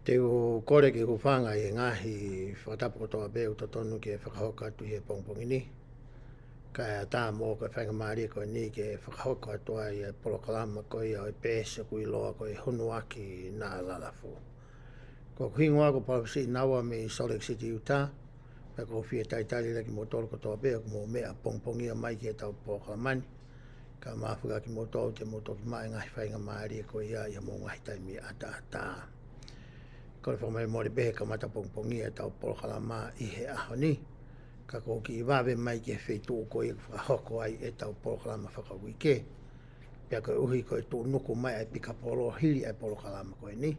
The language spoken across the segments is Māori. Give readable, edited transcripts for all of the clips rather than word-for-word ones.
Te o kore ki hufanga i ngahi whakatapu toa beo to tonu ke whakahoka atu he pongpongi ni. Ka e tā mō koe whainga maari koe ni ke whakahoka atua i e polokalama koe i au pēsa kui loa koe hunuaki nā lalafu. Ko kuhingoa ko palapisi nawa me Salt Lake City, Utah. Pea ko whia taitari laki mō tolu ko toa beo ko mō mea pongpongi a mai ke tau polokalamani. Ka mafuga ki mō tolu te mō toki mai ngahi whainga maari koe ia i mō ngahi taimi ata. Ko le whamai mōre behe ka mata pongpongi e tau polokalama i he aho ni. Ka ko ki i wawe mai ke wheitu ko i whakahoko ai e tau polokalama whakawike. Pea koe uhi koe tū nuku mai ai pika polo hili ai polokalama koe ni.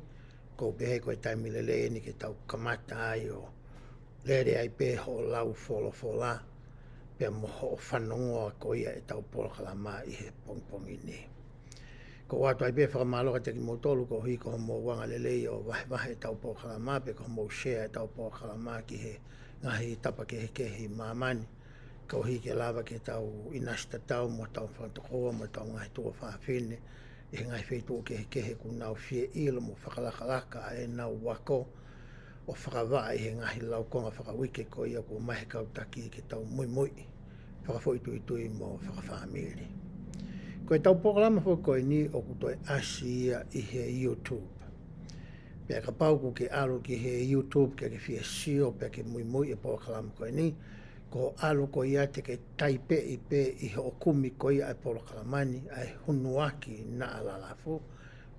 Ko behe koe taimi lele ni ke tau kamata ai o lere ai behe ho lau fola. Pea moho o whanongoa ko ia e tau polokalama i he pongpongi ni. Ko watu ai be whakamaloka te ki mō tolu ko hui ko mō wanga lelei o wahe tau pōkalama pe ko mō share tau pōkalama ki he ngahi tapa ke he kehi māmani. Ko hui ke lava ke tau inasta tau mo tau whantokoa mo tau ngahi tua whawhine. I he ngahi whetu ke he kehe ku nau whie ilo mo whakalakalaka e nau wako o whakawaa i he ngahi laukonga whakawike ko ia ko mahe kautaki ke tau mui. Whakafoitui mo whakawhamiri. Koe tau pokalama fo koe ni o kutoe Asia i he YouTube. Pea ka pauku ke alo ki he YouTube ke whia sio pea ke mui e pokalama koe ni. Ko alo koe ia te ke taipe i pe i he okumi koe ia e polokalamani ai hunuaki na alalafu.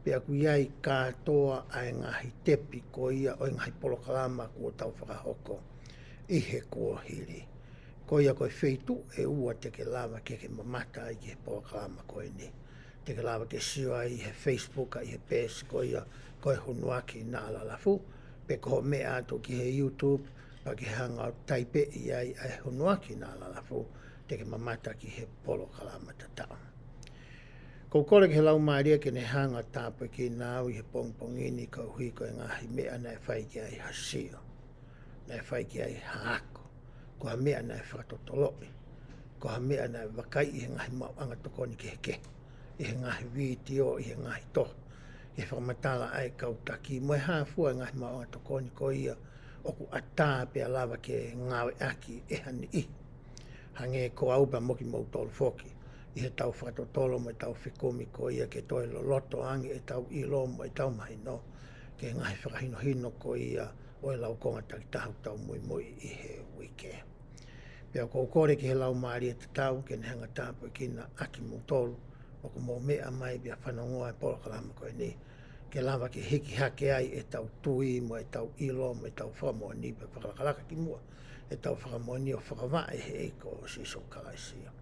Pea ku iai katoa ai ngahi tepi koe ia o ngahi polokalama kua tau whakahoko i he kua hiri. Ko ia koe wheitu e ua te ke lava ke mamata ai ke pōkalama koe ni. Te ke lava ke sio ai he Facebook ai he pēs ko ia koe hunuaki nā lalafu. Pe ko mea ato ki he YouTube pa ke hanga taipe i ai hunuaki nā lalafu. Te ke mamata ki he pōkalama tatao. Ko kore ke lau maaria ke ne hanga tāpe ki nāu i he pongpongini ka hui koe ngahi mea nai whai ki ai hasio. Nai whai ki ai haako. Ko ha mea nai whakatotoloi. Ko ha mea nai wakai i he ngahi mauanga tokoni ke heke. I he ngahi video, i he ngahi toh. I he whakamatala ai kautaki. Moe hāfua i ngahi mauanga tokoni ko ia oku atā pia lava ke ngawe aki e hani i. Hange ko aupa moki mau tolu foki. I he tau whakatotolo mo e tau whikomi ko ia ke toi loto angi e tau ilo mo e tau mahi no. Ke ngahi whakahino ko ia o e lau konga takitahu tau mui i he wike. Pea ko kore ki he lau maari e tatau ke ne hanga tāpu ki na aki mūtolu o ko mō mea mai bia whanongoa e polokalama koe ni. Ke lava ke hiki hake ai e tau tui mo e tau ilo mo e tau whakamoni pe whakalakalaka ki mua. E tau whakamoni o whakawai he eiko o siso kalaisia.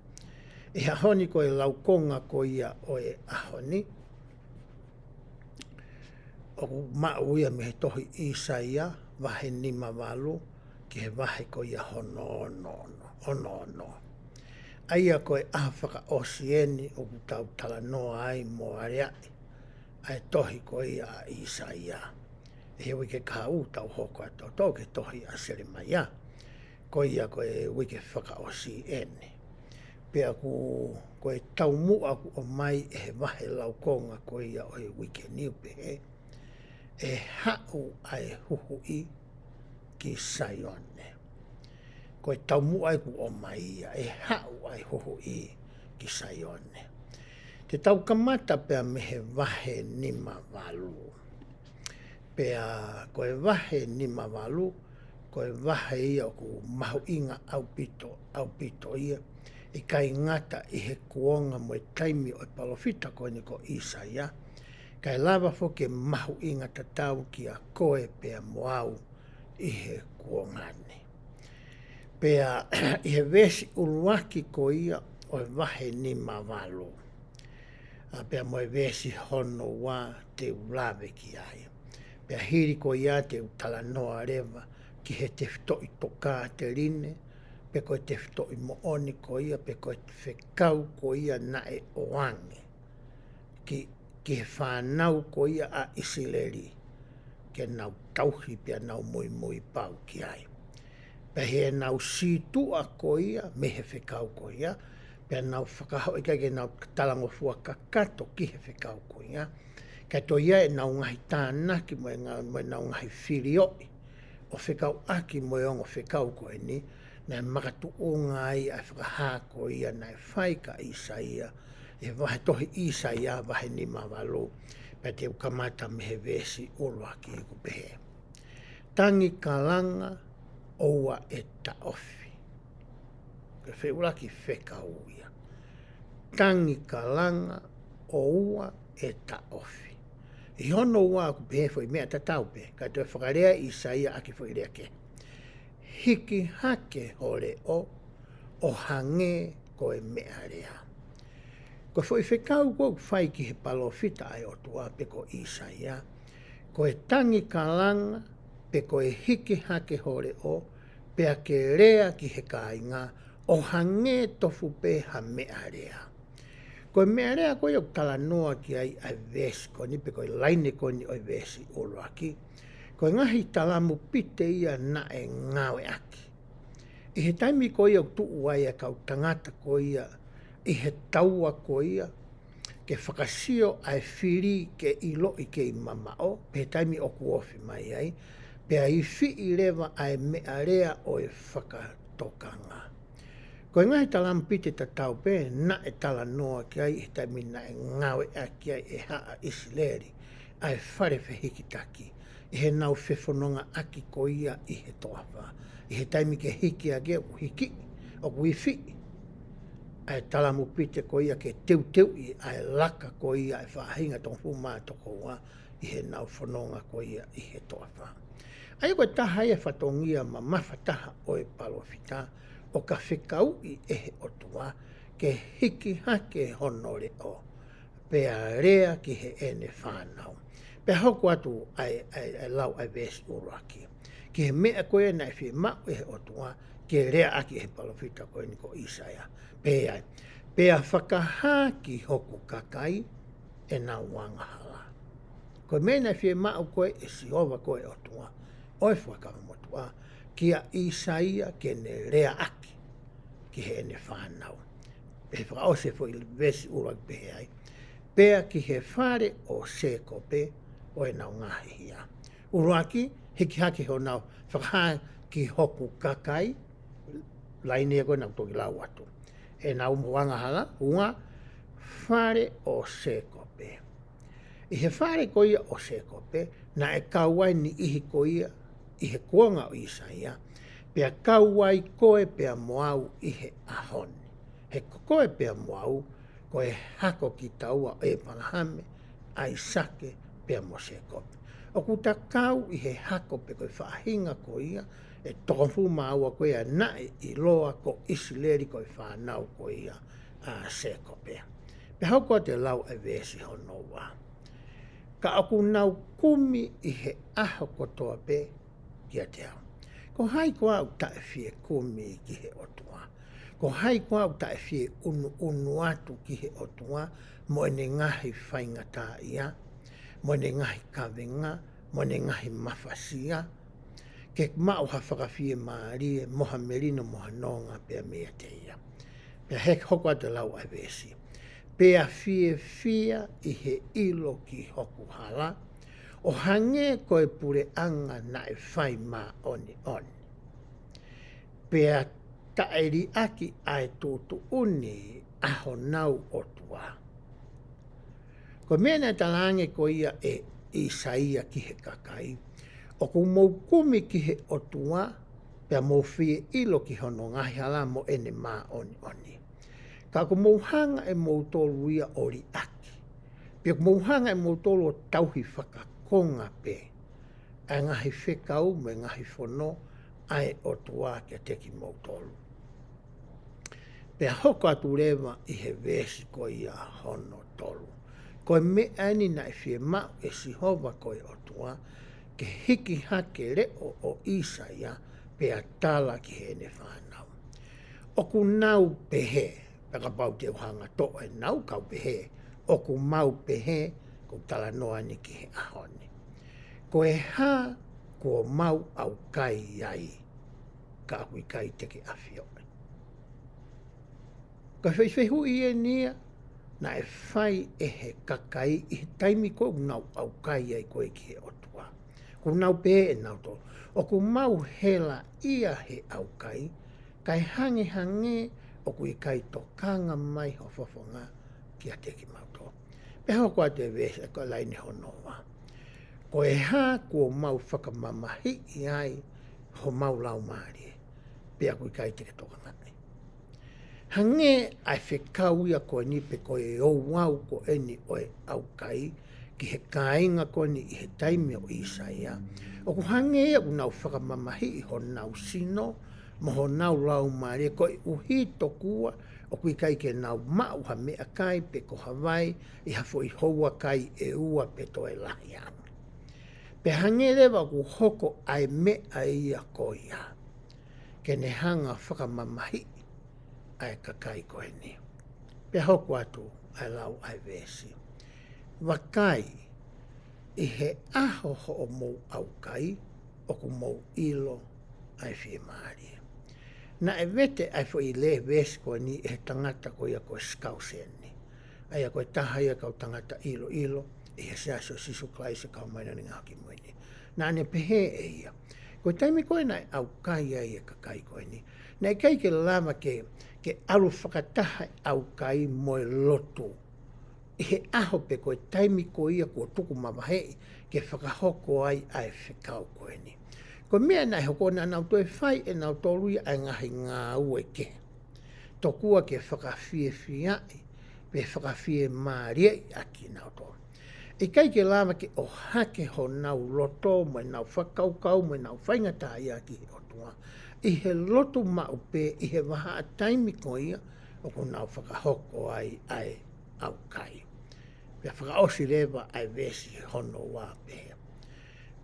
E ahoni ko e lau konga ko ia o e ahoni. O mauia me he tohi Isaia, Vahe nima walu, ki he wahe ko ia hono. Aia ko e ahawhaka osieni o kutau tala noa ai mo areai. Ai tohi ko ia a Isaia. E he wike ka u tau hoko atau tau ke tohi a Seremaia. Ko ia ko e wike whaka osieni. Pea ko e tau mua ku o mai e he wahe laukonga ko ia o he wike niupehe. E hau ai HUHU'I ki SAIONE. Ko e tau mua ku o mai ia, e hau ai HUHU'I ki SAIONE. Te tau kamata pea me he wahe nima walu. Pea ko e wahe nima walu, ko e wahe ia ku mahu inga au pito ia. I kai ngata i he kuonga mo e taimi o e palofita ko ni ko Isaia. Kai lava fo ke mahu inga tatau ki a koe pea moau i he kuongani. Pea i he vesi uluaki ko ia o e wahe ni mawalu. Pea mo e vesi hono wā te ulawe ki ai. Pea hiri ko ia te utala noa rewa ki he te fito i toka te rine. Pe koe te fito i mooni ko ia, pe koe te whekau ko ia na e oange. Ki he whanau ko ia a Isileri, ke nau tauhi pia nau mui pau ki ai. Pe he nau situa ko ia, me he whekau ko ia, pe nau whakahau ika ke nau talangofua kakato ki he whekau ko ia, Ka toia e nau ngahi tānaki mo e nau ngahi whirioi. O whekau aki mo e ongo whekau koe ni, na makatu o ngai a whakahako ia na e whai ka Isaia, e wahe tohi Isaia wahe ni mawalo, pa te ukamata mehe vesi oloaki i kupehe. Tangi kalanga oua e taofi. Ke whiulaki whekau ia. Tangi kalanga oua e taofi. I hono ua ku pehe fwoi mea tatau pe, ka te whakarea Isaia aki fwoi rea ke. Hiki hake hore o hange koe mea rea. Ko fwoi whekau kou whai ki he palo fita ai o tua pe ko Isaia, ko e tangi kalanga pe ko e hiki hake hore pe a ke rea ki he kāinga o hange tofu pe ha mea rea. Ko mea rea koe o tala noa ki ai vesi ko ni pe koe laine ko ni oi vesi oloaki. Ko ngahi talamu pite ia na e ngawe aki. I he taimi ko ia tuu ai a kau tangata ko ia, i he taua ko ia, ke whakasio ai whiri ke ilo i ke i mamao, pe he taimi o kuofi mai ai, pe a i whi i rewa ai mea rea o e whakatokanga. Ko ngahi talamu pite ta tau pe, na e tala noa ki ai, he taimi na e ngawe aki ai e haa isileri, ai whare whihiki taki. I he nau whewhanonga aki ko ia i he toawa. I he taimi ke hiki ake o hiki, o kui whi. Ai talamu pite ko ia ke teu i ai laka ko ia e whahinga tong huma toko ua i he nau whanonga ko ia i he toawa. Ai koe taha e whatongia ma mawhataha o e palofita o ka whikau i ehe o tua ke hiki hake honore o. Pea rea ki he ene whanau. Pe hoko atu ai lau ai vesi uruaki. Ki he mea koe na e whi mau e he otua, ke rea aki he palofita koe ni ko Isaia. Pe ai. Pea whakaha ki hoku kakai e na wangahala. Koe mea na e whi mau koe e siova koe otua. Oi whakamotua ki a Isaia ke ne rea aki ki he ene whanau. Pe whakaose fo i vesi uruaki pe he ai. Pea ki he whare o sekope o e nau ngahi hia. Uruaki, hiki haki ho nau whakaha ki hoku kakai, laini e koe nau toki lau atu. E nau mwanga hala, unga, whare o sekope. I he whare ko ia o sekope, na e kauai ni ihi ko ia, i he kuonga o Isaia, pea kauai koe pea moau i he ahoni. He koe pea moau, ko e hako ki taua e palahame, ai sake pea mo sekope. O kuta kau i he hako pe koe whaahinga ko ia, e tofu maua ko ia nae i loa ko isileri ko i whanau ko ia a sekope. Pe hauko te lau e vesi hono wā. Ka aku nau kumi i he aho kotoa pe kia te au. Ko hai ko au tae fie kumi ki he otua. Ko hai ko au tae fie unu atu ki he otua, mo ene ngahi whaingata ia, mo ene ngahi kawenga, mo ene ngahi mawhasia, ke mau ha whakawhie maarie, moha merino moha nonga pea mea te ia. Pea hek hoko atu lau ai vesi. Pea fia i he ilo ki hoku hala, o hange koe pure anga na e whai maa oni. Pea taeri aki ai tūtu uni aho nau o tua. Ko mena talange ko ia e Isaia ki he kakai, o ku mou kumi ki he o tua, pea mou fie ilo ki hono ngahi hala mo ene maa oni. Ka ku mou hanga e mou tolu ia ori aki. Pea ku mou hanga e mou tolu o tauhi whakakonga pe. A ngahi whekau me ngahi whono ai o tua ke teki mou tolu. Pea hoko atu rewa i he vesi ko ia hono tolu. Koe me ani na e whie mau e sihova koe o tua, ke hiki hake reo o Isaia pea tala ki he ne whanau. O ku nau pehe, peka pau te uhanga to e nau kau pehe, o ku mau pehe, ko tala noa ni ki he ahoni. Koe ha, ko mau au kai iai, ka hui kai teke awhio. Ka whaiwhihui e nia, na e whai e he kakai i he taimi ko nau au kai ai koe ki he otua. Ko nau pē e nau tō. O ku mau hela ia he au kai, kai hange hange o ku i kai to kanga mai ho whawhonga ki a teki mau tō. Peho kua te wese ko laini honoa. Ko e hā kua mau whakamamahi i ai ho mau lau maari. Pea kui kai te toka ngai. Hange ai whekau ia koe ni pe koe e o wau ko eni oe au kai ki he kāinga koe ni i he taimi o Isaia. O ku hange ia ku nau whakamamahi i ho nau sino, mo ho nau lau maari koe uhi tokua o kui kai ke nau mau ha mea kai pe ko Hawaii i hafo i houa kai e ua pe toe lahi anga. Pe hange rewa ku hoko ai mea ia koe ia. Ke ne hanga whakamamahi ai kakai koe ni. Pe hoku atu ai lau ai vesi. Wakai i he aho ho o mou au kai o ku mou ilo ai whie maari. Na e vete ai fo i le vesi koe ni e tangata koe ia koe skauseni. Ai a koe taha ia kau tangata ilo ilo i he seaso sisu klaise kau maina ni ngaki moini. Na ane pehe e ia. Koe taimi koe nai au kai ai e kakai koe ni. Nei kai ke lama ke alu whakataha au kai moe lotu. I he aho pe koe taimi koe ia kua tuku mawahei ke whakahoko ai ai whikau koe ni. Ko mea nai hoko na nau toe whai e nau tōrui ai ngahi ngā ue ke. Tokua ke whakawhie whiai, pe whakawhie māria i aki nau tōrui. I kai ke lama ke o hake ho nau loto, mai nau whakaukau, mai nau whaingata i aki he otua. I he loto mau pe, i he waha a taimi ko ia, o ko nau whakahoko ai au kai. Pea whakaosi rewa ai vesi hono wā pēa.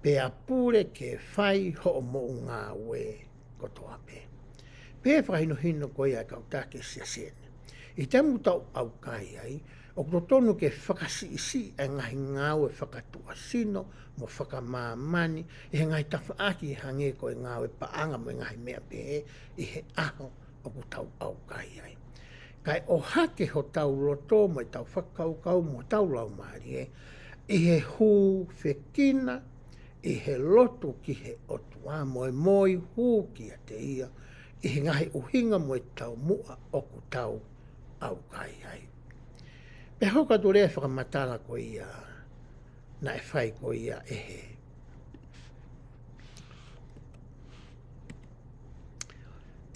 Pea pure ke whai ho o mo ngā we kotoa pē. Pea whakahino hino ko ia kau take sia sene. I temu tau au kai ai, o ko tonu ke whakasi isi e ngahi ngāwe whakatua sino mo whakamāmani i he ngai tawhaaki hange ko e ngāwe paanga mo e ngahi mea pē i he aho o ko tau au kai ai. Kai o hake ho tau roto mo tau whakaukau mo tau lau maari i he hū whekina i he loto ki he otua mo e moi hū ki a te ia i he ngahi uhinga mo e tau mua o ko tau au kai ai. Pe hoka tu rea whakamatala ko ia na e whai ko ia e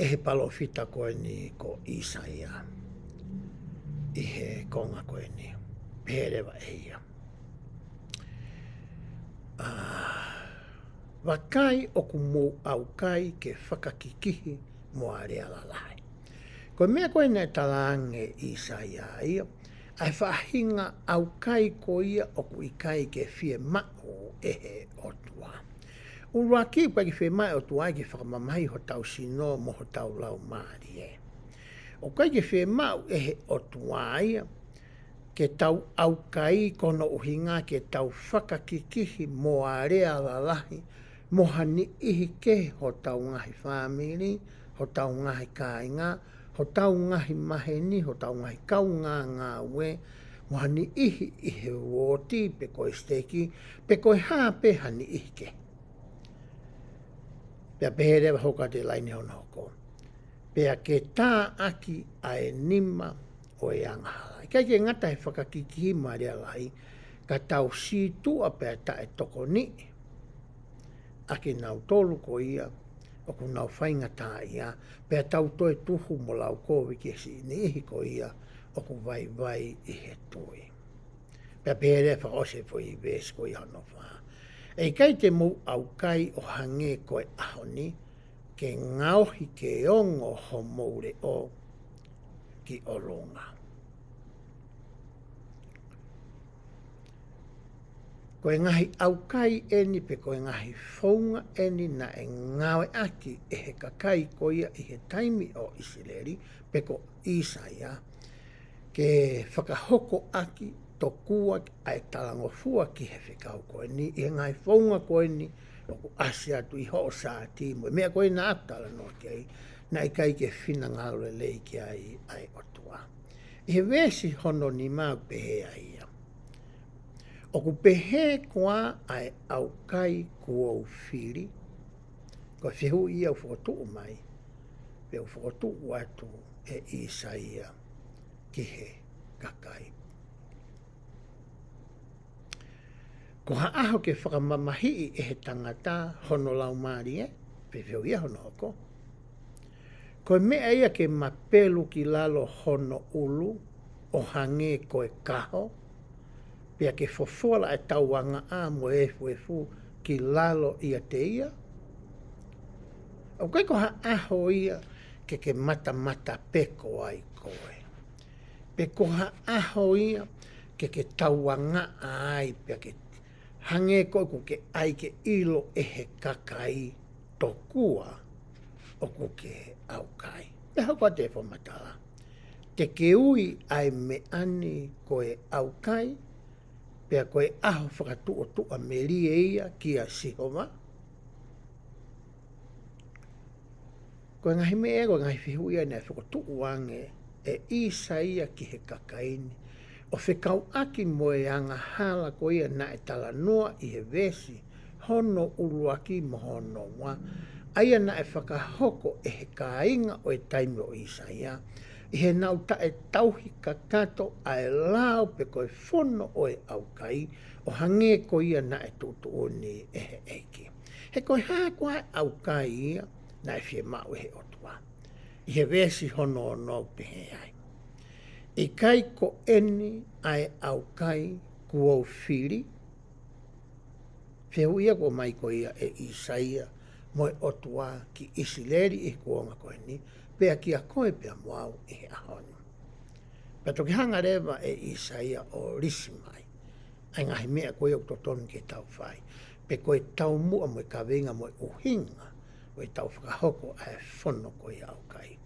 he palofita koe ni ko Isaia i he konga koe ni pērewa e ia. Wakai o ku mou au kai ke whakakikihi mo a rea lalai. Koe mea koe nei talange Isaia ia, ai whahinga au kai ko ia o ku i kai ke whie mao e he otua. Urua ki pa ki whie mai otua ai ki whakamamai ho tau sino mo ho tau lau maari e. O kai ke whie mao e he otua ia, ke tau au kai kono uhinga ke tau whakakikihi mo a rea lalahi, mo hani ihi ke ho tau ngahi whamiri, ho tau ngahi kāinga, ho tau ngahi maheni, ho tau ngahi kau ngā we, mo hani i he woti pe koe steki, pe koe hā pe hani ihi ke. Pea pehe rewa hoka te laini hona hoko. Pea ke tā aki ae nima o e angahala. Kai ke ngata he whakakikihi maria lai, ka tau si tua pea ta e toko ni, aki nau tolu ko ia, o ku nau whainga tā ia, pea tau toi tuhu mo lau kowi ke si ni ihi ko ia, o ku vai i he tui. Pea pēre whaose fo i vēs ko i hano wha. E kai te mu au kai o hange koe ahoni, ke ngauhi ke ongo ho moure o ki o ronga. Koe ngahi au kai eni pe koe ngahi whaunga eni na e ngawe aki e he kakai ko ia i he taimi o Isileri pe ko Isaia ke whakahoko aki tokua ai talangofua ki he whikau koe ni i he ngahi whaunga koe ni o ku asia tu i ho sa ti mo mea koe na atala no kei na i kai ke whina ngalo lei ki ai otua. I he wesi hono ni mau pehe ia. O ku pehe koa ai au kai kua whiri, ko whihu ia u whakotu mai, pe u whakotu atu e Isaia ki he kakai. Ko haaho ke whakamamahi e he tangata hono lau maari pe whihu ia hono hoko. Ko mea ia ke mapelu ki lalo hono ulu o hange koe kaho, pia ke fofola e tauanga a mo efu ki lalo ia te ia. O kai ko haaho ia ke mata peko ai koe. Pe ko haaho ia ke tauanga ai pia ke hange koe ko ke ai ke ilo e he kakai tokua o ko ke au kai. E hau te whamatala. Te ke ui ai me ani koe au kai, pea koe aho whakatu o tua me rie ia ki a sihoma. Koe ngahi me e, koe ngahi whihu ia nei whakatu uange e Isaia ki he kakaini. O whekau aki mo e anga hala ko ia na e tala noa i he vesi, hono uluaki mo hono wa. Aia na e whakahoko e he kāinga o e taimi o Isaia. I he nau ta e tauhi kakato a e lao pe koe whono o e au kai, o hange ko ia na e tutu o ni e he eiki. He koe haa koe au kai ia, na e whie mau he otua. I he vesi hono o nou pehe ai. I kai ko eni ai au kai kuo whiri, whihu ia ko mai ko ia e Isaia, mo e otua ki isileri i kuonga koe ni, pea ki a koe pea moau i he ahoni. Pea toki hanga rewa e Isaia o risi mai, ai ngahi mea koe o totonu ke tau whai, pe koe tau mua mo e kawenga mo e uhinga, o e tau whakahoko a e whono koe au kai.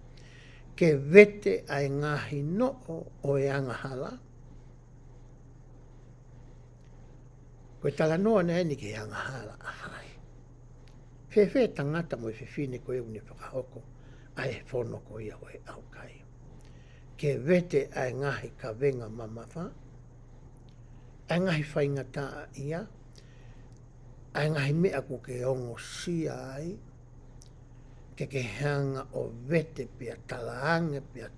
Ke vete ai ngahi noo o e angahala, koe tala noa na eni ke angahala ahai. Whewhe tangata mo e whiwhine koe uni whakahoko, a e whono ko ia o e au kai. Ke vete ai ngahi ka venga mamawha, ai ngahi whaingata ia, ai ngahi mea ko ke ongo sia ai, ke hanga o vete pia talaange pia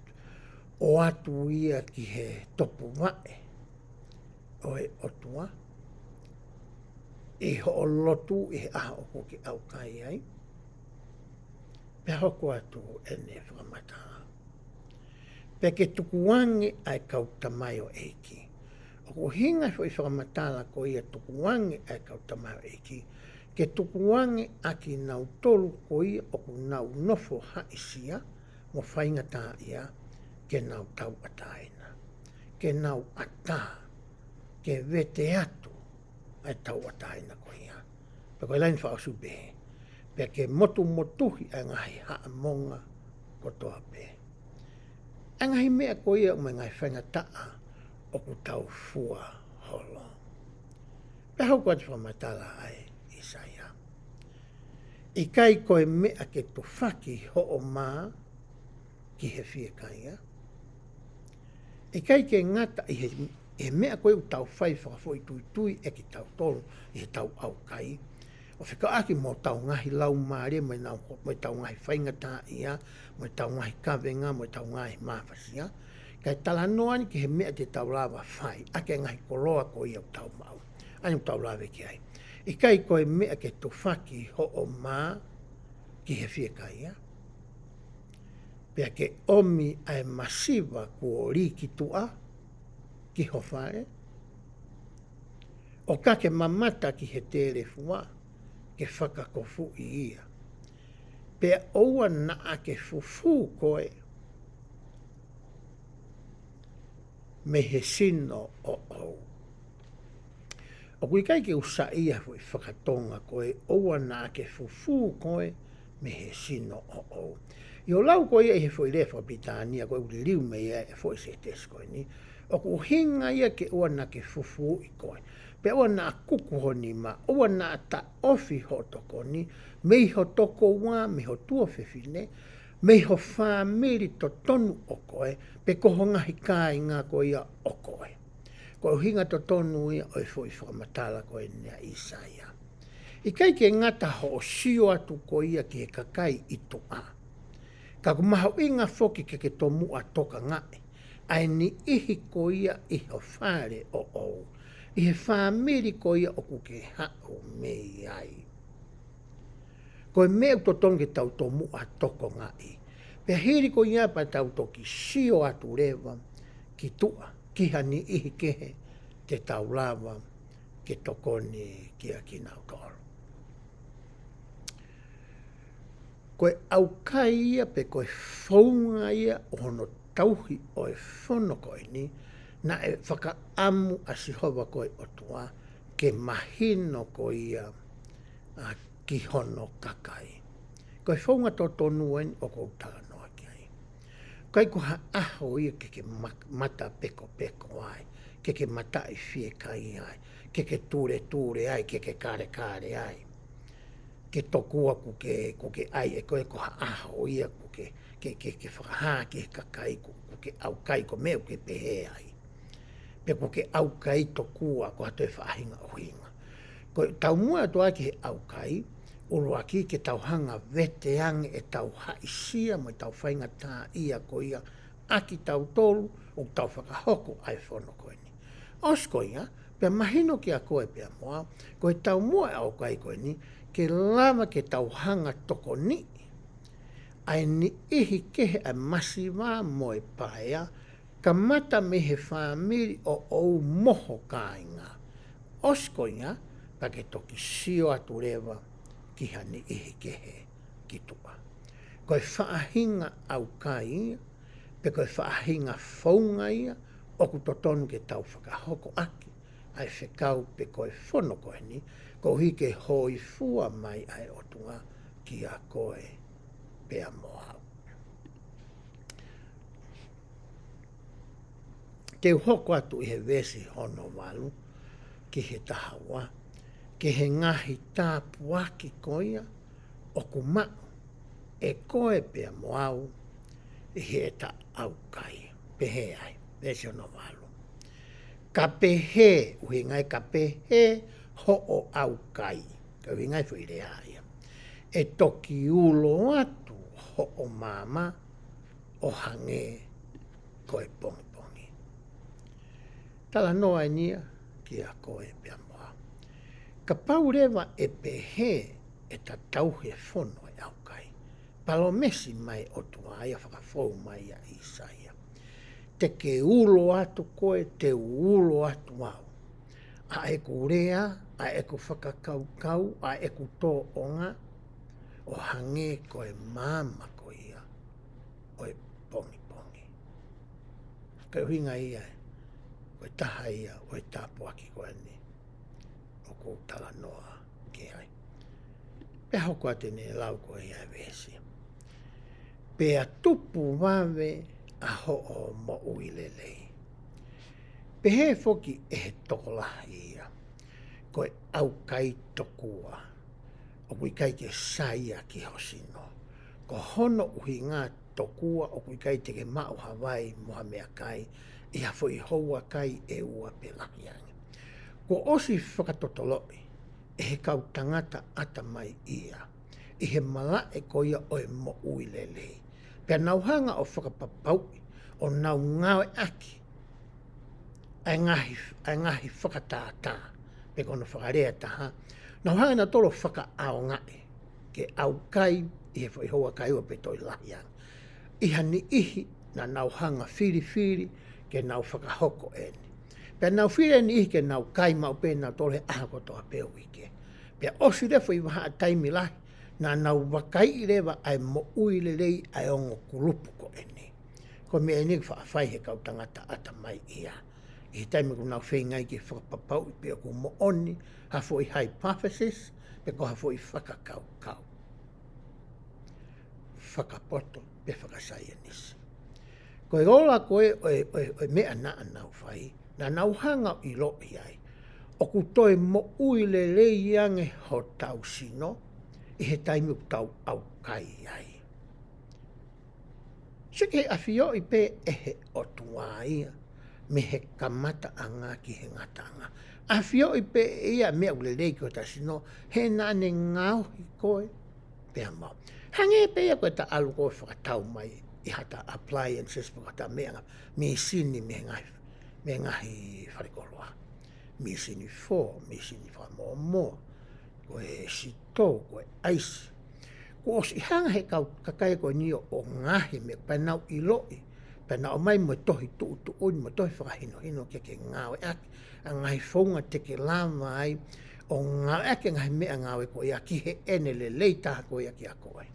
o atu ia ki he topu vae o e otua. I ho o lotu i he aha o ko ki au kai ai. Pea hoko atu e ne whakamata. Pea ke tukuange ai kautamai o eiki. O ko hinga fo i whakamatala ko ia tukuange ai kautamai o eiki. Ke tukuange aki nau tolu ko ia o ku nau nofo haisia mo whaingata ia ke nau tau ataina. Ke nau ata, ke vete atu ai tau ataina ko ia. Pea koe lain whaasu behe. Pea ke motuhi ai ngahi haa monga kotoa pe. Ai ngahi mea ko ia o me ngai whaingataa o ku tau fua holo. Pea hau kwa te whamatala ai Isaia. I kai koe mea ke tu whaki ho o maa ki he whie kaia. I kai ke ngata i he mea koe u tau whai whakafoi tui e ki tau tolu i he tau au kai. O whika aki mo tau ngahi lau maare, mo tau ngahi whaingata ia, mo tau ngahi kawenga, mo tau ngahi mawhasia. Kai tala noani ki he mea te tau lawa whai, ake ngahi koloa ko ia u tau mau. Ani u tau lawe ki ai. I kai koe mea ke tu whaki ho o maa ki he whieka ia. Pea ke omi ai masiva kua riki tua ki ho whae. O ka ke mamata ki he tere fua ke whakakofu i ia. Pea oua na a ke fufu koe me he sino o au. O kui kai ke usa ia hui whakatonga koe, oua na ke fufu koe me he sino o au. I o lau koe ia i he fwoi refa Britania, koe uri liu me ia e fwoi se tes koe ni. O ku hinga ia ke oua na ke fufu i koe. Pe oua na kuku honi ma, oua na ta ofi ho toko ni, me ho toko wa, me ho tua whewhine, Me ho whamiri to tonu o koe, pe koho ngahi kāi ngā koe ia o koe. Ko hinga to tonu ia o fo i whakamatala koe nea Isaia. I kai ke ngata ho o sio atu ko ia ki he kakai i to a. Ka kumaha inga foki ke tomu a toka ngai. Ai ni ihi ko ia i ho whare o ou. I he whamiri ko ia o kuke hao mei ai. Ko e mea to tonge tau tomu a toko ngai. Pe hiri ko ia pa tau toki sio atu rewa ki tua. Ki hani ihi kehe te tau lava ke tokoni kia ki nau toro. Koe au kai ia pe koe whaunga ia o hono tauhi o e whono koe ni na e whaka amu a sihova koe o tua ke mahino koe ia ki hono kakai. Koe whaunga to tonuen o kou tala noa kiai. Koe kuha aho ia ke mata peko peko ai, ke mata i fie kai ai, ke ture ai, ke kare ai. Ke tokua ku ke ai e koe koha aho ia ku ke whakaha ke kakai ku ke au kai ko meu ke pehe ai. Pe ku ke au kai tokua ko hatoe whaahinga o hinga. Ko tau mua atoa ki he au kai, urua ki ke tau hanga vete ange e tau haisia mo tau whainga tā ia ko ia aki tau tolu o tau whakahoko ai whono koe ni. Osko ia, pe mahino ki a koe pe moa, koe tau mua au kai koe ni, ke lama ke tau hanga toko ni, ai ni ihi kehe a masiwa mo e paea, ka mata me he whamiri o ou moho kāinga. Osko ia, pa ke toki sio atu rewa ki hani ihi kehe ki tua. Koe whaahinga au kai, pe koe whaahinga whaunga ia, oku totonu ke tau whakahoko aki, ai whekau pe koe whono koe ni, ko hike hoi fua mai ai otunga ki a koe pea mohau. Te hoko atu i he vesi hono walu ki he tahawa, ki he ngahi tāpu aki koia o ku mau e koe pea mohau i he ta au kai, pehe ai, vesi hono walu. Ka pehe, uhi ngai ka pehe, ho o au kai, ka wingai fui rea ia. E toki ulo atu ho o mama o hange koe pongi pongi. Tala noa nia ki a koe pia moa. Ka pau rewa e pehe e ta tauhe fono e au kai. Palo mesi mai o tua ia whakafou mai a Isaia. Te ke ulo atu koe, te ulo atu au. A e ku rea, a e ku whakakau, a e ku tō onga, o hange koe mama ko ia, o e pongi pongi. Ka uhinga ia, o e taha ia, o e tāpuaki koe ni, o kou tala noa ki ai. Pe hoko ate ne lau koe ia vesi. Pe a tupu wawe a ho o mo uilelei. Pe he foki e he tokolahi ia, koe au kai tokua, o kui kai ke saia ki hosino. Ko hono uhi ngā tokua o kui kai te ke mau Hawaii moha mea kai, i hafo i houa kai e ua pe lahiangi. Ko osi whakatotoloi, e he kau tangata ata mai ia, i he mala e ko ia o e mo uilelei. Pea nauhanga o whakapapaui, o nau ngawe aki, ai ngahi whakatātā, pe kono whakarea taha. Nau hanga na tolo whaka ao ngai, ke au kai, i he whaihoa kai ua pe toi lahiang. Iha ni ihi na nau hanga whiri, ke nau whakahoko eni. Pea nau whiri ni ihi ke nau kai mau pe nau tolo he aha kotoa peo ike. Pea osi refo i waha a taimi lahi, na nau wakai rewa ai mo uile rei ai ongo kulupu ko eni. Ko me eni whaafai he kau tangata ata mai ia. I taimi ku nau whengai ki whakapapau i pia ku mo oni, hafo i hypothesis, pe ko hafo i whakakau kau. Whakapoto pe whakasaianisi. Ko e rola koe o mea naa nau whai, na nau hanga i lo i ai, o ku toi mo uile rei ange ho tau sino, i he taimi ku tau au kai ai. Sike afio I pe he o tuaia. Me he kamata anga ki he ngatanga. Afio I pe ia mea ulelei ko ta sino. He nane ngau hi koe. Pea mau. Hange pe ia koe ta alu koe whakatau mai. I hata appliances whakata mea. Me sini me ngahi wharikoloa. Me sini fo. Me sini whamoa. Koe sito. Koe aisi. Ko os I hanga he kau kakai ko nio o ngahi me panau I loi. Panau mai mo tohi tu uni mo tohi whakahino ke ngawe ake. A ngai whaunga teke lama ai. O ngawe ake ngai mea ngawe ko ia ki he ene le leitaha ko ia ki a koe.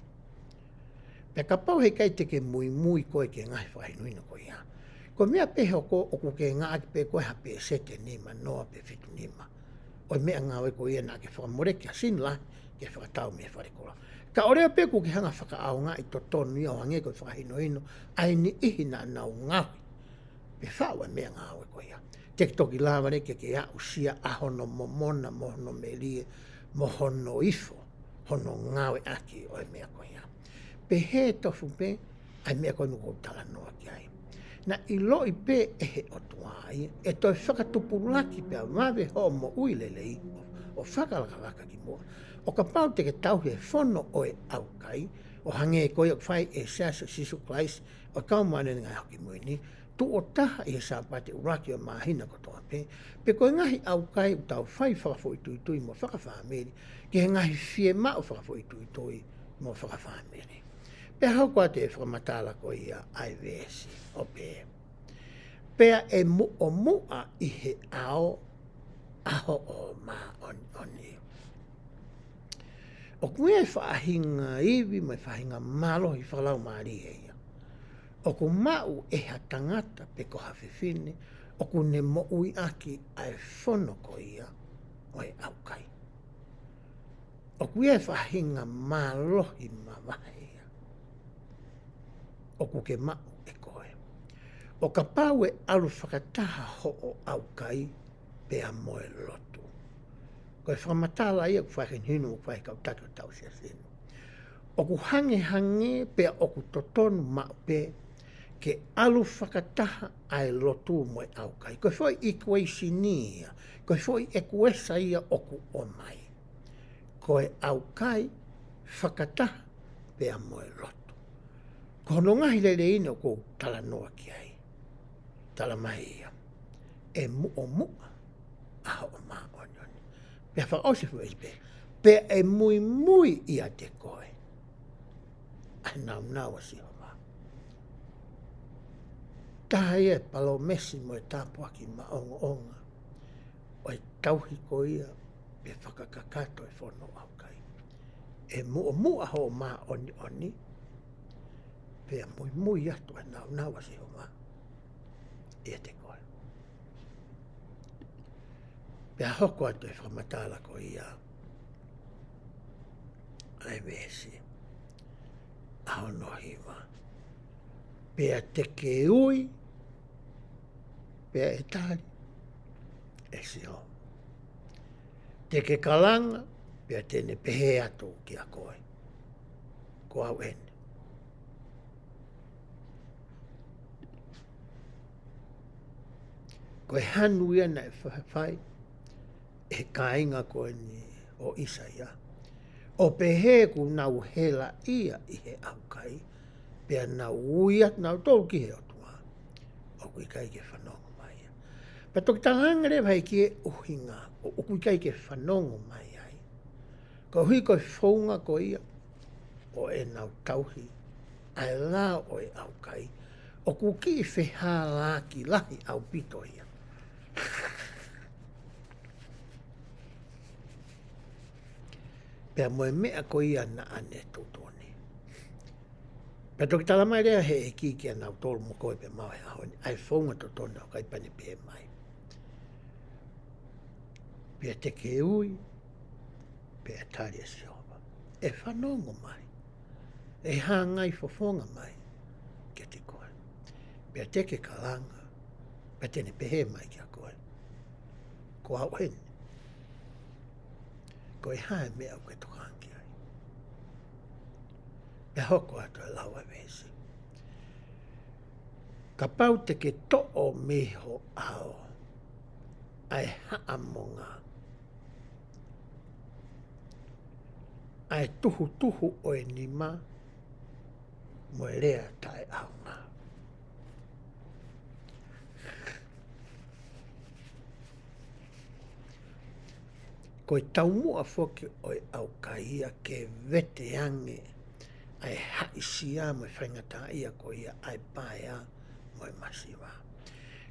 Pe ka pau he kai teke mui koe ke ngai whakahino ko ia. Ko mea pehe o ko o ke ngā ake pe koe ha pe sete nima noa pe fitu nima. O mea ngawe ko ia na ke whakamore ki a sinla ke whakatau me wharikola. Ka orea pe ku ki hanga whakaaonga I totonu ia o hange koe whakahinohino ai ni ihi na nau ngawi. Pe whaua mea ngawe ko ia. Tek toki lāware ke a usia ahono momona, mohono melie, mohono ifo, hono ngawe aki o mea ko ia. Pe he tofu pe, ai mea koe nuko tala noa ki ai. Na I loi pe he o tuai, e toi whakatupulaki pe a mawe ho mo uilelei, o whakalaka ki mua. O ka pau te ke tau he whono o e au kai, o hange koe o whai e sasa sisu klaisi, o kaumane ngai hoki muini, tu o taha I he sāpate uraki o mahina ko toa pe, pe koe ngahi au kai u tau whai whakafo I tui mo whakawhameri, ke he ngahi fie ma o whakafo I tui mo whakawhameri. Pe hau kua te whakamatala ko ia ai vesi o pe. Pea e mu o mua I he ao, aho o ma oni. O kue e whaahinga iwi, mai whaahinga malo I whalau maari e ia. O ku mau e ha tangata pe ko hawhiwhine, o ku ne mo ui aki ai whono ko ia, o e aukai. O kue e whaahinga malo I ma Vahe ia. O ku ke mau e koe. O ka pau e alu whakataha ho o aukai, pe a moe lotu. Ko e whamatala ia ku whakin hinu o whai kau tako tau sia sinu. O ku hange pe o ku totonu mau pe ke alu whakataha ai lotu mo e aukai. Ko foi I koe sinia, ko foi e kuesa ia o ku omai. Ko e aukai whakataha pe a moe lotu. Ko no ngahi lele ina o ko tala noa ki ai. Tala mai ia. E mu o mua aho o maa onioni. Pea whaosi fu eipe. Pea e mui ia te koe. Ai nau asi homa. Taha ia palo mesi mo e tāpuaki ma onga. O e tauhi ko ia pe whakakakato e whono aukai. E mu o mua ho maa oni. Pea mui atu ai nau asi homa. Ia te koe. Pea hoko atu e whamatala ko ia. Ai vesi. Aho no hiwa. Pea te ke ui. Pea e tari. E si ho. Te ke kalanga. Pea tene pehe atu ki a koe. Ko au ene. Ko e hanu ia na e whai. E kainga koe ni o Isaia. O pehe ku nau hela ia I he aukai. Pea nau uiat nau tolu ki he otua. O kui kai ke whanongo mai. Pa toki talanga re vai ki e uhinga. O kui kai ke whanongo mai ai. Ko hui koe whaunga ko ia. O e nau tauhi. Ai la o e aukai. O ku ki I wheha la ki lahi au pito ia. Pea moe mea ko ia na ane tūtoni. Pea toki tala mai rea he e ki a nau tolu mo koe pe mau he ahoni. Ai whaunga tūtoni au kai pane pe mai. Pea te ke ui, pea tari e siova. E whanongo mai. E hangai fofonga mai. Ke te koe. Pea te ke kalanga. Pea tene pehe mai ki a koe. Ko au hene. Ko e hae mea koe tokangi. Pe hoko atu e laua vesi. whakapau te ke to'o miho ao. Ai haamonga. Ai tuhu o e nima. Mo e rea tae aunga. Ko e taumua foki o e au kaia ke vete ange ai haisia mo e whaingata ia ko ia ai paea mo e masiwa.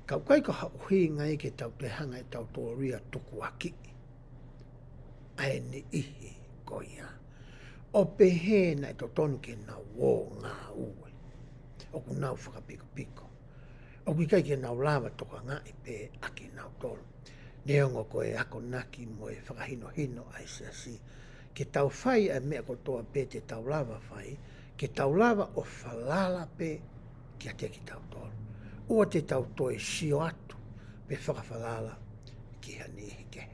Kau kai ko hauhi ngai ke tau te hanga e tau tōria tuku aki. Ai ni ihi ko ia. O pehe na e totonu ke na wō ngā ue. O ku nau whakapiko piko. O ku kai ke nau lawa toka ngā i pe aki nau tolu. Neongo ko e ako naki mo e whakahino hino ai si. Ke tau whai ai mea ko toa pe te tau lava whai. Ke tau lava o whalala pe ki a te ki tau tolu. Ua te tau toe sio atu pe whakawhalala ki hani hike.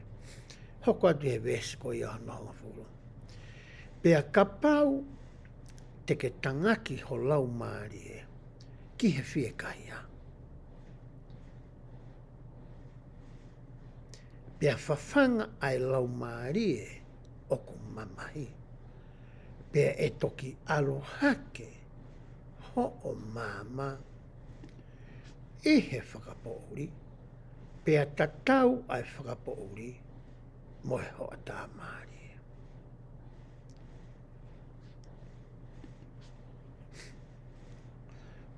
Hoko atu he vesi ko i ahonoa fulu. Pea kapau te ke tangaki ho lau maari e ki he fie kaia. Pea whawhanga ai lau maari e o ku mamahi. Pea e toki alohake ho o mama e he whakapouri. Pea tatau ai whakapouri mo he ho a tā maari.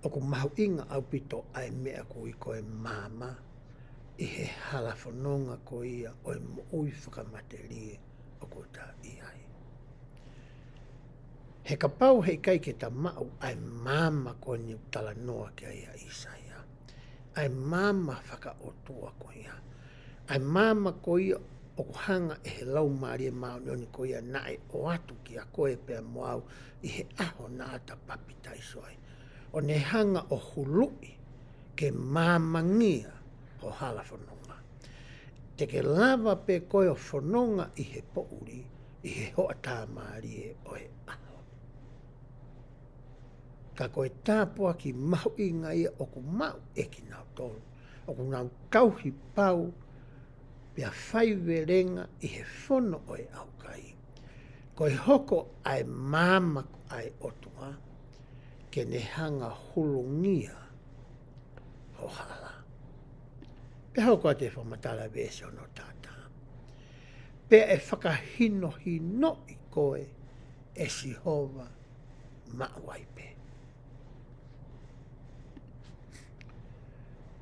O ku mahu inga au pito ai mea ko i koe mama i he halafononga ko ia o i mo ui whakamaterie o ko tā iai. He kapau hei kai ke ta mau ai mama ko ni tala noa ke ia Isaia. Ai mama whaka otua ko ia. Ai mama ko ia o ku hanga e he lau maari e mao ni ko ia nae o atu ki a koe pea moau i he aho na ata papitai soai. O ne hanga o hului ke mamangia o hala whanonga. Te ke lava pe koe o whanonga i he pouri, i he hoa tā maari e o he aho. Ka koe tāpua ki mahu i ngai o ku mau e ki nau tolu. O ku nau tauhi pau pia whai verenga i he whono o e au kai. Koe hoko ai mama ai otua. Ke ne hanga hulungia ho hala. Pe hau koa te whamatala vese ono tata. Pe e whakahino hino i koe e sihova mawaipe.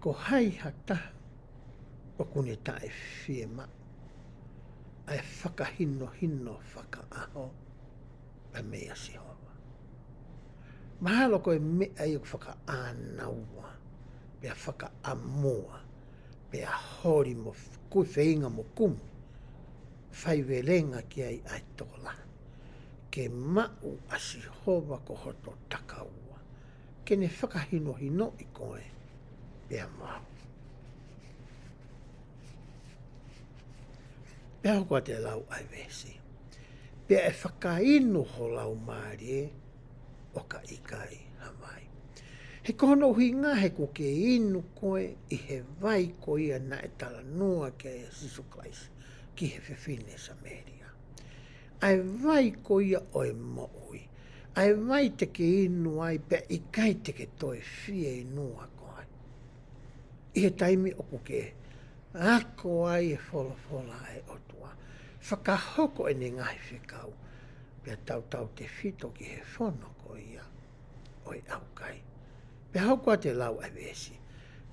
Ko hai hata o kune tae fie ma. Ai whakahino hino whakaaho a mea sihova. Mahalo koe mea i whaka anaua, pea whaka amoa, pea hori mo kui whainga mo kumi, whai verenga ki ai ai tola, ke mau asihova ko hoto takaua, ke ne whakahino hino i koe, pea mau. Pea hoko te lau ai vesi, pea e whakainu ho lau maari e, o ka ikai Hawaii. He kono hui ngā he ko ke inu koe i he vai ko ia na e tala noa ke a Sisu Christ ki he whiwhine Samaria. Ai vai ko ia o e moui. Ai vai te ke inu ai pe ikai te ke toi fie inua koe. I he taimi o ko ke ako ai e whola ai otua. Whakahoko e ne ngai whikau. Pea tau te whito ki he whono ko ia o i au kai. Pea hau kua te lau ai vesi.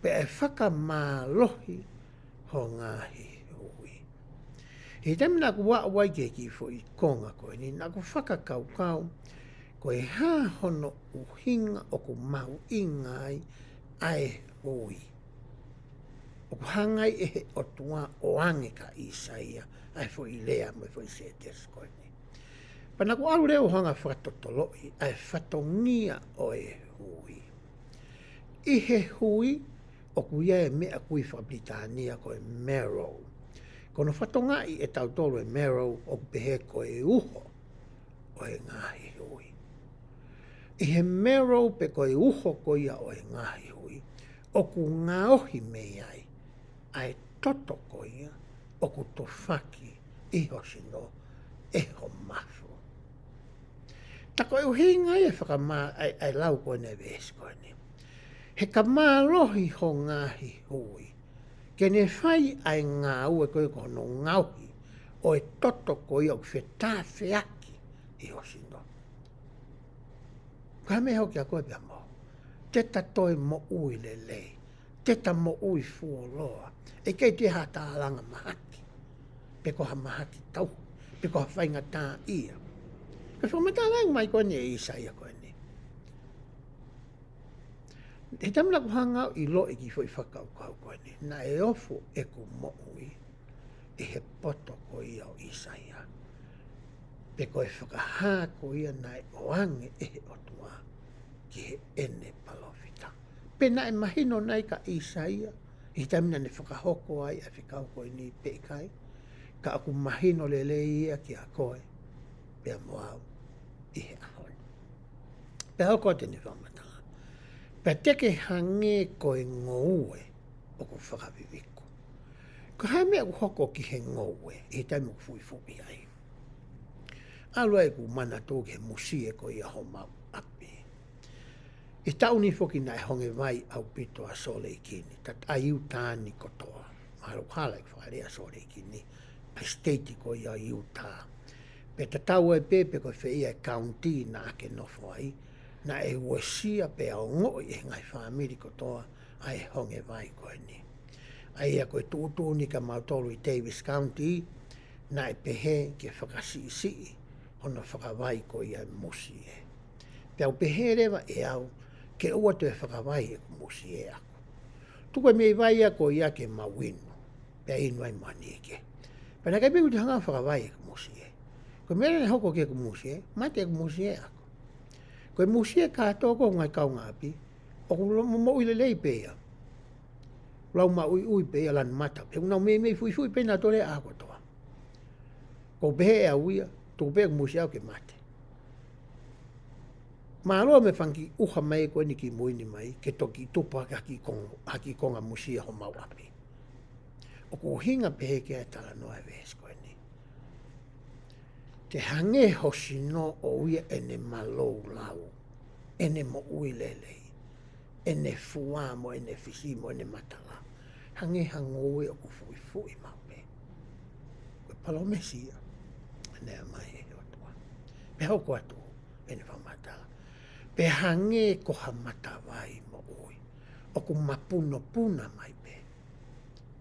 Pea e whakamālohi ho ngāhi hui. He temi nā ku wā wai ke ki fo i konga koe ni nā ku whakakaukau ko e hā hono uhinga o ku mahu ingai ai hui. O ku hangai e he otua o ange ka Isaia ai fo i lea mo fo i se te skoe ni. Pana ku alu reo hanga whakatotoloi ai whatongia o e hui. I he hui o ku ia e mea kui whakabritania ko e Merrow. Kono whatongai e tau tolo e Merrow o pehe ko e uho o e ngahi hui. I he Merrow pe ko e uho ko ia o e ngahi hui. o ku ngā ohi mei ai toto ko ia, o ku to whaki iho sino eho mafu. Tako e uhinga ia whakamā ai lau koe ne vēs koe ni. He ka mālohi ho ngāhi hui. Ke ne whai ai ngā ue koe kono ngauhi o e toto ko ia o whetā whiaki iho sino. Ka me hoki a koe pia mo. Teta toi mo ui le lei. Teta mo ui fuoloa. E kei te hata alanga mahaki. Peko ha mahaki tau. Peko ha whainga tā ia. Ka whamata lang mai koe ni e Isaia koe ni. He tamila ku hanga i lo i ki fwoi whakau kau koe ni. Na e ofu e ku mo ui. E he poto ko ia o Isaia. Peko e whakahā ko ia na e oange e he otua. Ki he ene palofita. Pena e mahino nei ka Isaia. I tamina ne whakahoko ai a whikau koe ni pekai. Ka aku mahino le ia ki a koe. Pea moau i he ahone. Pea hoko te ni whamatanga. Pea teke hange koe ngoue o ku whakaviviku. Ko hae mea ku hoko ki he ngoue i he taimu ku fui ai. Alua e ku mana tō ke musie ko i aho mau api. I tauni foki na e honge vai au pito a sole i kini. Tat aiu tāni kotoa. Mahalo kala i whakarea sole i kini. A state ko i a iu tā. Pe ta tau e pepe ko whea e county na ake nofo ai. Na e uesia pe au ngoi e ngai whamiri kotoa. A e honge vai ko e ni. Ai a koe tūtūni ka mautolu i Davis County. Na e pehe ke whakasii hono whakawai ko i a musi e. Pea upehe rewa e au, ke ua te whakawai e ku musi e aku. Tuko mei vai a ko i a ke mawinu, pea inu ai mani e ke. Pea na kai peku te hanga whakawai e ku musi e. Ko mea ne hoko ke ku musi e, mate e ku musi e aku. Ko e musi e kātoko ngai kau ngāpi, o ku mo ui le lei pea. Lau ma ui pea lan mata, pe unau mei fui pena tole a ako toa. Ko behe e a uia, tuku pea ku musi au ke mate. Māloa me whanki uha mai koe ni ki muini mai, ke toki tupa haki konga musia ho mau api. O ku hinga pehe ke ai tala noa e vēs koe ni. Te hange hosi no o uia ene malou lau, ene mo ui lelei, ene fuamo, ene fisimo, ene matala. Hange hangoe o ku fui mau pe. Koe palomesia, nea mai e otua. Pe hoko atu, ene whamatala. Pe hange ko ha matawai mo ui. O ku mapuno puna mai pe.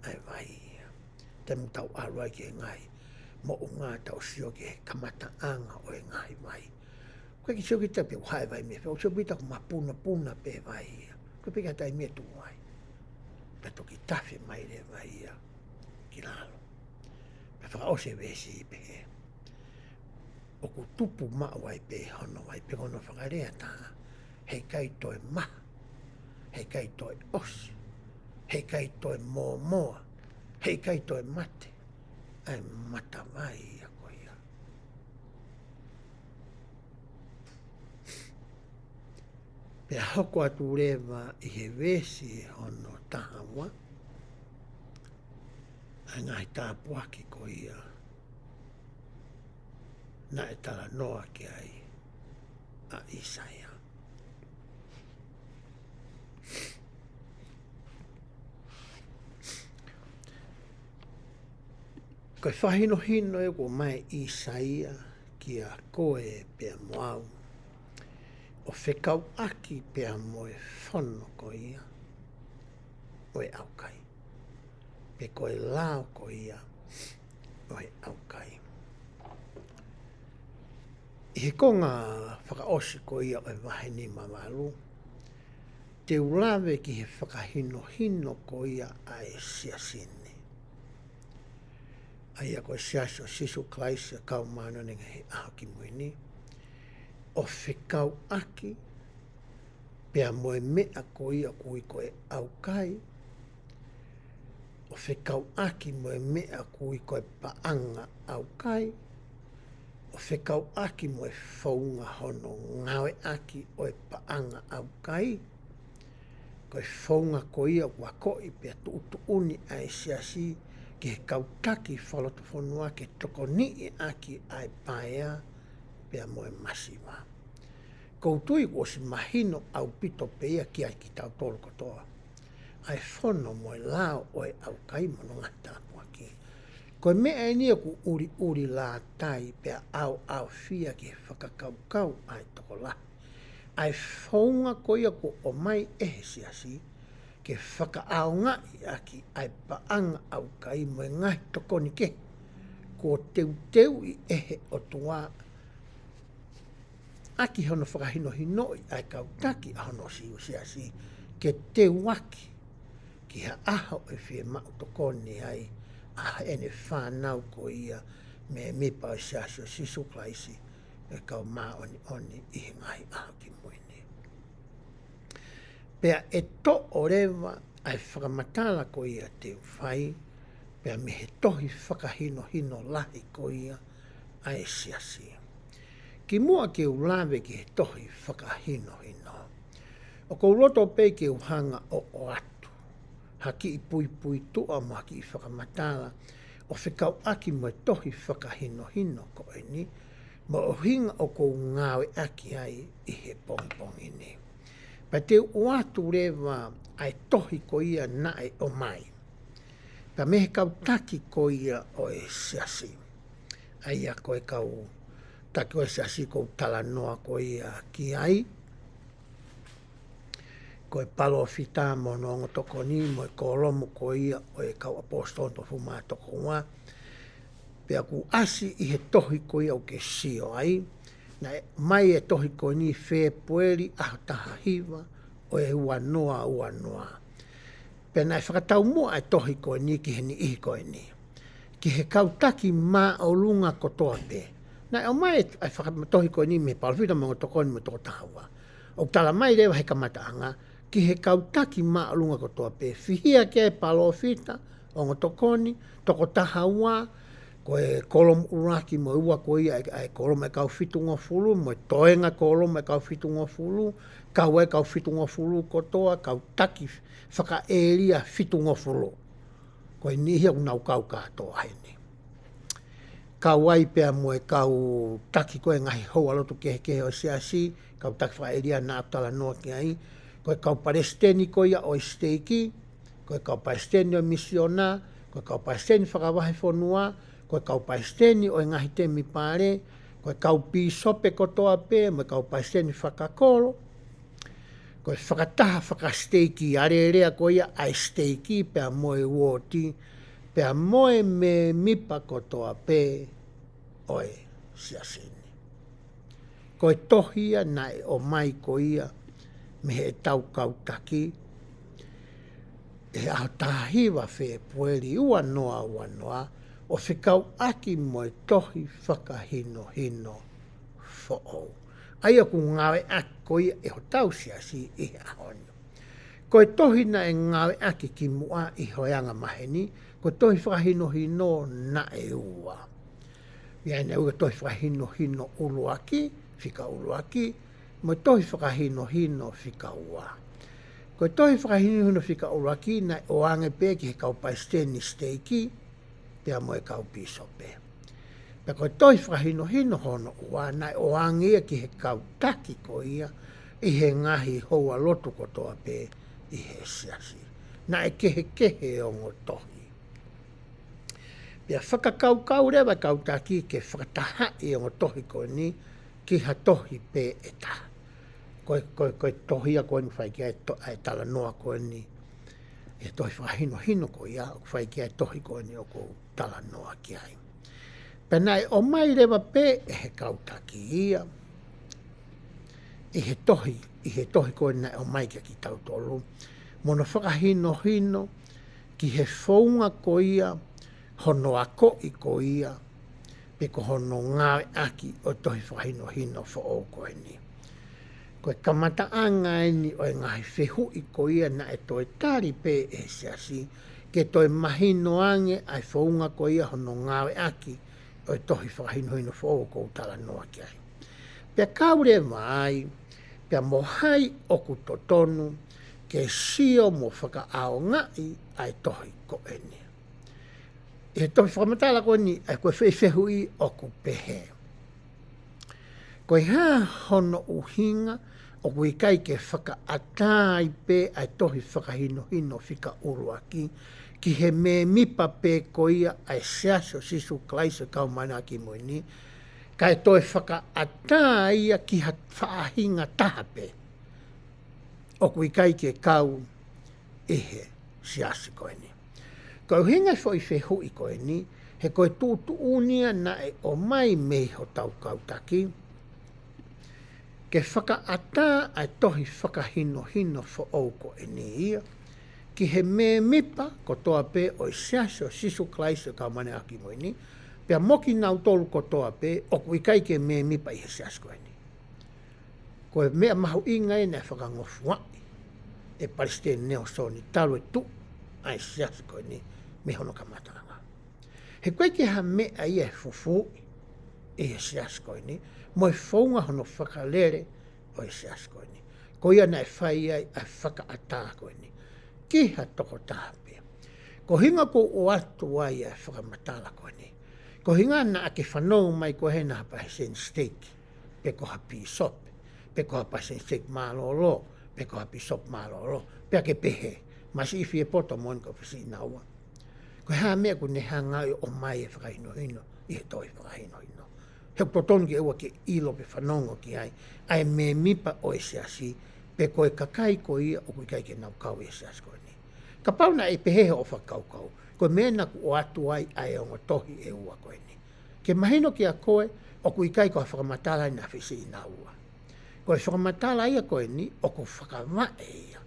Ai vai ia. Te mutau arua ki e ngai. Mo u ngā tau sio ke kamata anga o e ngai vai. Koe ki sio ki te pe uhai vai me. O sio pita ku mapuno puna pe vai ia. Koe pe katai me tu vai. Pe toki tafe mai le vai ia. Ki lalo. Pe whakaose vesi i pe he. O ku tupu mawai pe hono wai pe hono whakarea tā. Hei kai toi maha. Hei kai toi osi. Hei kai toi moa. Hei kai toi mate. Ai mata vai ia koia. Pe hoko atu rewa i he vesi hono tahawa. Ai ngai tāpuaki koia. Na e tala noa ki ai a Isaia. Koe whahino hino e ko mai Isaia ki a koe pea moau. O whekau aki pea moe whono ko ia. O e aukai. Pe koe lao ko ia. O e aukai. I he konga whakaosi ko ia o e Vahe ni mamalu. Te ulawe ki he whakahino ko ia a e siasini. Ai a koe siaso sisu klaisia kau mana nenga he aho ki muini. O whekau aki pea moe mea ko ia kui koe aukai. O whekau aki moe mea kui koe paanga aukai. O whekau aki mo e whaunga hono ngawe aki o e paanga au kai. Koe whaunga ko ia ua koi pia tu uni ai siasi ki he kautaki whaloto whanua ke toko ni aki ai paea pia moe masiwa. Koutui o si mahino au pito peia ki ai ki tau tolu kotoa. Ai whono moe lao oe au kaimono ngata apuaki. Koe mea enia ku uri la tai pia au fia ki whakakaukau ai toko la. Ai whaunga ko ia ko o mai siasi ke whakaaonga i aki ai paanga au kai moe ngai toko ni ke. Ko teu i o tua aki hono whakahino hinoi ai kautaki a hono siasi ke te waki ki ha aho e whie mau toko ni ai a ene whanau ko ia me mipa o siasi o sisu klaisi e kau maa oni i ngai aho ki moini. Pea e to o rewa ai whakamatala ko ia te whai pea me he tohi whakahino lahi ko ia ai siasi. Ki mua ke ulawe ki he tohi whakahino. O kou loto pe ke uhanga o atu. Haki i pui tua mo haki i whakamatala o whikau aki mo tohi whakahino ko ni mo o hinga o kou ngawe aki ai i he pongpong ini. Pa te uatu rewa ai tohi ko ia nae o mai. Pa mehe kau taki ko ia o e siasi. Ai a koe kau taki o e siasi kou talanoa ko ia ki ai. Koe palo fita mo nongo toko ni mo e kolomo ko ia o e kau apostonto fuma toko ngā. Pea ku asi i he tohi ko ia o ke sio ai. Na mai e tohi ko ni whē pueri aho taha hiwa o e ua noa. Pea nai whakatau mua e tohi ko ni ki he ni ihi ko ni. Ki he kautaki mā o lunga kotoa pe. Nai o mai e whakatohi ko ni me palwhita mo toko ni mo toko tahawa. O tala mai rewa he kamataanga. Ki he kautaki maa lunga kotoa pe. Whihia ke palo fita, o ngotokoni, toko tahawa, koe kolom uraki mo ua ko ia ai kolom e kau fitunga fulu, mo toenga kolom e kau fitunga fulu, kau e kau fitunga fulu kotoa, kau taki whaka eria fitunga fulu. Koe nihia unau kau katoa hene. Kau ai pea mo e kau taki koe ngahi hoa lotu kehe o siasi, kau taki whaka eria na aptala noa ki ai, koe kau paresteni ko ia o steiki, koe kau paresteni o misiona, koe kau paresteni whakawahe whonua, koe kau paresteni o ngahi temi pare, koe kau pisope kotoa pe, koe kau paresteni whakakolo, koe whakataha whakasteiki arerea ko ia ai steiki pea moe woti, pea moe me mipa kotoa pe oe siasini. Koe tohia nai o mai ko ia, me he tau kautaki, e aho tahiwa whē pueri ua noa, o whikau aki moe tohi whakahino who'ou. Aia ku ngawe aki ko ia e ho tau siasi i ahonio. Koe tohi na e ngawe aki ki mua i hoianga maheni, koe tohi whakahino na e ua. Ia ina ua tohi whakahino uluaki, whika uluaki, mo tohi whakahino whika ua. Koe tohi whakahino whika uluaki na o ange pe ki he kau paisteni steiki, pea mo e kau pisope. Pea koe tohi whakahino hono ua na o ange ki he kau taki ko ia, i he ngahi hoa lotu kotoa pe i he siasi. Na e kehe o ngo tohi. Pea whakakau rewa kau taki ke whakatahai o ngo tohi ko ni, ki ha tohi pe e taha. Koe tohia koe ni whai kia e tala noa koe ni. E tohi whakahino ko ia, whai kia e tohi koe ni o ko tala noa ki ai. Penai o mai rewa pe e he kautaki ia. I he tohi koe ni o mai kia ki tau tolu. Mono whakahino ki he whaunga ko ia, hono a koi ko ia, pe ko hono ngawe aki o tohi whakahino whaou koe ni. Koe kamataanga ni o ngahi HUHU'I ko ia na e toi tari pe e siasi, ke toi mahino ange ai whaunga ko ia hono ngawe aki o tohi whakahino whaou ko tala noa ki ai. Pea kaure mai, pea mohai oku totonu, ke sio mo whakaaongai ai tohi ko eni. E tohi whakamatala ko ni ai koe whewhui o ku pehe. Koe ha hono uhinga o koe kai ke whakaatai pe ai tohi whakahino hino whika uruaki ki he me mipa pe koia ai seaso sisu klaisa kau mana ki moini kai toi whakaatai ki ha whaahinga tahape o koe kai ke kau ihe siasi koe ni. Kau hinga fo i whewhui koe ni, he koe tūtu unia na e o mai mei ho tau kautaki, ke whakaata ai tohi whakahino hino fo au ko e ni ia, ki he me mipa ko toa pe o i siaso sisu klaisa ka mane aki mo ni, pia moki nau tolu ko toa pe o kui kai ke me mipa i he siaso koe ni. Koe mea mahu inga e ne whakangofu wai, e Palestine neo so ni talo e tu ai siaso koe ni, me hono ka matanga. He koe ke ha mea i e fufu i he siaso koe ni, mo e whaunga hono whakalere o e siaso koe ni. Ko ia na e whai ai a whakaata koe ni. Ki ha toko tāpia. Ko hinga ko o atu ai a whakamatala koe ni. Ko hinga na ake whanau mai ko he na hapa he sen steak, pe ko hapi sop, pe ko hapa sen steak malolo, pe ko hapi sop malolo, pe ake pehe, masi ifi e poto mon ko pisi na ua. Ko ha mea ko ne hanga o mai e whakahino hino, i he toi whakahino hino. He potonu ki ewa ke ilo pe whanongo ki ai me mipa o e siasi, pe koe kakai ko ia o koe kai ke nau kau e siasi koe ni. Ka pauna e pehehe o whakau kau, koe mena ku o atu ai ai o tohi e ua koe ni. Ke mahino ki a koe, o koe kai ko a whakamatala na whisi i na ua. Koe whakamatala ia koe ni, o ko whakama e ia.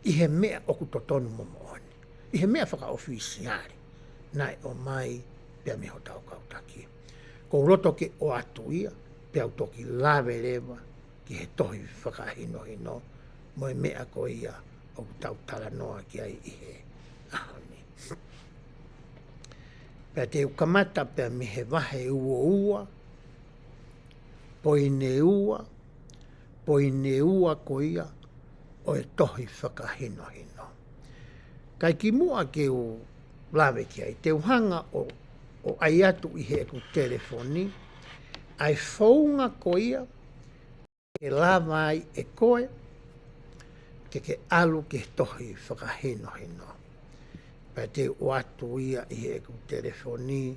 I he mea o ku totonu momo oni. I he mea whakaofisiari, nai o mai pia me ho tau kautaki. Ko roto ke o atu ia, pia au toki lawe lewa, ki he tohi whakahino hino, mo e mea ko ia o tau tala noa ki ai i he ahoni. Pia te ukamata pia me he wahe ua, poine ua ko ia, o e tohi whakahino hino. Kai ki mua ke o lawe ki ai, te uhanga o ai atu i he ku telefoni, ai whaunga ko ia, ke lava ai e koe, ke alu ke tohi whakahino hino. Pai te o atu ia i he ku telefoni,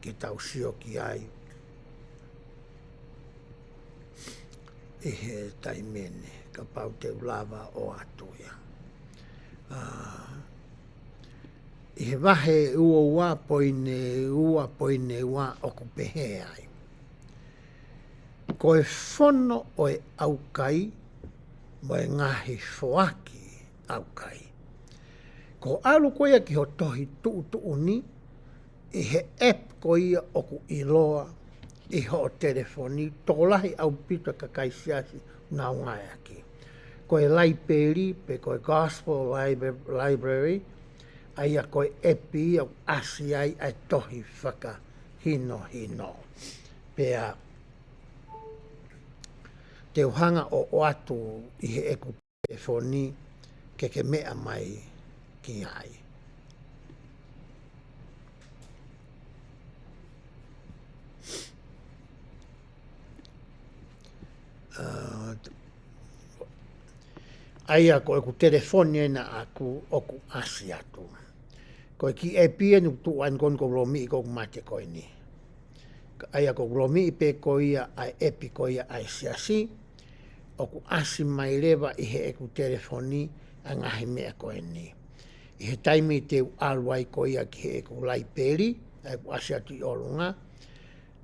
ke tau sio ki ai, i he taimene, ka pau te lava o atu ia. I he wahe ua poine ua o ku pehe ai. Ko e whono o e aukai, mo e ngahi whoaki aukai. Ko alu koia ki ho tohi tuuni, i he app ko ia o ku iloa, i ho telefoni, tokolahi au pita kakai siasi na ngai aki. Ko e laiperi, pe ko e gospel library, ai a koe epi au asi ai tohi whaka hino. Pea te uhanga o atu i he eku telefoni ke mea mai ki ai. Ai a koe ku telefoni na aku oku asi atu. Koe ki e pia nu tu an kon ko romi ko mate koe ni. Ai a ko romi pe koia ai epi koia ai siasi. O ku asi mai lewa i he eku telefoni a ngahi mea koe ni. I he taimi te aluai koia ki he eku laiperi, ai ku asi atu i olunga.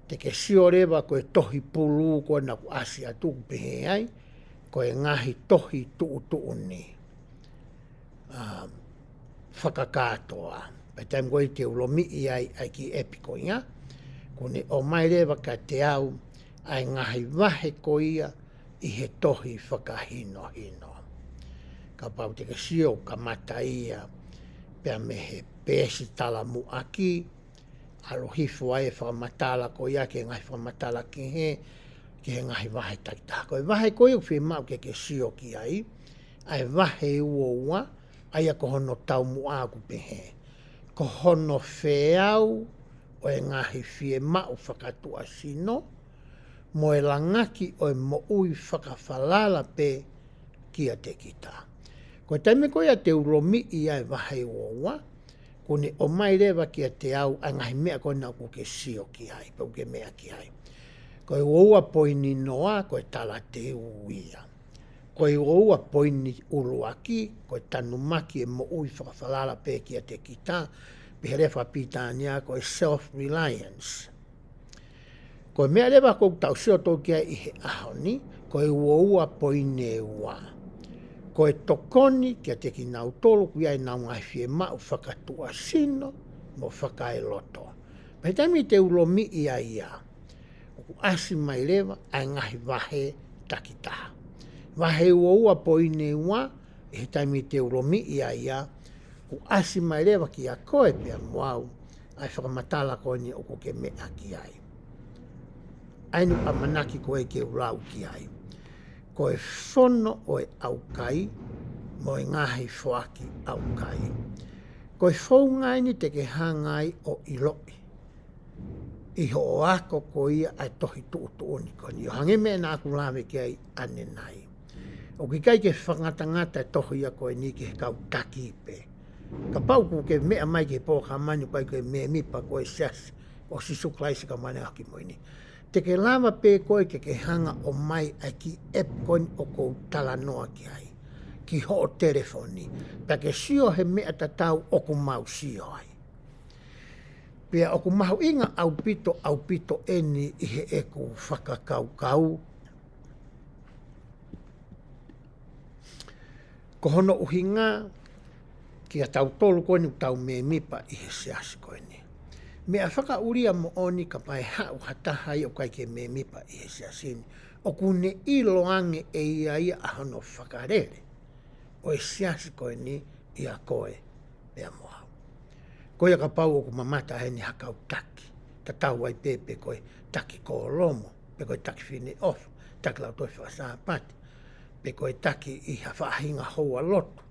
Te ke sio lewa koe tohi pulu koe na ku asi atu pehe ai, koe ngahi tohi tuuni. Whakakatoa. Pai taim koe te ulomi i ai ki epi koia. Kone o mai lewa ka te au ai ngahi wahe koia i he tohi whakahino. Ka pau te sio ka mata ia pia me he pēsi tala mu aki. Alo hifo ai whakamatala koia ke ngahi whakamatala ki he ki he ngahi wahe takitaha. Koe wahe koe o whi mau ke sio ki ai, ai wahe ua, ai a ko hono tau mua ku pehe. Ko hono whiau o e ngahi whi mau whakatua sino, mo e langaki o e mo ui whakawhalala pe kia te kita. Ko taime koe a te uromi i ai wahe ua, kone o mai rewa kia te au a ngahi mea koe nau ku ke sio ki ai, pau ke mea ki ai. Koe ua poini noa, koe tala te uia. Koe ua poini uruaki, koe tanu maki e mo ui whakawhalala pe kia te kita, pe rewa pitania koe self-reliance. Koe mea rewa kou tau sio tō kia i he ahoni, koe ua poine ua. Koe tokoni kia te ki nau tolu kui ai nau ngai fie mau whakatua sino mo whakae loto. Pei taimi te ulomi ia ia. Oku asi mai lewa ai ngahi wahe takitaha. Wahe ua poine ua, e he taimi te ulomi ia ia, ku asi mai lewa ki a koe pia moau, ai whakamatala koe ni oku ke mea ki ai. Ainu amanaki koe ke urau ki ai. Koe whono o e aukai, mo e ngahi whoaki aukai. Koe whaungaini te ke hangai o iloi. Iho o ako ko ia ai tohi tuutuoni koni. Yo hange mea nā aku lawe ki ai ane nai. O ki kai ke whangatangata e tohi a koe ni ke kau taki pe. Ka pau ku ke mea mai ke pō ka manu kai koe mea mipa koe sias o sisu klaisi ka mane aki moini. Te ke lava pe koe ke hanga o mai ai ki ep koni o kou tala noa ki ai. Ki ho o telefoni. Pa ke sio he mea tatau o ku mau sio ai. Pea o ku mahu inga au pito eni i he eku whakakau. Ko hono uhinga ki a tau tolu koni tau me mipa i he siasi koni. Mea whaka uria mo oni ka pai hau hatahai o kai ke me mipa i he siasini. O kune ilo ange e ia a hono whakarere. O e siasi koni i a koe mea moha. Koe ka pau o ku mamata he ni hakau taki. Ta tau ai pepe koe taki ko lomo. Pe koe taki fine off. Taki lau toi whakasā pati. Pe koe taki i ha whaahinga hoa loto.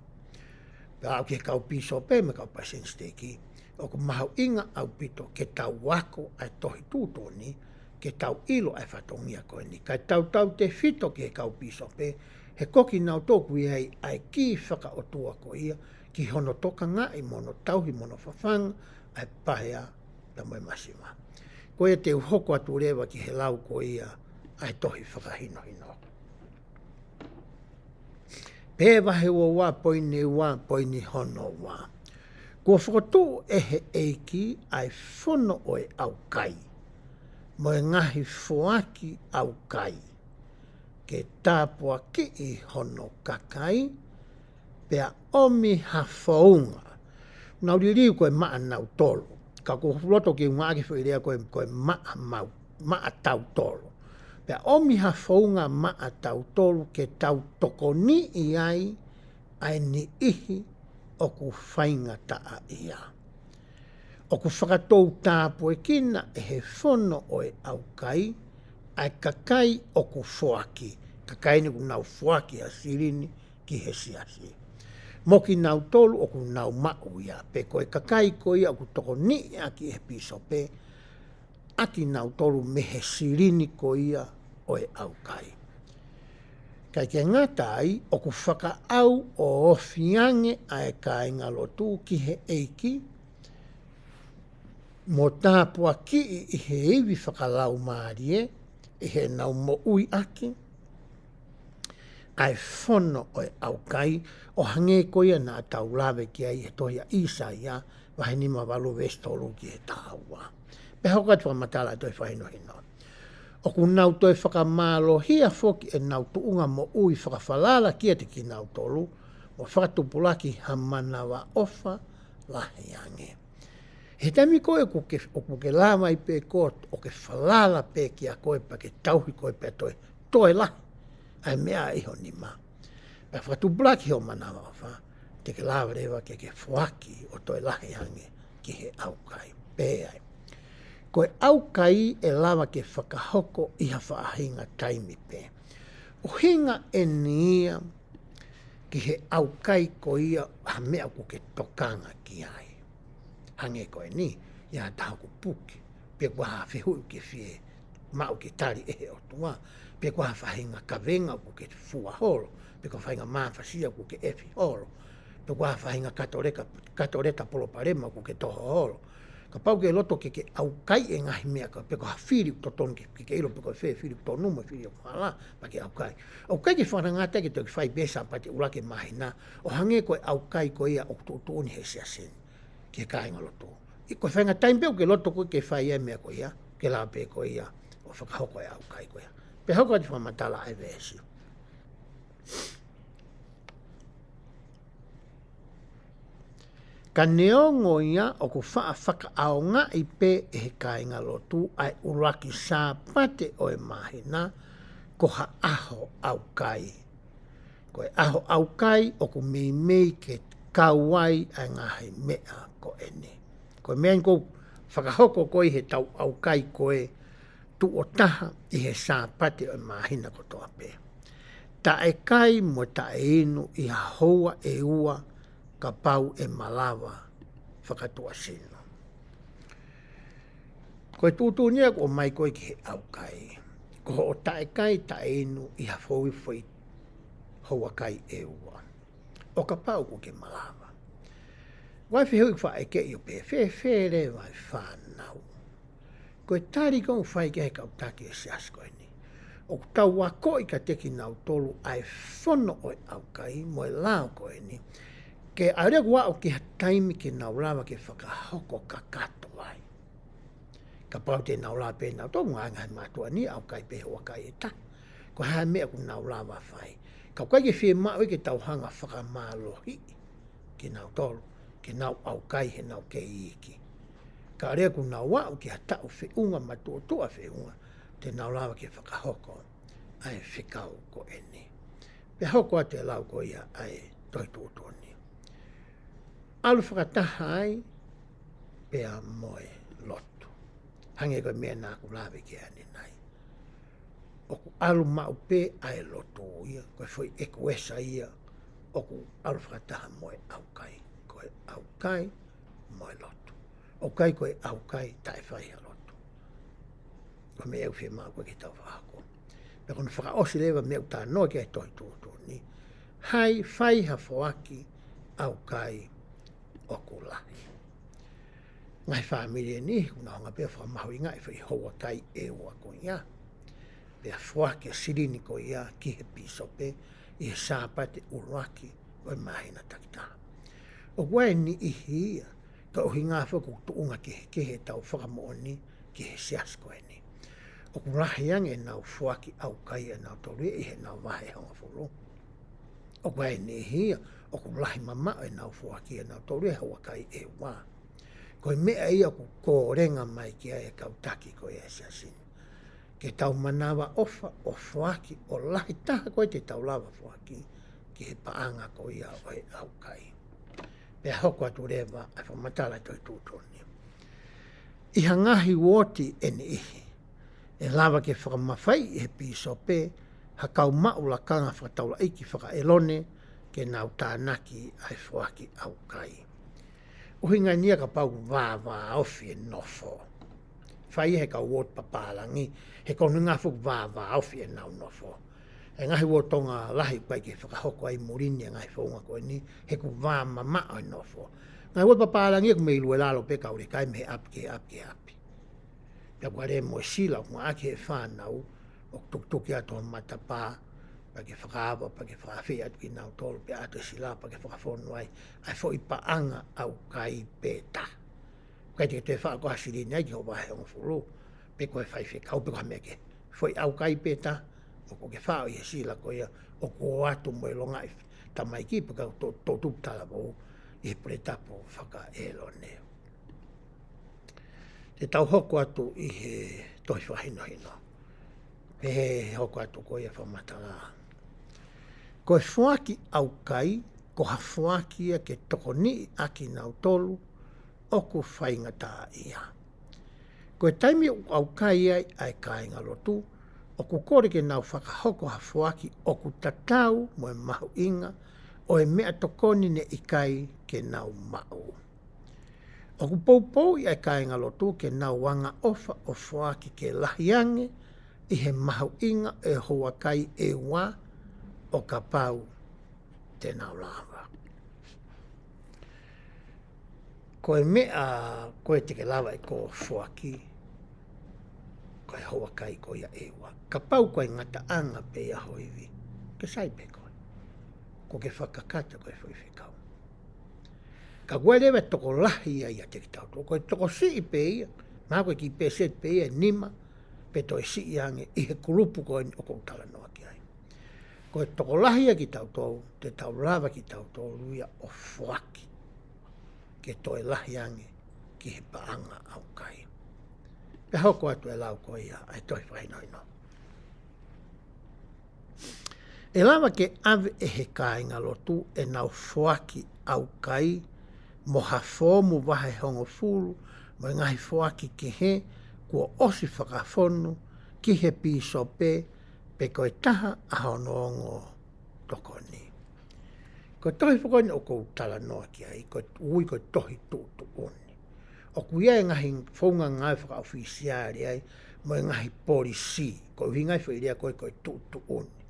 Pe au ke kau piso pe me kau pasen steki. O ku mahau inga au pito ke tau wako ai tohi tūtoni. Ke tau ilo ai whatongia koe ni. Kai tau te fito ke kau piso pe. He koki nau tōku i ai ki whaka o tua ko ia. Ki hono toka ngā i mono tauhi mono whawhanga, ai pahea ta moe masima. Koe te uhoko atu rewa ki he lau ko ia, ai tohi whakahino hino. Pē wahe wā poini hono wā. Kua whakatū e he eiki ai whono o e au kai. Mo e ngahi whoaki au kai. Ke tāpua ki i hono kakai, pea omi hawhaunga. Nau ririu koe maa nau tolu. Ka ko roto ki unga aki whairea koe maa tau tolu. Pea omi hawhaunga maa tau tolu ke tau toko ni i ai ni ihi o ku whainga taa ia. O ku whakatou tāpu e kina e he whono o e au kai, ai kakai o ku whoaki. Kakai ni ku nau whoaki a sirini ki he siasi. Moki nau tolu o ku nau mau ia. Pe koe kakai ko ia o ku toko ni aki e piso pe. Aki nau tolu me he sirini ko ia o e au kai. Kai ke ngatai o ku whaka au o ofiange a e kai ngalotu ki he eiki. Mo tāpua ki i he iwi whakalau maarie. I he nau mo ui aki. Ai whono o e au kai. O hange koia nā tau lawe ki ai e tohia Isaia, wahe ni mawalu westolu ki he tāua. Pe hoka tua matala toi whaino hino. O ku nau toi whakamalo hia foki e nau tuunga mo ui whakawhalala kia te ki nau tolu, mo whakatupulaki hamanawa ofa lahe ange. He tami koe o ke lama i pe kot, o ke whalala pe ki a koe pa ke tauhi koe pe toi lahi, ai mea iho ni maa. Pea whakatupulaki ho manawa ofa, te ke lawa rewa ke whaki o toi lahi hange ki he aukai. Pēai. Koe au kai e lawa ke whakahoko i ha whaahinga taimi pe. O hinga e nia ki he au kai ko ia ha mea ko ke tokanga ki ai. Hange koe ni, ia taha ku puki, pe kua ha whihui ke whie, mau ke tari e o tua, pe kua ha whahinga ka venga ko ke fua holo, pe kua whahinga mawhasia ko ke efi holo, pe kua ha whahinga katoreta polo parema ko ke toho holo. Ka pau ke loto ke au kai e ngahi mea ka pe ko ha whiri to ton ke ilo pe ko whiri to numu whiri o hala pa ke au kai. Au kai ke whanangata ke te whai besa pa te urake mahina o hange koe au kai ko ia o tōni he sia sen ke kāinga loto. I ko whainga taimpe ke loto koe ke whai e mea ko ia ke la pe ko ia o whakahoko e au kai ko ia. Pe hoko ati whamatala e vesi. Ka neongo ia o ku whaka ao ngā i pē e he kāinga lotu ai uraki sā pate o e mahina ko ha aho au kai. Ko e aho au kai o ku mei ke kauai ai ngahi mea ko ene. Ko e mea ko whakahoko koe he tau au kai koe tu o taha i he sā pate o e mahina ko toa pē. Ta e kai mo ta e inu i ha hoa e ua ka pau e malawa whakatua sino. Koe tūtūnia ko mai koe ki he au kai. Ko o tae kai tae inu i ha whoi hoa kai e ua. O ka pau ko ke malawa. Wai whihui wha e ke i o pe where vai whanau. Koe tari kong whai ke he kau take e sias koe ni. O tau wako i ka teki nau tolu ai whono o e au kai mo e lao koe ni. Ke aere kua o ki ha taimi ke naurawa ke whakahoko ka kato ai. Ka pau te naurawa pe nau tō mga ngai mātua ni au kai pe hoa kai e ta. Ko hae mea ku naurawa whai. Ka kai ke whie mao ke tauhanga whakamālohi ke nau tolu, ke nau au kai he nau ke iki. Ka aere ku naurawa o ki ha tau whiunga matua tua whiunga te naurawa ke whakahoko ai whikau ko ene. Pe hoko a te lau ko ia ai toi tūtoni. Alu whakataha ai, pea moe lotu. Hange koe mea nā ku lawe ke ane nai. O ku alu mau pe ai lotu ia, koe whoi eko esa ia, o ku alu whakataha moe au kai. Koe au kai, moe lotu. O kai koe au kai, tae whaiha lotu. Koe me eu whia mau koe ki tau whahako. Me kono whakaosi lewa me eu tā noa ke toi tūtū ni. Hai whaiha whoaki au kai, o ku lahi. Ngai whaamiria ni, kuna honga pia whamahui ngai whai hoa kai e ua ko ia. Pia whuake sirini ko ia ki he pisope i he sāpate uruaki o e mahina takita. O kua ni ihi ia, ka ohi ngā whaku tuunga ke he tau whakamooni ki he sias ko e ni. O ku lahi ang e nau whuaki au kai e nau tolu i he nau Vahe honga whuru. O kua ni ihi ia, o ku lahi mama e nau fuaki e nau tolu e hawa kai e wā. Koe mea ia ku kōrenga mai ki ai e kautaki koe e siasin. Ke tau manawa ofa o fuaki o lahi taha koe te tau lawa fuaki ki he paanga ko ia o e au kai. Pea hoko atu rewa a whamatala toi tūtoni. Iha ngahi woti e ni ihi. E lawa ke whakamawhai i he pisope ha kau maula kanga whakataula iki whakaelone ke nau tānaki ai whuaki au kai. Uhinga nia ka pau wā ofi e nofo. Whai he ka wot papalangi, he konu ngā whuk wā ofi e nau nofo. E ngahi wotonga lahi pai ke whakahoko ai morini e ngahi whaunga koe ni, he ku wā mama o e nofo. Ngahi wot papalangi e ku mei lue lalo pe kaure kai me he api. Pia kua re mo sila, kua ake he whanau, o tuktuki ato matapā, pa ke whakaawa, pa ke whakawhi atu ki nau tolu, pe ato sila, pa ke whakawhonu ai fo i paanga au kai pēta. Kai te whakakoha siri nei ki ho Vahe honga whuru, pe koe whaiwhi kau, pe koe meke, fo i au kai pēta, o ko ke whao i he sila ko ia, o ko atu mo e longa i tamai ki, pe kau tō tuptala mo i he pretapo whaka elo neo. Te tau hoko atu i he toi whahino. Pe he hoko atu ko ia whamatanga. Ko e whuaki au kai, ko ha whuaki ia ke toko ni aki nau tolu, o ku whainga tā ia. Ko taimi au kai ai kāinga lotu, o ku kore ke nau whakahoko hafuaki o ku tatau mo e mahu inga, o e mea tokoni ne ikai ke nau mau. O ku poupou i ai kāinga lotu ke nau wanga ofa o fuaki ke lahiange i he mahu inga e hoa kai e wā o ka pau te nau lava. Ko e mea koe te ke lava e ko fuaki, ko e hoa kai ko ia e wā. Ka pau koe ngata anga pe ia hoiwi, ke sai pe koe. Ko ke whakakata koe whaiwhikau. Ka koe lewe toko lahi ia te ki tau. Ko e toko si pe ia, maa koe ki pe set pe ia nima, pe toi si iange i he kurupu koe o kou tala noa ki ai. Ko e toko lahi ia ki tau tau, te tau lava ki tau tau ruia o fuaki, ke toi lahi ange ki he paanga au kai. Pe hoko atu e lau koe ia, ai toi whainoi no. E lava ke ave e he kāinga lotu e nau fuaki au kai, mo ha fōmu wahe hongo fulu, mo ngahi fuaki ki he, kua osi whakafonu, ki he piso pe koe taha a honoongo tokoni. Ko tohi whakoni o kou tala noa ki ai, ko ui ko tohi tūtu oni. O kuia e ngahi whaunga ngai whakaofisiari ai, mo ngahi polisi, ko ui ngai whairia koe koe tūtu oni.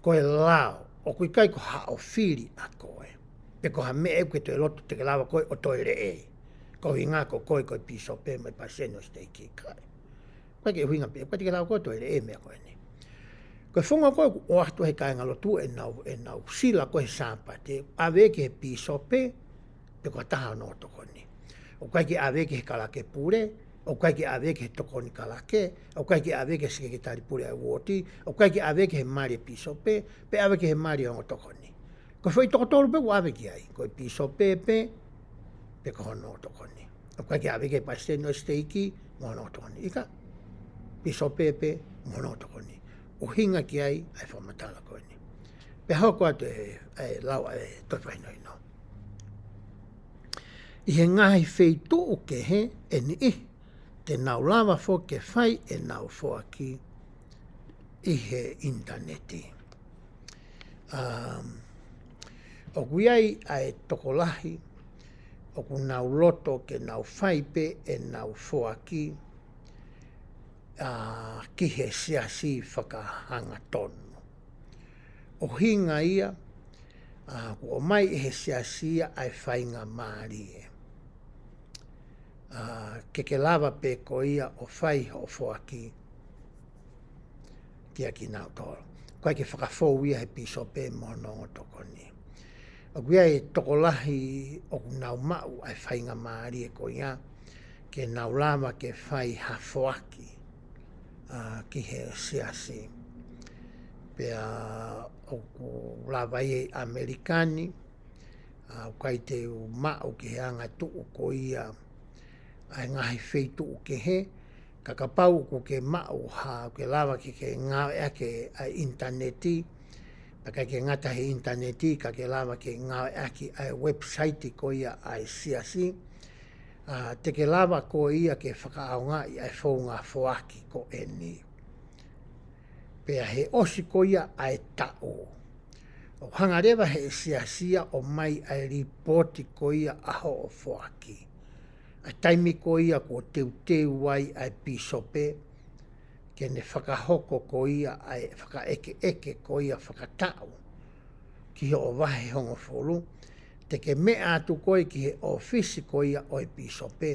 Ko e lao, o kui kai ko haofiri a koe. Pe ko ha me e ke te lotu te ke lawa koe o toi re e. Ko ui ngā ko koe koe piso pe mai paseno stei ki kai. Koe ke hui ngā pe, koe te ke lawa koe toi re e mea koe ni. Koe whunga koe o ahtu he kai ngalotu e nau sila koe sāpa te awe ke he piso pe ko taha no tokoni. O kai ke awe ke he kalake pure, o kai ke awe ke he tokoni kalake, o kai ke awe ke sike ke tari pure ai woti, o kai ke awe ke he mari piso pe awe ke he mari ongo tokoni. Ko whai toko tolu pe awe ki ai, ko piso pe ko hono tokoni. O kai ke awe ke paseno steiki, mo hono tokoni. Ika, piso pe mo hono tokoni. O hinga ki ai whamatala koe ni. Pe hoko atu e lau toi whainoi no. I he ngahi wheitu o ke he e ni te nau lava fo ke whai e nau fo aki i he interneti. O kuiai ai tokolahi, o ku nau loto ke nau whai pe e nau fo aki ki he siasi whakahanga tonu. O hinga ia, o mai he siasi ai whainga maari e. Ke lava pe ko ia o whai o whoaki kia ki nau tōra. Koe ke whakafou ia he piso pe monongo tokoni. O kuia e tokolahi o nau mau ai whainga maari e ko ia ke nau lava ke whai ha whoaki ki he siasi. Pea o ku lava i Amerikani, kai te mau ki he anga tuu ko ia ai ngahi wheitu o ke he, ka kapau ko ke mau ha ke lava ki ke ngau ake ai interneti, pa kai ke ngata he interneti, ka ke lava ke ngau ake ai website ko ia ai siasi, te ke lava ko ia ke whakaaonga i ai whaunga whoaki ko e ni. Pea he osi ko ia ai tau. O hangarewa he siasia o mai ai ripoti ko ia aho o whoaki. A taimi ko ia ko teu wai ai pisope, ke ne whakahoko ko ia ai whakaeke ko ia whakatau, ki o wahe hongo wholu, te ke mea atu koe ki he ofisi ko ia oi pisope,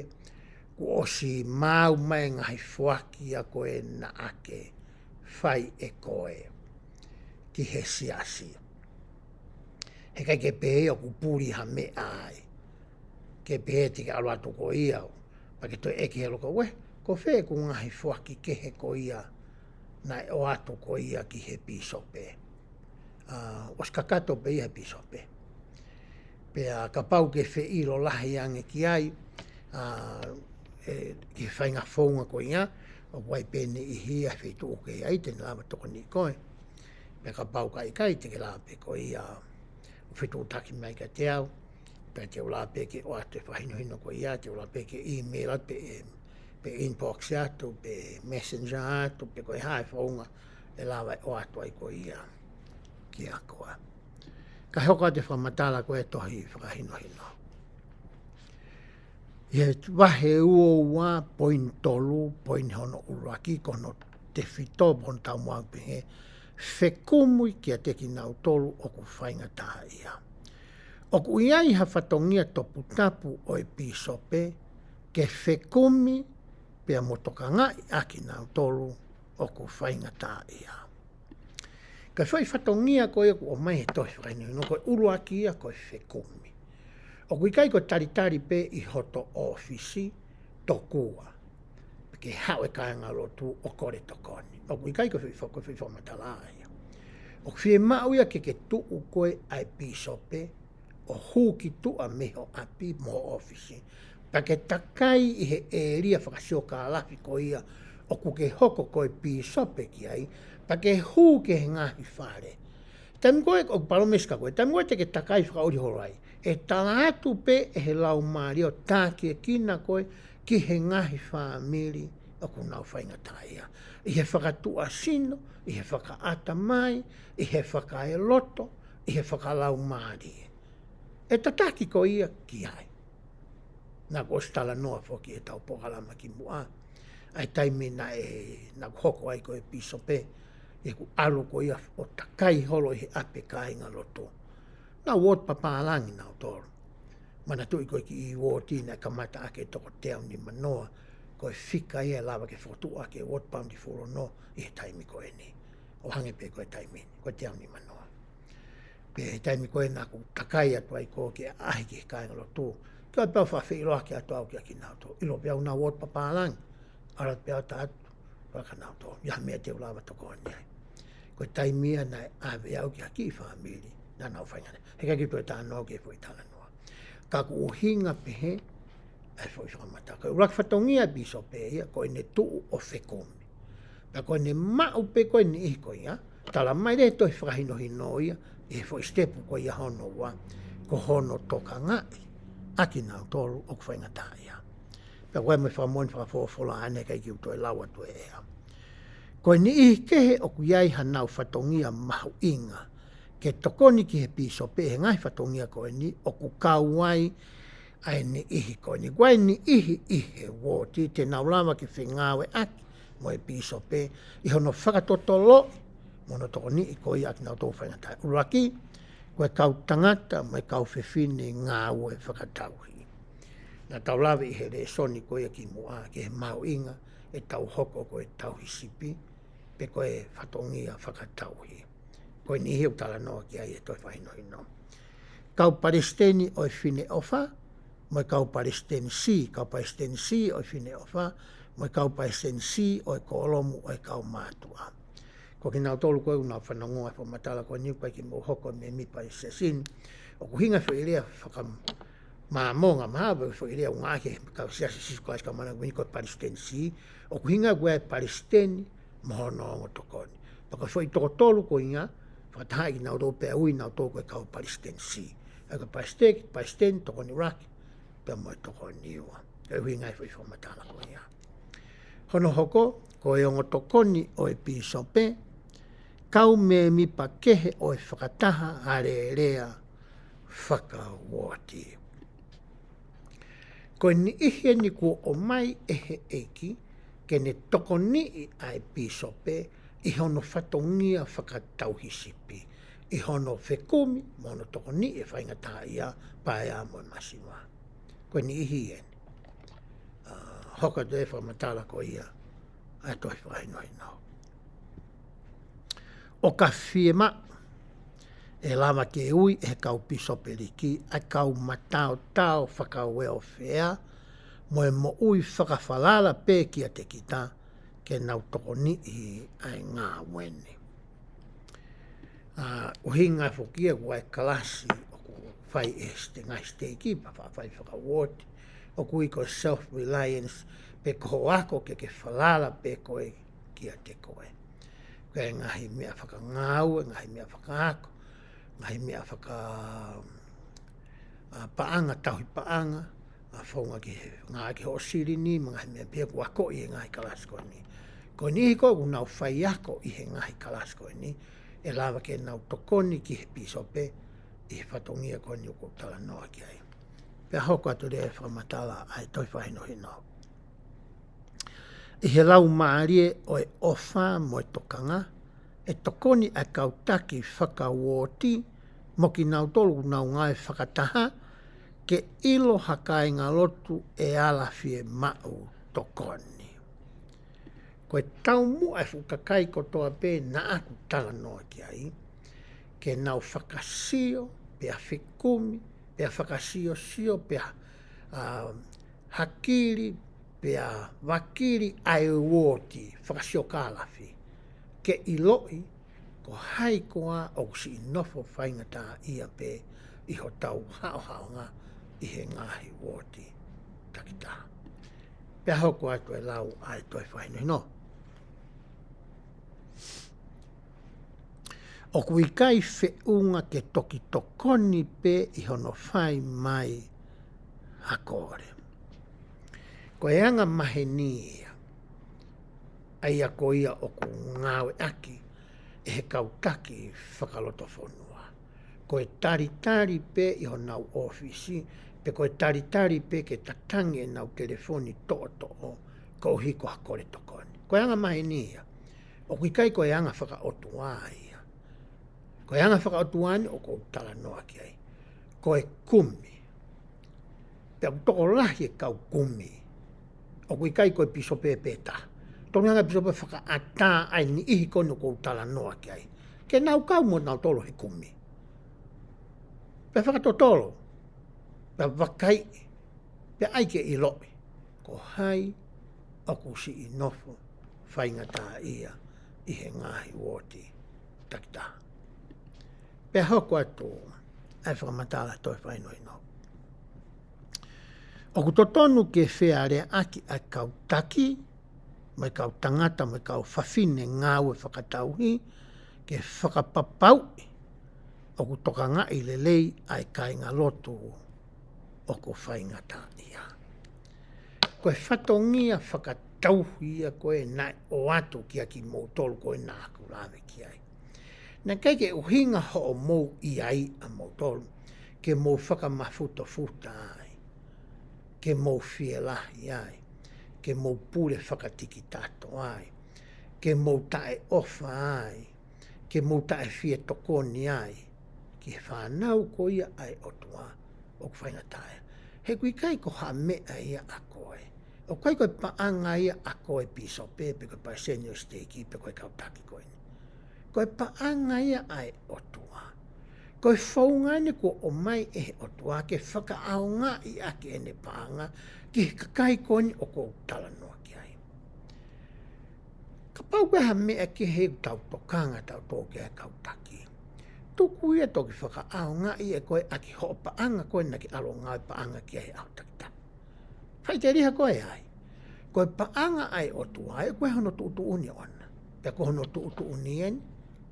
ku osi mau mai ngahi whuaki a koe na ake whai e koe, ki he siasi. He kai ke pehe o ku puri ha me ai. Ke pehe te ke aluatu ko ia o. Pa ke toi eke he loko, ko whee ku ngahi whuaki ke he ko ia, na o atu ko ia ki he pisope. Os kakato pe ia pisope. Pea ka pau ke whe iro lahi ange ki ai, ki whainga whaunga ko ia, o wai pene i hia whi tu ke ai, tene lama toko ni koe. Pea ka pau kai te ke lape ko ia, whitu taki mai ka te au, pe te ula pe ke o ate whahino hino ko ia, te ula pe ke email pe pe inbox atu, pe messenger atu, pe koe hae whaunga, e lawa o atu ai koe ia ki a koa. Ka hoka te whamatala koe tohi whakahino hino. Ie wahe uo ua poin tolu, poin hono uraki, kono te whito bon tau mua pehe, whekumui kia teki nau tolu oku whainga taha ia. Oku iai ha whatongia topu tapu o e pisope, ke whekumi pia motoka ngai aki nau tolu oku whainga taha ia. Ka whai whatongia koe oku o mai he tohi whakainu, no koe uruaki ia koe whekumi. Oku ikai koe taritari pe i hoto ofisi tokua. Ke hau e kainga lotu o kore tokoni. Oku ikai koe whamatala ia. Oku whie mau ia ke tuu koe ai pisope, o huki tua meho api mo ofisi. Pake takai i he eria whakasioka alafi ko ia, oku ke hoko koe pisope ki ai, pake hu ke he ngahi whare. Tami koe, o palomeska koe, tami koe te ke takai whakauri horai. E tala atu pe e he lau maari o tāki e kina koe ki he ngahi whaamiri o ku nau whainga taia. I he whakatua sino, i he whakaata mai, i he whakae loto, i he whakalau maari. E tataki ko ia ki ai. Nā ko stala noa whoki e tau pokalama ki mua. Ai taimi na e nā hoko ai ko e pisope. E ku alu ko ia o takai holo i he ape kāinga loto. Nā wot papālangi nā toro. Mana tui koe ki i woti na kamata ake toko teo ni manoa. Koe whika ia lawa ke whotu ake wot paundi furo no i he taimi koe ni. O hange pe koe taimi ni, koe teo ni manoa. Pe he taimi koe nā ku takai atu ai ko ke ahi ki he kāinga loto. Kia pēo whawhiroa ki atu au ki aki nā toro. Ilo pēo nā wot papālangi. Arat pēo ta atu. Waka nā toro. Ia mea teo lawa toko ni ai. Koe taimia na ave au ki haki i whaamiri. Nā nau whaingane. Heka ki pēo tā nō ke fwoi tala noa. Ka ku uhinga pehe, ai fwoi whakamata. Koe urak whatongia biso pe ia, koe ne tuu o whekomi. Pa koe ne mau pe koe ni ihi koe ia, tala mai re toi whakahino hino ia, i fwoi stepu koe ia hono wa, ko hono toka ngai, aki nau tolu o kwhainga tā ia. Pa koe me whamoni whakawhofola ane kai ki utoi lawa tue ea. Koe ni ihi kehe o ku iai hanau whatongia mahu inga, ke tokoni ki he piso pe he ngai whatongia koe ni, o ku kauai ai ni ihi koe ni. Koe ni ihi woti, te naulawa ki whingawe aki, mo e piso pe, i hono whakatotolo, mono toko ni i koe aki nau tō whaingatai. Uraki, koe kau tangata, mo e kau whiwhine ngā ue whakatauhi. Nā taulawa i he re soni koe ki mua, ki he mau inga, e tau hoko koe tauhi sipi, pe koe whatongia whakatauhi. Koe ni hiu tala noa ki ai e toi whahino hino. Kau paresteni o e whine ofa, mo e kau paresteni si, kau paresteni si o e whine ofa, mo e kau paresteni si o e koolomu o e kau mātua. Ko ki nau tolu koe unau whanongoa e whamatala koe niu koe ki mo hoko me mi paresesin, o kuhinga whairea whakam māmonga māwe whairea unga ake kau siasi sisu klais ka mana koe paresteni si, o kuhinga koe paresteni mohono ongo tokoni. Paka whai toko tolu koe inga, whakataha ki nau tō pēr ui nau tō koe kau Palestine si. Eka Palestine toko ni Iraq, pēr moe toko ni ua. E hui ngai whai whamatala koe ia. Hono hoko, koe ongo tokoni o e pisope, kau me mi pakehe o e whakataha are rea whakawoti. Koe ni ihe ni kua o mai ehe eiki, ke ne tokoni i ai pisope, i hono whatongia whakatauhisipi. I hono whekumi, mono toko ni e whainga tā ia, pae a moe masiwa. Koe ni ihi eni. Hoka te e whamatala ko ia, ai toi whahino hino. O ka whiema, e lama ke ui e kau piso peliki, a kau matao tau whakaweo whea, moe mo ui whakawhalala pē kia te kita, ke nau toko ni i ai ngā wene. Uhinga whokia kua e kalasi o ku whai este ngai steiki, pa whai whakawoti, o kui ko self-reliance, pe ko ako ke whalala pe koe kia te koe. Koe ngahi mea whakangau, ngahi mea whakaako, ngahi mea paanga, tauhi paanga, a whaunga ki he ngā ki ho siri ni mga mea pia kua ko i he ngahi kalasko ni. Ko ni ko ku nau whai ako i he ngahi kalasko ni, e lawa ke nau tokoni ki he pisope i he whatongia ko ni uko tala noa ki ai. Pea hoko atu rea e whamatala ai toi whahino hino. I he lau maarie o e ofa mo e tokanga, e tokoni a kautaki whakawoti mo ki nau tolu nau ngai whakataha ke ilo hakai ngā lotu e alawhie mau tokoni. Ko e tau mua e whukakai ko toa pē na aku tala noa ki ai, ke nau whakasio, pea whikumi, pea whakasio sio, pea hakiri, pea wakiri ai woti, whakasio kālawhi. Ke iloi, ko hai koa o si nofo whaingata ia pē i ho tau hao ngā i he ngahi woti takita. Pea hoko atu e lau ai toi whaino hino. O kui kai whiunga ke toki tokoni pē i hono whai mai hakore. Ko e anga mahenia, ai a ko ia o ku ngāwe aki, e he kautaki whakaloto whonua. Ko e taritari pē i ho nau ofisi, pe ko e taritari pē ke tatangi e nau telefoni to'o, ko hiko hakore tokoni. Ko e anga mahenia, o kui kai ko e anga whakaotua ia. Ko e anga whakaotua ni o ko tala noa ki ai. Ko e kumi, pe au toko lahi e kau kumi, o kui kai ko e piso pēpēta. Tōni anga piso pē whakaata ai ni ihi kono ko tala noa ki ai. Ke nau kau mo nau tolo he kumi. Pe whakatotolo, pe wakai, pe aike i lopi. Ko hai, o ku si i nofo, whaingata ia, i he ngahi woti, takita. Pe hoko atu, ai whakamatala toi whaino ino. O ku totonu ke whea aki ai kautaki, mai kau tangata, mai kau whawhine ngāwe whakatauhi, ke whakapapau, o ku toka ngā i lelei ai kai ngā lotu o ku whaingata ia. Koe whatongia whakatauhi ia koe nai o atu ki aki mō tolu koe nā aku lawe ki ai. Nā kei ke uhinga ho o mō i ai a mō tolu, ke mō whakamafuta futa ai, ke mō whielahi ai, ke mō pure whakatiki tato ai, ke mō tae ofa ai, ke mō tae whie tokoni ai, ki whanau ko ia ai otua o kwhaingataya. He kui kai ko ha mea ia a koe. O kai koe paanga ia a koe piso pepe koe pa senior steki pe koe kautaki koe ni. Koe paanga ia ai otua. Koe whaungane ko o mai e otua ke whakaaunga i ake ene paanga ki kakai koe ni o ko tala noa ki ai. Ka pau koe ha mea ki he tau tokanga tau toke ai kautaki. Tuku ia toki whakaaunga i e koe aki ho paanga koe na ki alo ngai paanga ki ai au takita. Whai te riha koe ai. Koe paanga ai o tua ai, koe hono tuutu uni ona. Pea ko hono tuutu uni en,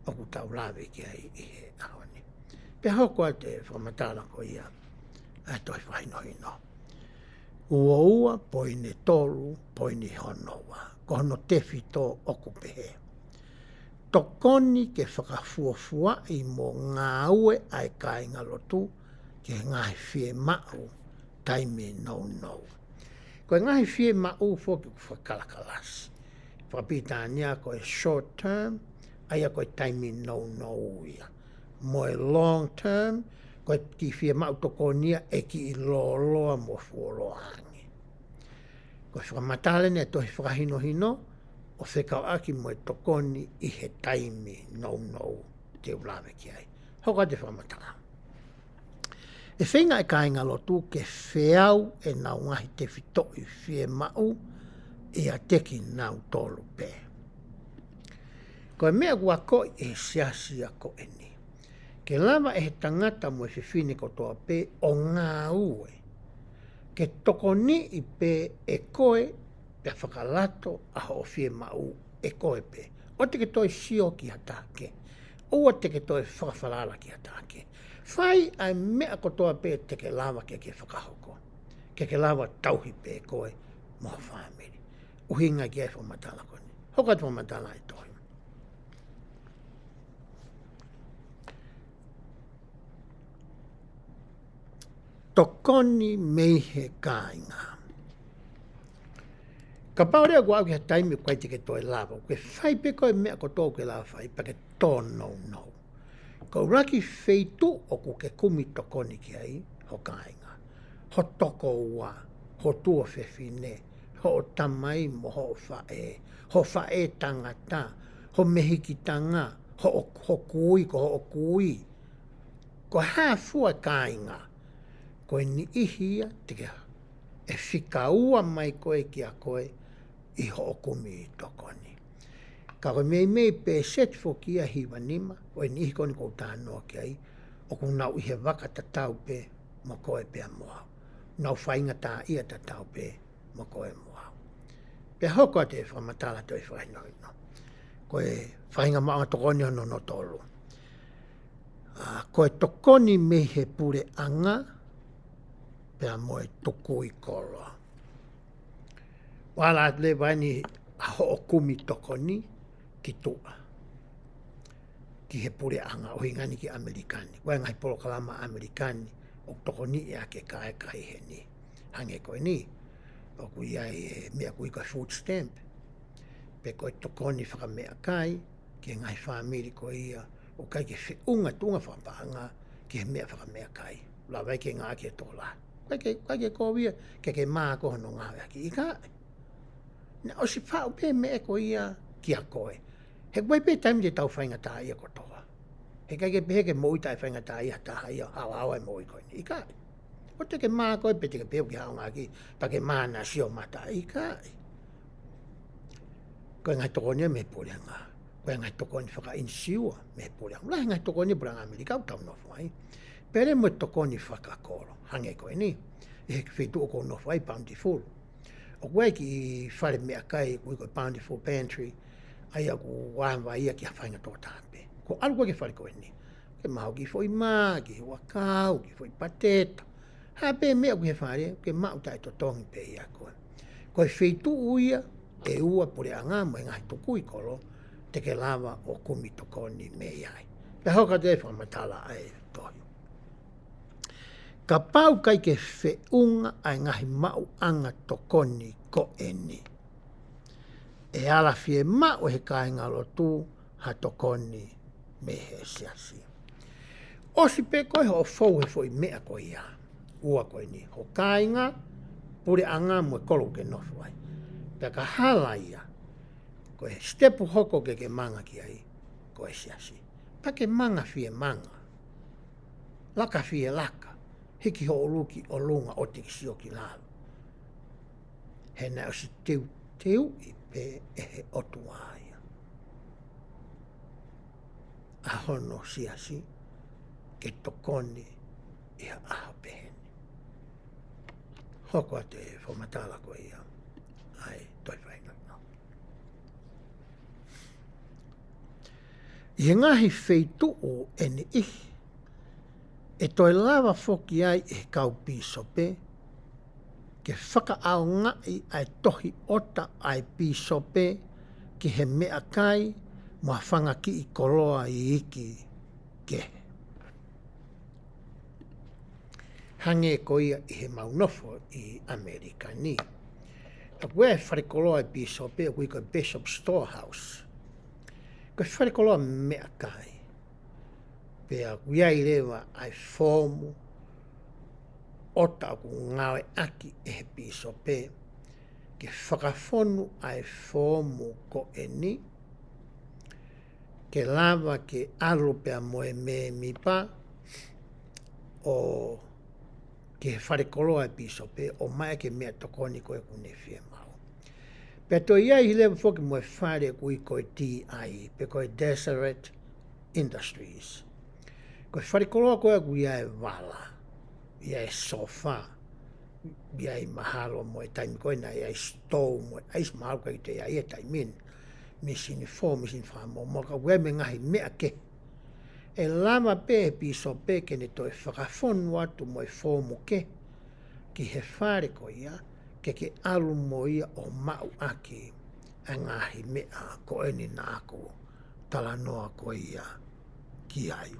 o ku tau lawe ki ai i he ahoni. Pea hoko ai te whamatala ko ia, ai toi whaino hino. Ua poine tolu, poine honoa. Ko hono tefi tō oku pehe. Tokoni ke whakafuafua i mō ngā ue ai kai ngā lotu ke ngai whie mau taime nou. Koe ngai whie mau whoki ku whakalakalasi. Whakapitania koe short term, aia koe taime nou ia. Moe long term, koe ki whie mau tokonia e ki i loa mo fuoloangi. Koe whakamatale ne tohi whakahino o whekau aki mo e tokoni i he taimi nou te ulawe ki ai. Hoka te whamatala. E whenga e kāinga lotu ke wheau e nau ngahi te whito i whie mau e a teki nau tolu pē. Ko e mea kua koi e siasia ko e ni. Ke lava e he tangata mo e whiwhine ko toa pē o ngā ue. Ke tokoni i pē e koe pe whakalato a ho whie mau e koe pe. O te ke toi sio ki hatake. O te ke toi whakawhalala ki hatake. Whai ai mea kotoa pe te ke lava ke whakahoko. ke lava tauhi pe koe mo family. Uhinga ki e whamatala koni. Hoka tu whamatala e tohi. Tokoni meihe kāinga. Ka paurea kua au ki ha taimi koe te ke toi lava. Koe whai pe koe mea ko tō ke lava whai pa ke tō no. Ko raki wheitu o ku ke kumi tokoni ki ai ho kāinga. Ho toko ua, ho tua whewhine, ho o tamai mo ho whae tangata, ho mehikitanga, ho kui, ko ho kui. Ko hāfua kāinga, koe ni ihia te ke e whikaua mai koe ki a koe i ho o kumi tokoni. Ka koe mei pe set fo ki a hiwa nima, o ni ihi koni kou tānoa ki ai, o kou nau ihe waka ta tau pe mo koe pe a moa. Nau whainga tā ia ta tau pe mo koe moa. Pe hoko te whamatala toi whainoino. Koe whainga maa tokoni hono no tolu. Koe tokoni me he pure anga, pe a moe tukui kolo. Wala le wani ho o kumi tokoni ki tua. Ki he pure anga o hingani ki Amerikani. Koe ngai polo kalama Amerikani o tokoni e ake kai he ni. Hange koe ni. O kui ai mea kui ka food stamp. Pe koe tokoni whaka mea kai ki ngai whamiri ko ia o kai ke whiunga tunga whapaanga ki he mea whaka mea kai. La wai ke ngā ke tōla. Koe ke kōwia ke maa koho no ngā waki i kai. Na o si whao pe mea ko ia ki a koe. He koe pe taimi te tau whainga tā ia kotoa. He kai ke pehe ke moi tai whainga tā ia taha ia hawa e moi koe ni i kai. O te ke maa koe pe te ke pehe ki hao ngā ki pa ke maa na sio mata i kai. Koe ngai tokonia me pōreanga. Koe ngai tokoni whaka insiua me pōreanga. Lahi ngai tokoni pōreanga Amerika au tau nofu ai. Pere mo tokoni whaka koro. Hange koe ni. E he whetu o ko nofu ai bountiful. O koe ki whare mea kai kui koe bountiful pantry. Ai aku wānwa ia ki a whainga tō tāpe. Ko alu koe ke whare koe ni. Ke maho ki whoi mā, ki wakau, ki whoi pateta. Ha pe mea ku he whare, ke mau tai to tongi pe ia koe. Koe whetu uia, e ua pure anga mo e ngahi tukui kolo, te ke lava o kumi tokoni me iai. Pe hoka te whamatala ai tohi. Ka pau kai ke whiunga ai ngahi mau anga tokoni ko eni. E ala fie mau he kāinga lotu ha tokoni me he siasi. Osi pe koe ho fau he foi mea koe ia. Ua koe ni ho kāinga, pure anga mo e kolo ke nofu ai. Pe ka hala ia, koe stepu hoko ke manga ki ai, koe siasi. Pa ke manga fie manga. Laka fie laka. Hiki ho oluki o lunga o te kisio ki lalo. He na o si teu i pe e he otu aia. A hono siasi ke tokoni i ha aha peheni. Hoko a te whamatala ko ia. Ai, toi whainga no. I ngahi wheitu o ene ihi. E toi lava whoki ai e kau pisope, ke whaka ao ngai ai tohi ota ai pisope, ki he mea kai, mua whanga ki i koloa i iki ke. Hange ko ia i he maunofo i Amerika ni. Taku e wharekoloa i pisope, a kui ko Bishop Storehouse. Ko wharekoloa mea kai. Pea kuiai rewa ai fomu ota ku ngawe aki e he piso pe ke whakafonu ai fomu ko eni ke lava ke aro pea moe me mipa o ke wharekoloa ai piso pe o mai ke mea tokoni koe kune fie mau. Pea to iai hi lewa whoki moe whare kui koe TI pe koe Deseret Industries. Koe wharekoloa koe aku ia e wala, ia e sofa, ia e mahalo mo e taimi koe na ia e stou mo e ais mahalo kai te ia e taimin, misini fo, misini whamo, mo ka ue me ngahi mea ke. E lama pe e piso pe ke ne toi whakafonu atu mo e fōmu ke, ki he whare ko ia, ke alu mo ia o mau aki, a ngahi mea ko eni na aku, tala noa ko ia ki ai.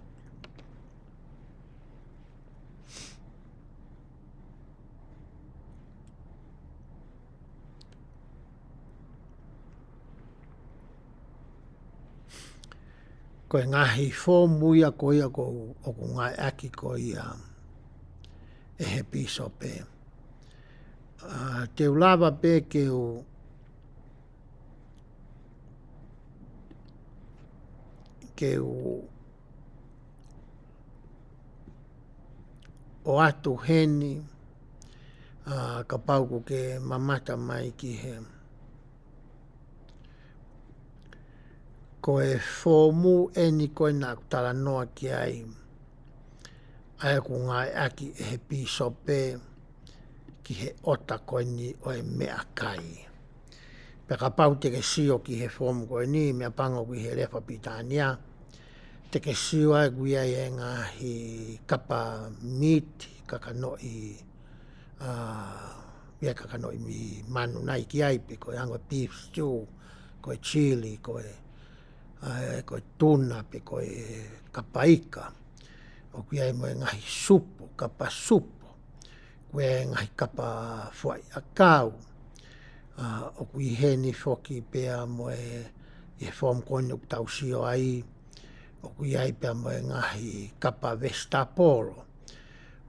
Koe ngahi fōmu ia ko ia ko o ko ngai aki ko ia e he piso pe. Te ulawa pe ke o atu heni ka pauku ke mamata mai ki he. Ko e fōmu eni koe nā kutala noa ki ai. Ai ku ngai aki e he piso pe ki he ota koe ni o e mea kai. Pe ka pau te ke sio ki he fōmu koe ni, mea pango ki he lefa pitania. Te ke sio ai kui ai e ngahi kapa miti, kakanoi, kakanoi mi manu nai ki ai pe koe ango beef stew, koe chili, koe tuna pe koe kapaika. O kui ai mo e ngahi supu, kapa supu. Kui ai ngahi kapa fuai akau. O kui heni foki pea mo e fom kone uk tau sio ai. O kui ai pea mo e ngahi kapa vestapolo.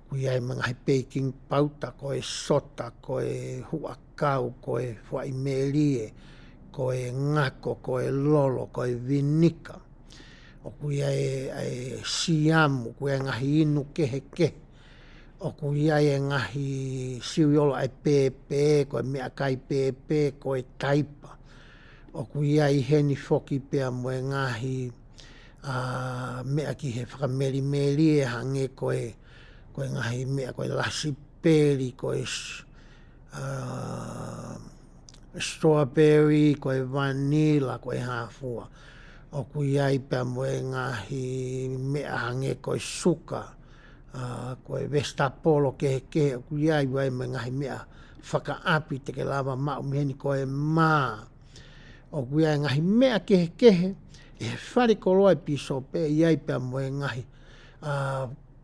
Kui ai mo ngahi baking pauta, koe sota, koe huakau, koe fuai melie, koe ngako, koe lolo, koe vinika. O kui ai siamu, kui ai ngahi inu kehe kehe. O kui ai ngahi siuiolo ai pepe, koe mea kai pepe, koe taipa. O kui ai heni foki pea mo e ngahi mea ki he whakameli meli e hange koe ngahi mea koe lasi peli, koe strawberry, koe vanilla, koe hafua. O kui ai pea mo e ngahi mea hange koe suka, koe vestapolo kehe, o kui ai mo e ngahi mea whakaapi te ke lava mau miheni koe maa. O kui ai ngahi mea kehe, e whare koloa piso pe, iai pea mo e ngahi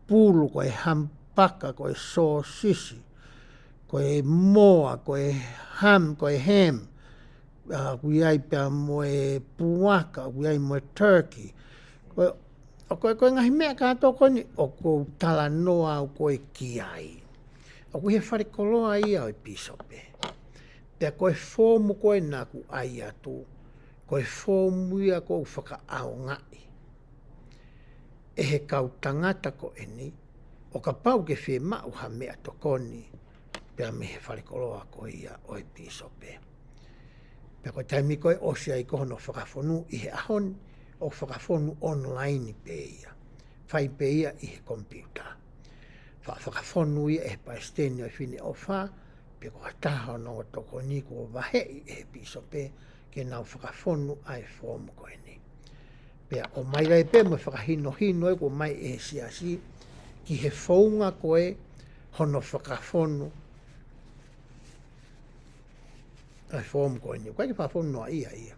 pulu, koe hampaka, koe sosisi, koe moa, koe ham, kui ai pea mo e puaka, kui ai mo e turkey. O koe ngahi mea kātoko ni, o kou tala noa o koe ki ai. O kui he whare koloa ia o piso pe. Pea koe fōmu koe nā ku ai atu, koe fōmu ia kou whaka au ngai. E he kau tangata ko eni, o ka pau ke whi mau ha mea tokoni, pea me he whare koloa ko ia o piso pe. Pea koe taimi koe osia i kohono whakawhonu i he ahon, o whakawhonu online pe ia. Whai pe ia i he computer. Whakawhonu ia e paesteni o whine o wha, pe koe taha no toko ni ko Vahe i e piso pe, ke nau whakawhonu ai fōmu koe ni. Pea o mai rei pe mo whakahino e ko mai e siasi, ki he whaunga koe hono whakawhonu ai fōmu koe ni. Koe ki whakawhonu noa ia.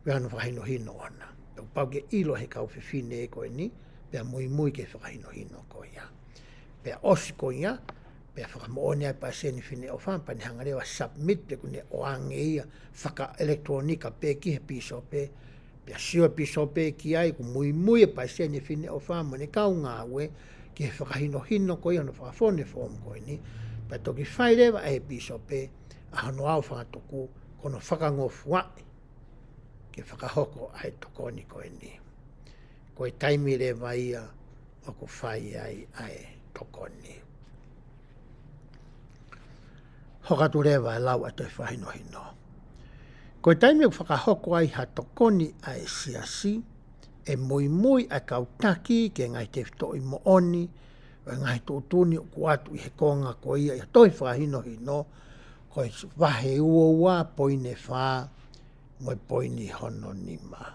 Pea no whakahino ona. Pea pau ke ilo he kau whiwhine e koe ni, pea mui ke whakahino koe ia. Pea osi koe ia, pea whakamoone ai paseni whine o whampani hangarewa submit pe kune o ange ia whaka elektronika pe ki he piso pe, pea sio piso pe ki ai ku mui e paseni whine o whampani kau ngā ue ki he whakahino koe ia no whakafone fōmu koe ni, pea toki whairewa e piso pe, a hono au whakatoku kono whakangofuai ke whakahoko ai tokoni koe ni. Koe taimi rewa ia o ku whai ai tokoni. Hokatu rewa e lau atoi whahinohino. Koe taimi o whakahoko ai ha tokoni ai siasi, e mui a kautaki ke ngai te whito i mooni, o ngai tūtuni o kuatu i he konga ko ia i toi whahinohino, koe Vahe ua poine wha, moi poini hono ni ma.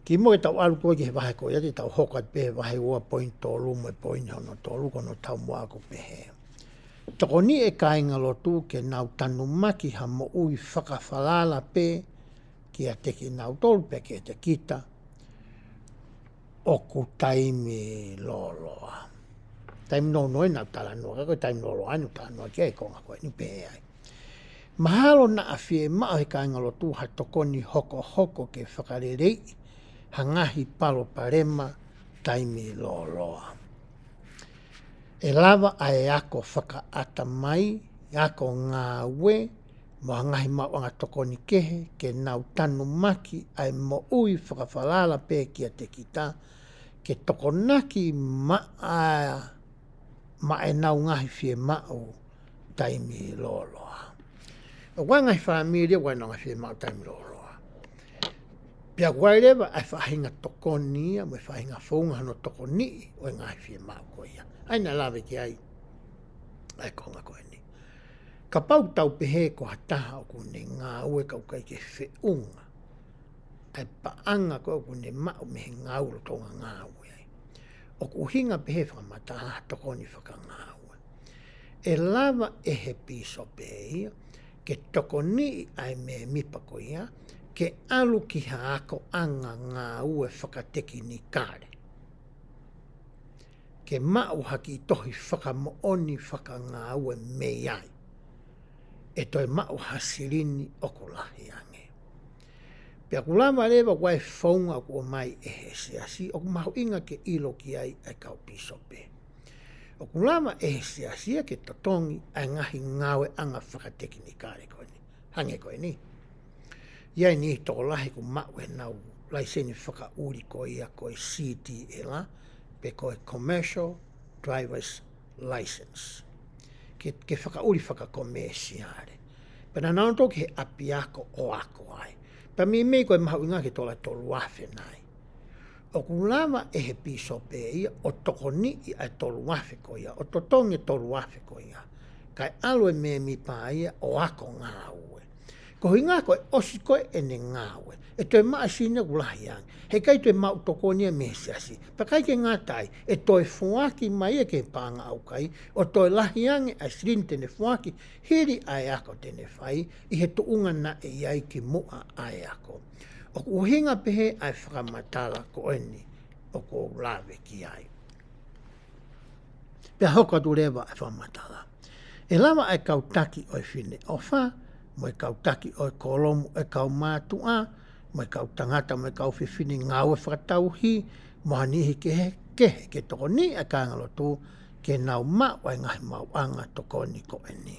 Ki mo e tau alu koe ki he wahe koe ati tau hoka pe wahe ua poin tolu mo e poin hono tolu kono tau mua ako pehe. Toko ni e kainga lotu ke nau tanu maki ha mo ui whakawhalala pe ki a teki nau tolu pe ki te kita o ku taimi loloa. Taimi no noe nau tala noa, kako taimi loloa anu tala noa ki ai konga koe ni pehe ai. Mahalo na a fie mao he kainga lotu ha tokoni hoko hoko ke whakarerei hangahi palo parema taimi loloa. E lava ai ako whakaata mai, ako ngā ue, mo hangahi mawanga tokoni kehe, ke nau tanu maki ai mo ui whakawhalala pe kia te kita, ke tokonaki ma e nau ngahi fie mao taimi loloa. O wangai whaamiria wai nau ngahi fie mao taimi loloa. Pia wailewa ai whahinga tokoni, mo e whahinga whaunga no tokoni, o ngahi fie mao koia. Aina lawe ki ai konga koe ni. Ka pau tau pehe ko hataha o kune ngā ue kau kai ke whiunga. Ai paanga ko kune mao mehe ngā uro tonga ngā ue ai. O kuhinga pehe whamataha tokoni whaka ngā ue. E lawa e he piso pehe ke tokoni ai me mipa ko ia, ke alu ki haako anga ngā ue whakateki ni kāre. Ke mau haki tohi whakamooni whakangā ue mei ai. E toi mau hasirini o kulahi ange. Pea kulama rewa wai whaunga kua mai e he siasi, o mahu inga ke ilo ki ai ai kau pisope. O kulama e he siasia ke totongi ai ngahi ngawe anga whakateki ni kāre koe ni. Hange koe ni. Iai ni toko lahi ku mau e nau laiseni whakauri koe ia koe CDL, pe koe Commercial Driver's License. Ke whakauri whakakomesiare. Pena nao toki he api ako o ako ai. Pa mi mei koe mahu inga ke tola tolu afe nai. O kulama e he piso pe ia, o toko ni i ai tolu afe ko ia, o totonge tolu afe ko ia. Kai alue me mi pa ia o ako ngā ue. Ko hinga koe osi koe ene ngā ue. E toi maa sine kulahi ang. He kai toi mau toko nia mesiasi. Pa kai ke ngā tai, e toi fuaki mai e ke pānga au kai, o toi lahi ange a srin tene fuaki, hiri ai ako tene whai, i he tuunga na e iai ki mua ai ako. O uhinga pehe ai whakamatala ko eni, o ko lawe ki ai. Pea hoka tu rewa ai whakamatala. E lama ai kautaki oi whine ofa, mo e kautaki oi kolomu e kau mātua, mo e kau tangata mo e kau whiwhini ngāue whakatauhi, mo hanihi kehe ke toko ni a kāngalo tū, ke nau mau ai ngahi mau anga toko ni ko e ni.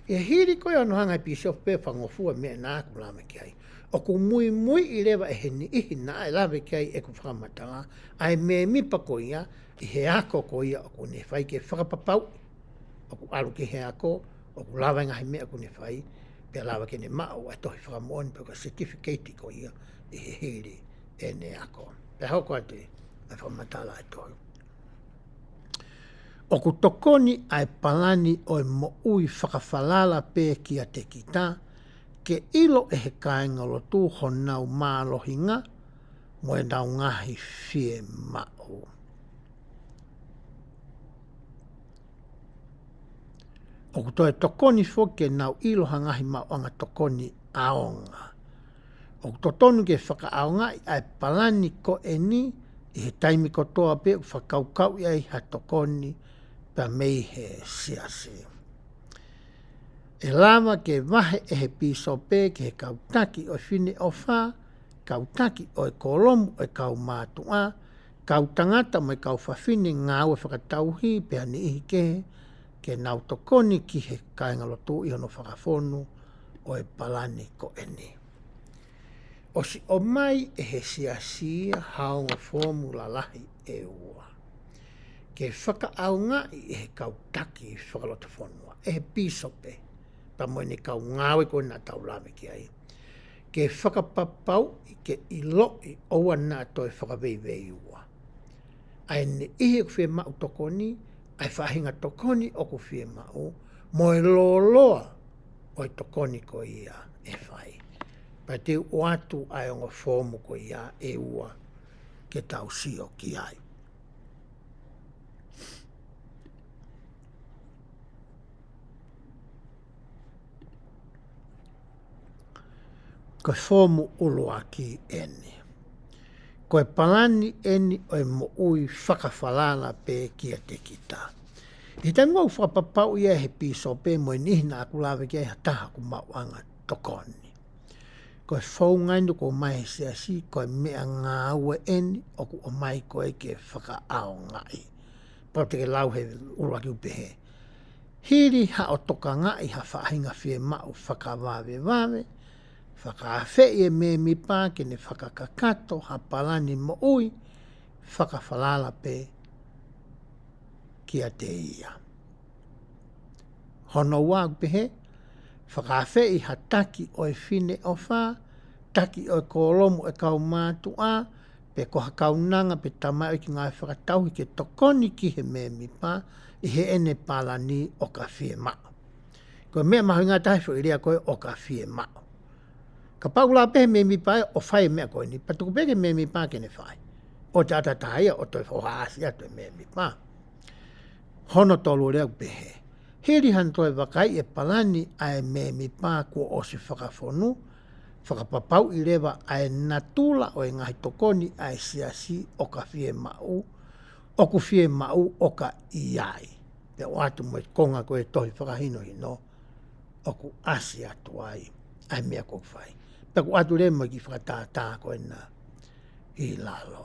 E hiri koe anu hangai piso pe whangofua mea nā ku lame ki ai. O ku mui i rewa e he ni ihi nā e lame ki ai e ku whakamatala, ai me mipa ko ia, i he ako ko ia o ku ne whai ke whakapapau, o ku alu ki he ako, o ku lawa ngahi mea ku ne whai, pia lawa ke ne mao a tohi whakamoani pe ka certificate ko ia i he hiri e ne ako. Pia hoko ate a whamatala e tohi. O ku tokoni ai palani o mo ui whakawhalala pe ki a te kita, ke ilo e he kāinga lo tū honau mālohinga, mo e nau ngahi fie mao. O ku toi tokoni fo ke nau ilo hangahi mau anga tokoni aonga. O ku totonu ke whakaaonga ai palani ko e ni, i he taimi kotoa pe whakaukau i ai ha tokoni pa mei he siasi. E lama ke vahe e he piso pe ke he kautaki o whine o wha, kautaki o e kolomu o e kau mātua, kautangata mo e kau whawhine ngāue whakatauhi pe ani ihi ke nau tokoni ki he kāinga lotu i hono whakawhonu o e palani ko e ni. O si o mai e he siasia haunga formula lahi e ua. Ke whakaaunga i he kautaki i whakalote whonua, e he pisope, pa mo ne kau ngāwe ko nā tau lawe ki ai. Ke whakapapau i ke ilo i oua nā toi whakaweivei ua. Ai ne ihe kwhi mau tokoni, ai whahinga tokoni o ku whie mau, mo e loloa o i tokoni ko ia e whai. Pa te o atu ai o fomu ko ia e ua ke tau sio ki ai. Ko fomu ulua ki eni. Ko e palani eni o e mo ui whakawhalala pe kia te kita. I te ngau whakapapau ia he piso pe mo e nihina aku lawe kia ha taha ku mauanga tokoni. Ko e whau ngainu ko mai se asi ko e mea ngā ua eni o ku o mai ko e ke whakaao ngai. Pau te ke lau he ulua ki upehe. Hiri ha o toka ngai ha whaahinga whie mau whakawawe wawe. Whakaawhei e me mi pā ke ne whakakakato ha palani mo ui whakawhalala pe kia te ia. Hono wā pehe, whakaawhei ha taki o e whine o whā, taki o e kolomu e kau mātu a, pe koha kaunanga pe tamai o ki ngai whakatauhi ke tokoni ki he me mi pā, i he ene palani o ka whie mao. Ko mea mahu ngā tahi whu i rea koe o ka whie mao. Ka paula pehe me mi pae o whai mea koe ni, patuku peke me mi pā kene whai. O te atataia o toi whohaasi atu e me mi pā. Hono tolu reo pehe. Hiri han toi wakai e palani ai me mi pā kua o si whakawhonu, whakapapau i rewa ai natula o e ngahi tokoni ai siasi o ka whie mau, o ku whie mau o ka iai. Pe o atu mo e konga koe tohi whakahino hino, o ku asi atu ai mea kuk whai. Taku atu re mo ki whakatātā koe nā i lalo.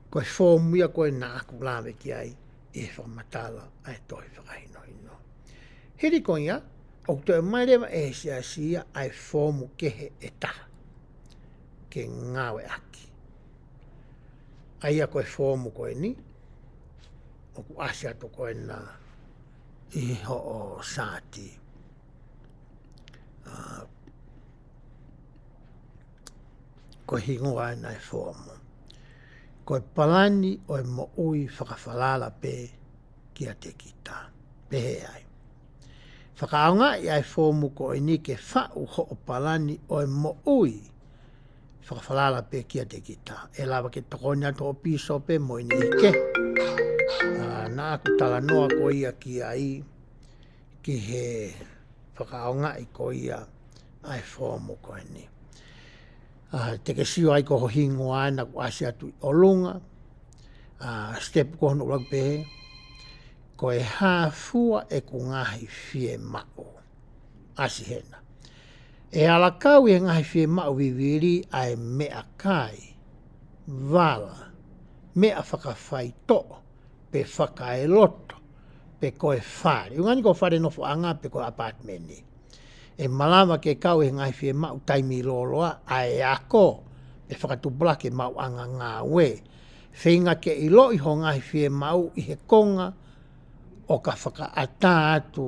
Koe whōmuia koe nā aku lawe ki ai e whamatala ai toi whakahino hino. Hiri koe ia, o toi mai rewa e sia ai whōmu kehe e taha. Ke ngāwe aki. Ai a koe whōmu koe ni, o ku asi atu koe nā i ho o sāti. Ko hingoa nai whoamu. Ko palani o e mo ui whakawhalala pe kia te kita. Pehe ai. Whakaonga i ai whoamu ko e ni ke whau ho o palani o e mo ui whakawhalala pe kia te kita. E lawa ke tokoni atu o piso pe mo i ni ike. Nā aku tala noa ko ia ki ai ki he whakaonga i ko ia ai whoamu ko e ni. Te ke sio ai ko hingo ana ko asi atu o lunga. Step ko hono lau pehe. Ko e hāfua e ku ngahi whie mao. Asi hena. E alakau e ngahi whie mao viviri ai mea kai. Vala. Mea whakawhai to. Pe whakae loto. Pe koe whare. Ungani ko whare nofo anga pe koe apartmenti. E malama ke kau e ngai whie mau taimi loloa ai ako e whakatubula ke mau anga ngā we. Whinga ke i lo i ho ngai whie mau i he konga o ka whakaata atu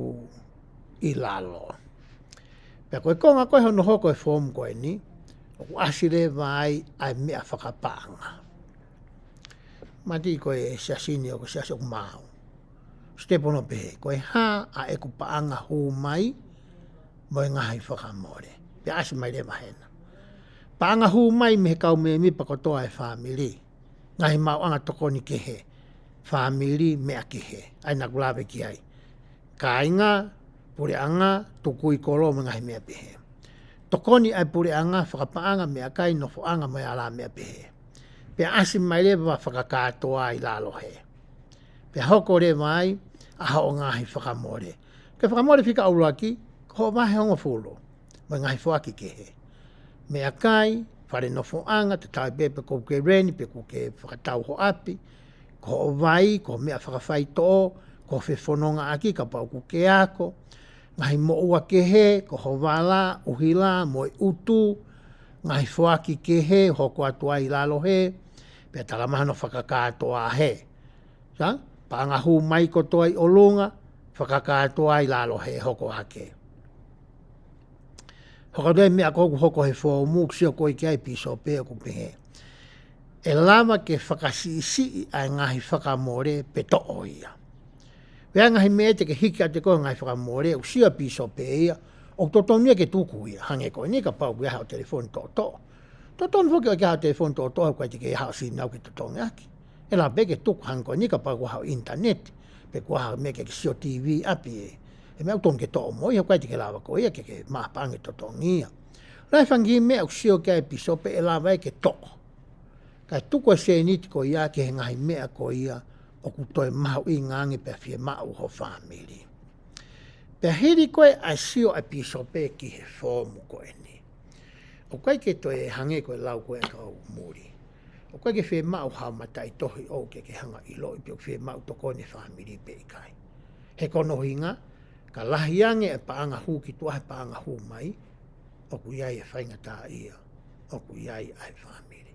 i lalo. Pea koe konga koe hono hoko e whomu koe ni, o ku asire vai ai mea whakapaanga. Mati koe siasini o ko siasi o mau. Stepono pehe, koe hā a e ku paanga hū mai, mo ngahi whakamore. Pe asi mai rewa hena. Paanga hū mai me he kau me mi pakotoa e whamiri. Ngahi mau anga tokoni ke he. Whamiri mea ke he. Ai naku lawe ki ai. Kainga, pure anga, tukui kolo me ngahi mea pehe. Tokoni ai pure anga, whakapaanga mea kai nofo anga mai ala mea pehe. Pe asi mai rewa whakakatoa i lalo he. Pe hoko rewa ai, aha o ngahi whakamore. Ke whakamore whika auraki, ko vahe hongo fulo, mai ngai whaki ke he. Mea kai, whare nofo anga, te tai pepe ko ke reni, pe ko ke whakatau ho api, ko o vai, ko mea whakawhai to, ko whewhononga aki, ka pau ku ke ako, ngai mo ua ke he, ko ho wala, uhila, mo i utu, ngai whaki ke he, hoko atua i lalo he, pe talamaha no whakakatoa he. Sa? Paanga hu mai ko toa i olunga, whakakatoa i lalo he, hoko hake. Hoko rei mea koku hoko he whōmu, sio koi ki ai piso pēo ku pehe. E lama ke whakasii ai ngahi whakamore pe to'o ia. Wea ngahi mea te ke hiki a te koe ngahi whakamore, u sia piso pē ia, O totonu ke tuku ia hange ko ni ka pau ia ha telefon to. Totonu fo ke ha telefon to ko ke ha sinau ke totonu aki. E la be ke tuku hange ko ni ka pau ha internet. Pe ko ha me ke sio TV api e me auton ke to mo ia ke lava ko ia ke ma pange totonu ia. Lai fangi me au sio ke pisope e lava ke to. Ka tuku se ni ko ia ke ngai me ko ia o ku toi mau i ngangi pe fie mau ho family. Pe hiri koe a sio a pisope ki he fomu koe ni. O koe ke toi hange koe lau koe kau muri. O koe ke fie mau hao matai tohi o ke hanga ilo i pio fie mau toko ni family pe i kai. He kono hinga, ka lahiange e paanga hu ki tua he paanga hu mai, o ku iai e whainga tā ia, o ku iai ai family.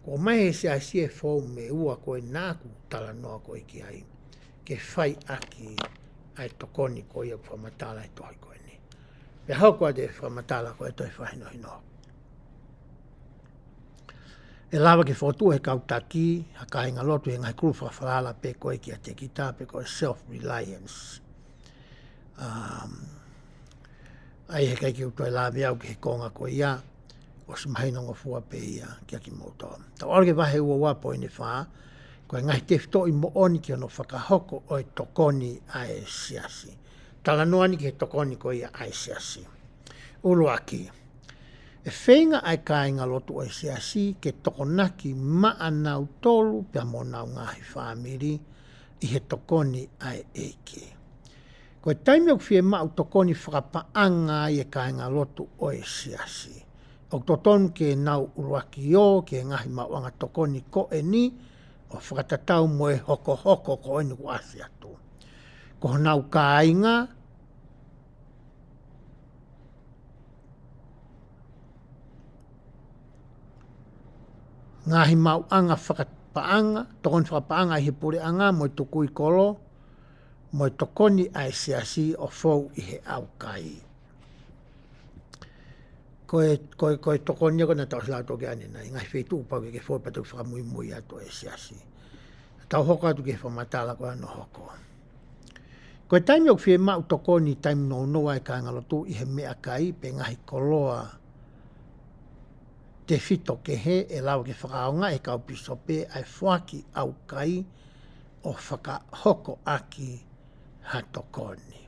Ko mai he se a sie fomu me ua koe nāku tala noa koe ki ai, ke whai aki ai tokoni ko ia whamatala i tohi koe ni. Pe hau koe de whamatala koe toi whahino hino. E lawa ke whotu he kautaki, haka hinga lotu he ngai kuru whawhalala pe koe ki a te kita, pe koe self-reliance. Ai he kai ki utoi lawe au ki he konga koe ia, o si mahinonga fua pe ia ki a ki motoa. Tau orge wahe ua wapo i ne whaa, koe ngai te fito i mo oni ki ono whakahoko o e tokoni ai siasi. Tala noani ki he tokoni ko ia ai siasi. Ulu aki. E whenga ai kāinga lotu o e siasi ke tokonaki maanau tolu pia monau ngahi whamiri i he tokoni ai eike. Koe taimi au fie mau tokoni whakapaanga i e kāinga lotu o e siasi. O totonu ke nau uluaki o ke ngahi mauanga tokoni ko e ni o whakatatau mo e hoko ko enu wasi atu. Ko nau kāinga, ngahi mau anga whakapaanga, tokoni whakapaanga i he pure anga mo i tukui kolo, mo i tokoni ai siasi o fau i he au kai. Koe tokoni ako na tau sila toke ane na, ngai whetu upau ke fau patu whakamui mui ato e siasi. Tau hoko atu ke whamatala ko ano hoko. Koe taimi o whie mau tokoni taimi no noa e kāngalotu i he mea kai pe ngahi koloa te fito ke he e lau ke whakaonga e kau pisope ai whaki au kai o whakahoko aki ha tokoni.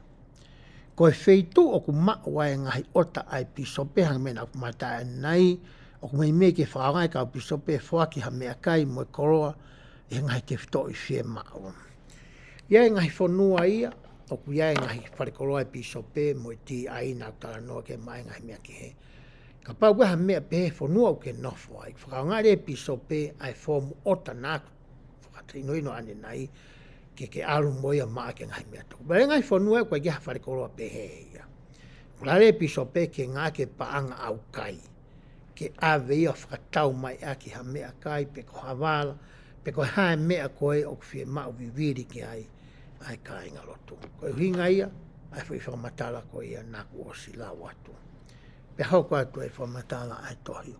Koe wheitu o ku maua e ngahi ota ai pisope hang mena ku matai nai o ku mei ke whakaonga e kau pisope whaki ha mea kai mo e koloa e ngahi te fito i whie maua. Ia e ngahi whanua ia o ku ia e ngahi wharekoloa e pisope mo i ti aina tala noa ke mai ngahi mea ki he. Ka pau weha mea pehe whanua o ke nofo ai. Whakaonga re pisope ai whomu ota nāku. Whakatrino ino ane nai ke alu moia maa ke ngahi mea tō. Bale ngai whanua koe geha wharekoloa pehe ia. Kula re pisope ke ngā ke paanga au kai. Ke awe ia whakatau mai aki ha mea kai pe ko hawala. Pe ko hae mea koe o kwhie mau viviri ki ai kāinga lotu. Koe hinga ia, ai whi whamatala koe ia nāku o si la watu. Pe hau koe atu e whamatala ai tohi.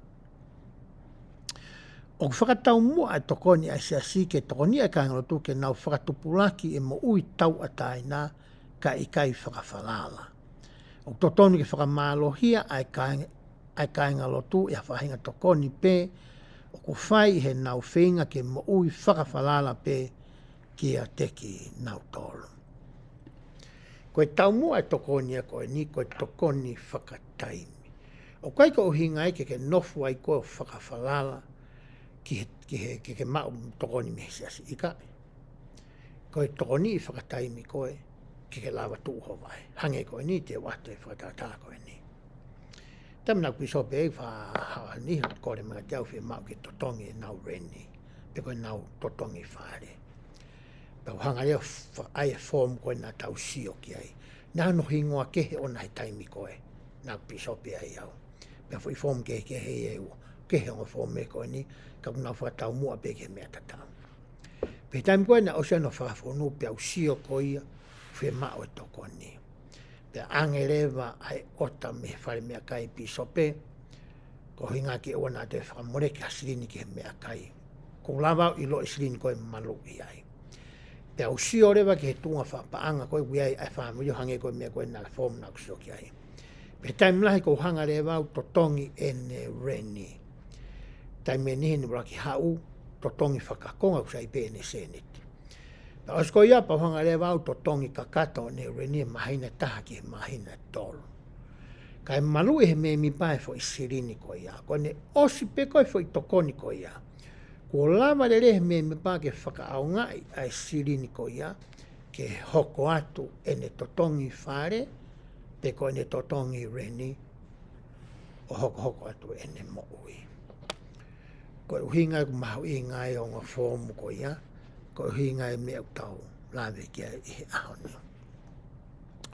O whakatau mua ai tokoni ai siasi ke tokoni ai kāinga lotu ke nau whakatupulaki e mo ui tau ataina ka i kai whakawhalala. O totonu ke whakamalohia ai kāinga lotu e whahinga tokoni pe o ku whai he nau whenga ke mo ui whakawhalala pe ki a teki nau tolu. Koe tau mua e tokoni a koe ni koe tokoni whakataimi. O koe ko uhinga ke nofu ai koe whakawhalala ki he mau tokoni me siasi ika. Koe tokoni i whakataimi koe ke lawa tuho vai. Hange koe ni te watu e whakatata koe ni. Tamna piso pe hawa ni kore mga tiau whi mau ki totongi nau reni. Pe koe nau totongi whare. Pau hanga leo ai form koe na tau sio ki ai. Nā no hingoa kehe ona he taimi koe. Nā piso pe ai au. Pea fui form kehe e ua. Kehe onga form me koe ni. Ka kuna whakatau mua pe ke mea tatau. Pe taimi koe na osea no whakafonu pe au sio koe ia. Whi mau e toko ni. Pe angerewa ai ota me whare mea kai pisope, ko hinga ki ewa nā te whakamore ki hasirini ki he mea kai. Ko lawau i lo isirini koe malu i ai. Pea usio rewa ki he tunga whapaanga koe kui ai whamiri hange koe mea koe nā form nā kusio ki ai. Pe taim lahi ko hanga rewa au totongi ene reni. Taim me nihi ni waki hau totongi whakakonga kusai pe ene seneti. Pea osko ia pa hanga rewa au totongi kakato ene reni mahina taha ki he mahina tolu. Kai malu he me mi pae fo i sirini koe ia. Kone osi pe koe fo i tokoni koe ia. Ko lava le rehe me pā ke whakaau ngai ai sirini ko ia, ke hoko atu ene totongi whare, pe ko ene totongi reni, o hoko atu ene mo'ui. Ko uhinga ku mahu i ngai o ngā fōmu ko ia, ko uhinga e mea utau lawe kia i he ahoni.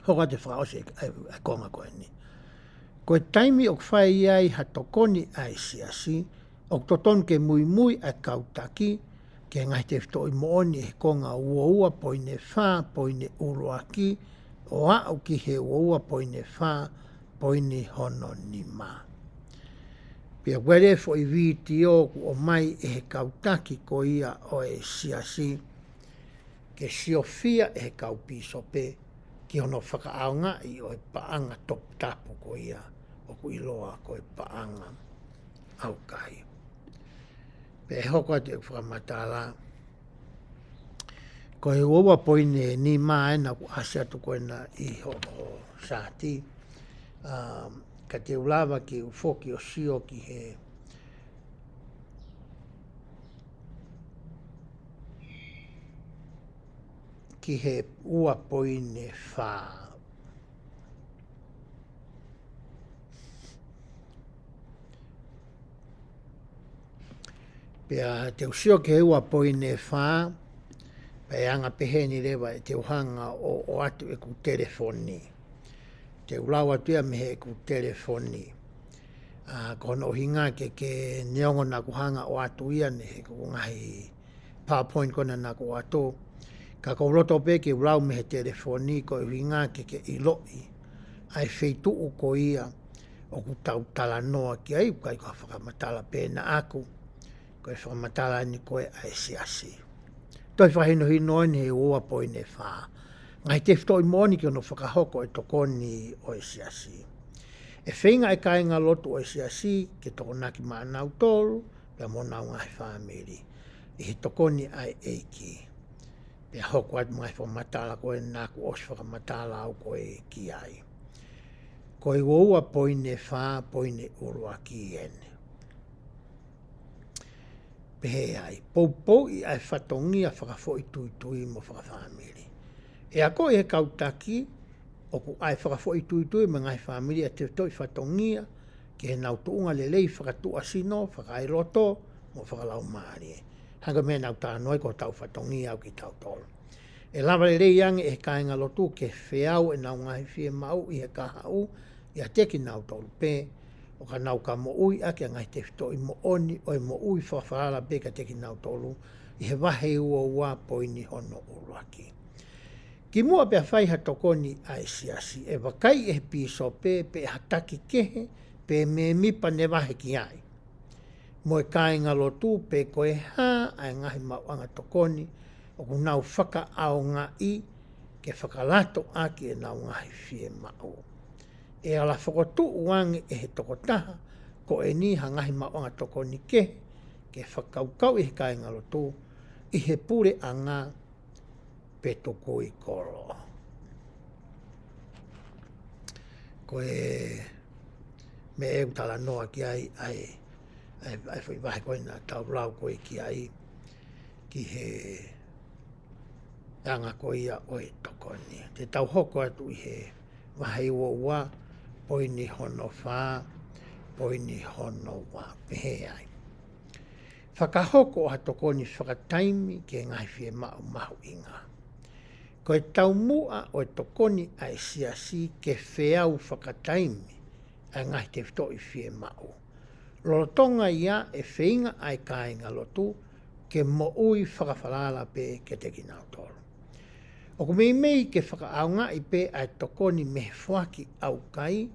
Hoko atu whakaose ai konga ko eni. Ko e taimi o kwhai ai ha tokoni ai siasi, o toton ke mui a kautaki, ke ngai te whito i mooni he konga ua poine whā, poine uruaki, o au ki he ua poine whā, poine hono ni mā. Pia were fo i viti o mai e he kautaki ko ia o e siasi, ke siofia e he kaupiso pe, ki hono whakaaonga i o e paanga top tapu ko ia, o ku iloa ko e paanga au kai. Pe hoko atu e whakamatala. Ko he ua poine ni mā ena ku ase atu koe na i ho sāti. Ka te ulawa ki ufoki o sio ki he ua poine whā. Pea te usio ke ua poine whā, pe anga pehe ni rewa e te uhanga o atu e ku telefoni. Te ulau atu ia mehe e ku telefoni. Kono hinga ke neongo na kuhanga o atu ia ne he ku ngahi PowerPoint kona na ku atu. Ka ko roto pe ke ulau mehe telefoni ko hinga ke iloi. Ai feitu u ko ia o ku tau tala noa ki ai kai ka whakamatala pe na aku. Ko e whakamatala ni koe ai siasi. Toi whahino hino ni he ua poine whā. Ngai te whito i mōni ki ono whakahoko e tokoni o e siasi. E whinga e kāinga lotu o e siasi ke toko naki mānau tolu, pia mōnau ngai whāmiri. I he tokoni ai eiki. Pia hoko atu mai whakamatala koe nāku osi whakamatala au koe ki ai. Koe ua poine whā poine urua ki ene. Pehe ai, pou i ai whatongia whakafo i tui mo whakawhamiri. E a koe he kautaki, o ku ai whakafo i tui mo ngai whamiri a te toi whatongia, ke he nau tuunga le lei whakatua sino, whakai roto, mo whakalau maari. Hanga mea nau tā noi ko tau whatongia au ki tau tolu. E lava le lei ange e he kāinga lotu ke whiau e nau ngai whie mau i he kahau, i a teki nau tolu pe, o ka nau ka mo ui ake ngai te whito i mo oni o i mo ui whawharala pe ka teki nau tolu i he wahe ua poini hono uruaki. Ki mua pia whaiha tokoni ai siasi e wakai e piso pe hataki kehe pe me mipa ne wahe ki ai. Mo e kāinga lotu pe koe hā ai ngahi mauanga tokoni o ku nau whaka ao ngā i ke whakalato ake e nau ngahi whie mau. E ala whakotu uange e he tokotaha, ko e ni hangahi mauanga toko ni ke whakaukau i he kāinga lotu, i he pure a ngā pe toko i koro. Ko e me e utala noa ki ai whai koe nā tau rau koe ki ai, ki he anga koe ia o e toko ni. Te tau hoko atu i he wahe ua poini hono whā, poini hono wā pehe ai. Whakahoko ha tokoni whakataimi ke ngai whie mahu inga. Ko e tau mua o e tokoni ai siasi ke whiau whakataimi ai ngai te whito i whie mau. Lorotonga ia e whiinga ai kāinga lotu ke mo ui whakawhalala pe ke te kinau tolu. O ku mei ke whakaaunga i pe ai tokoni me whaki au kai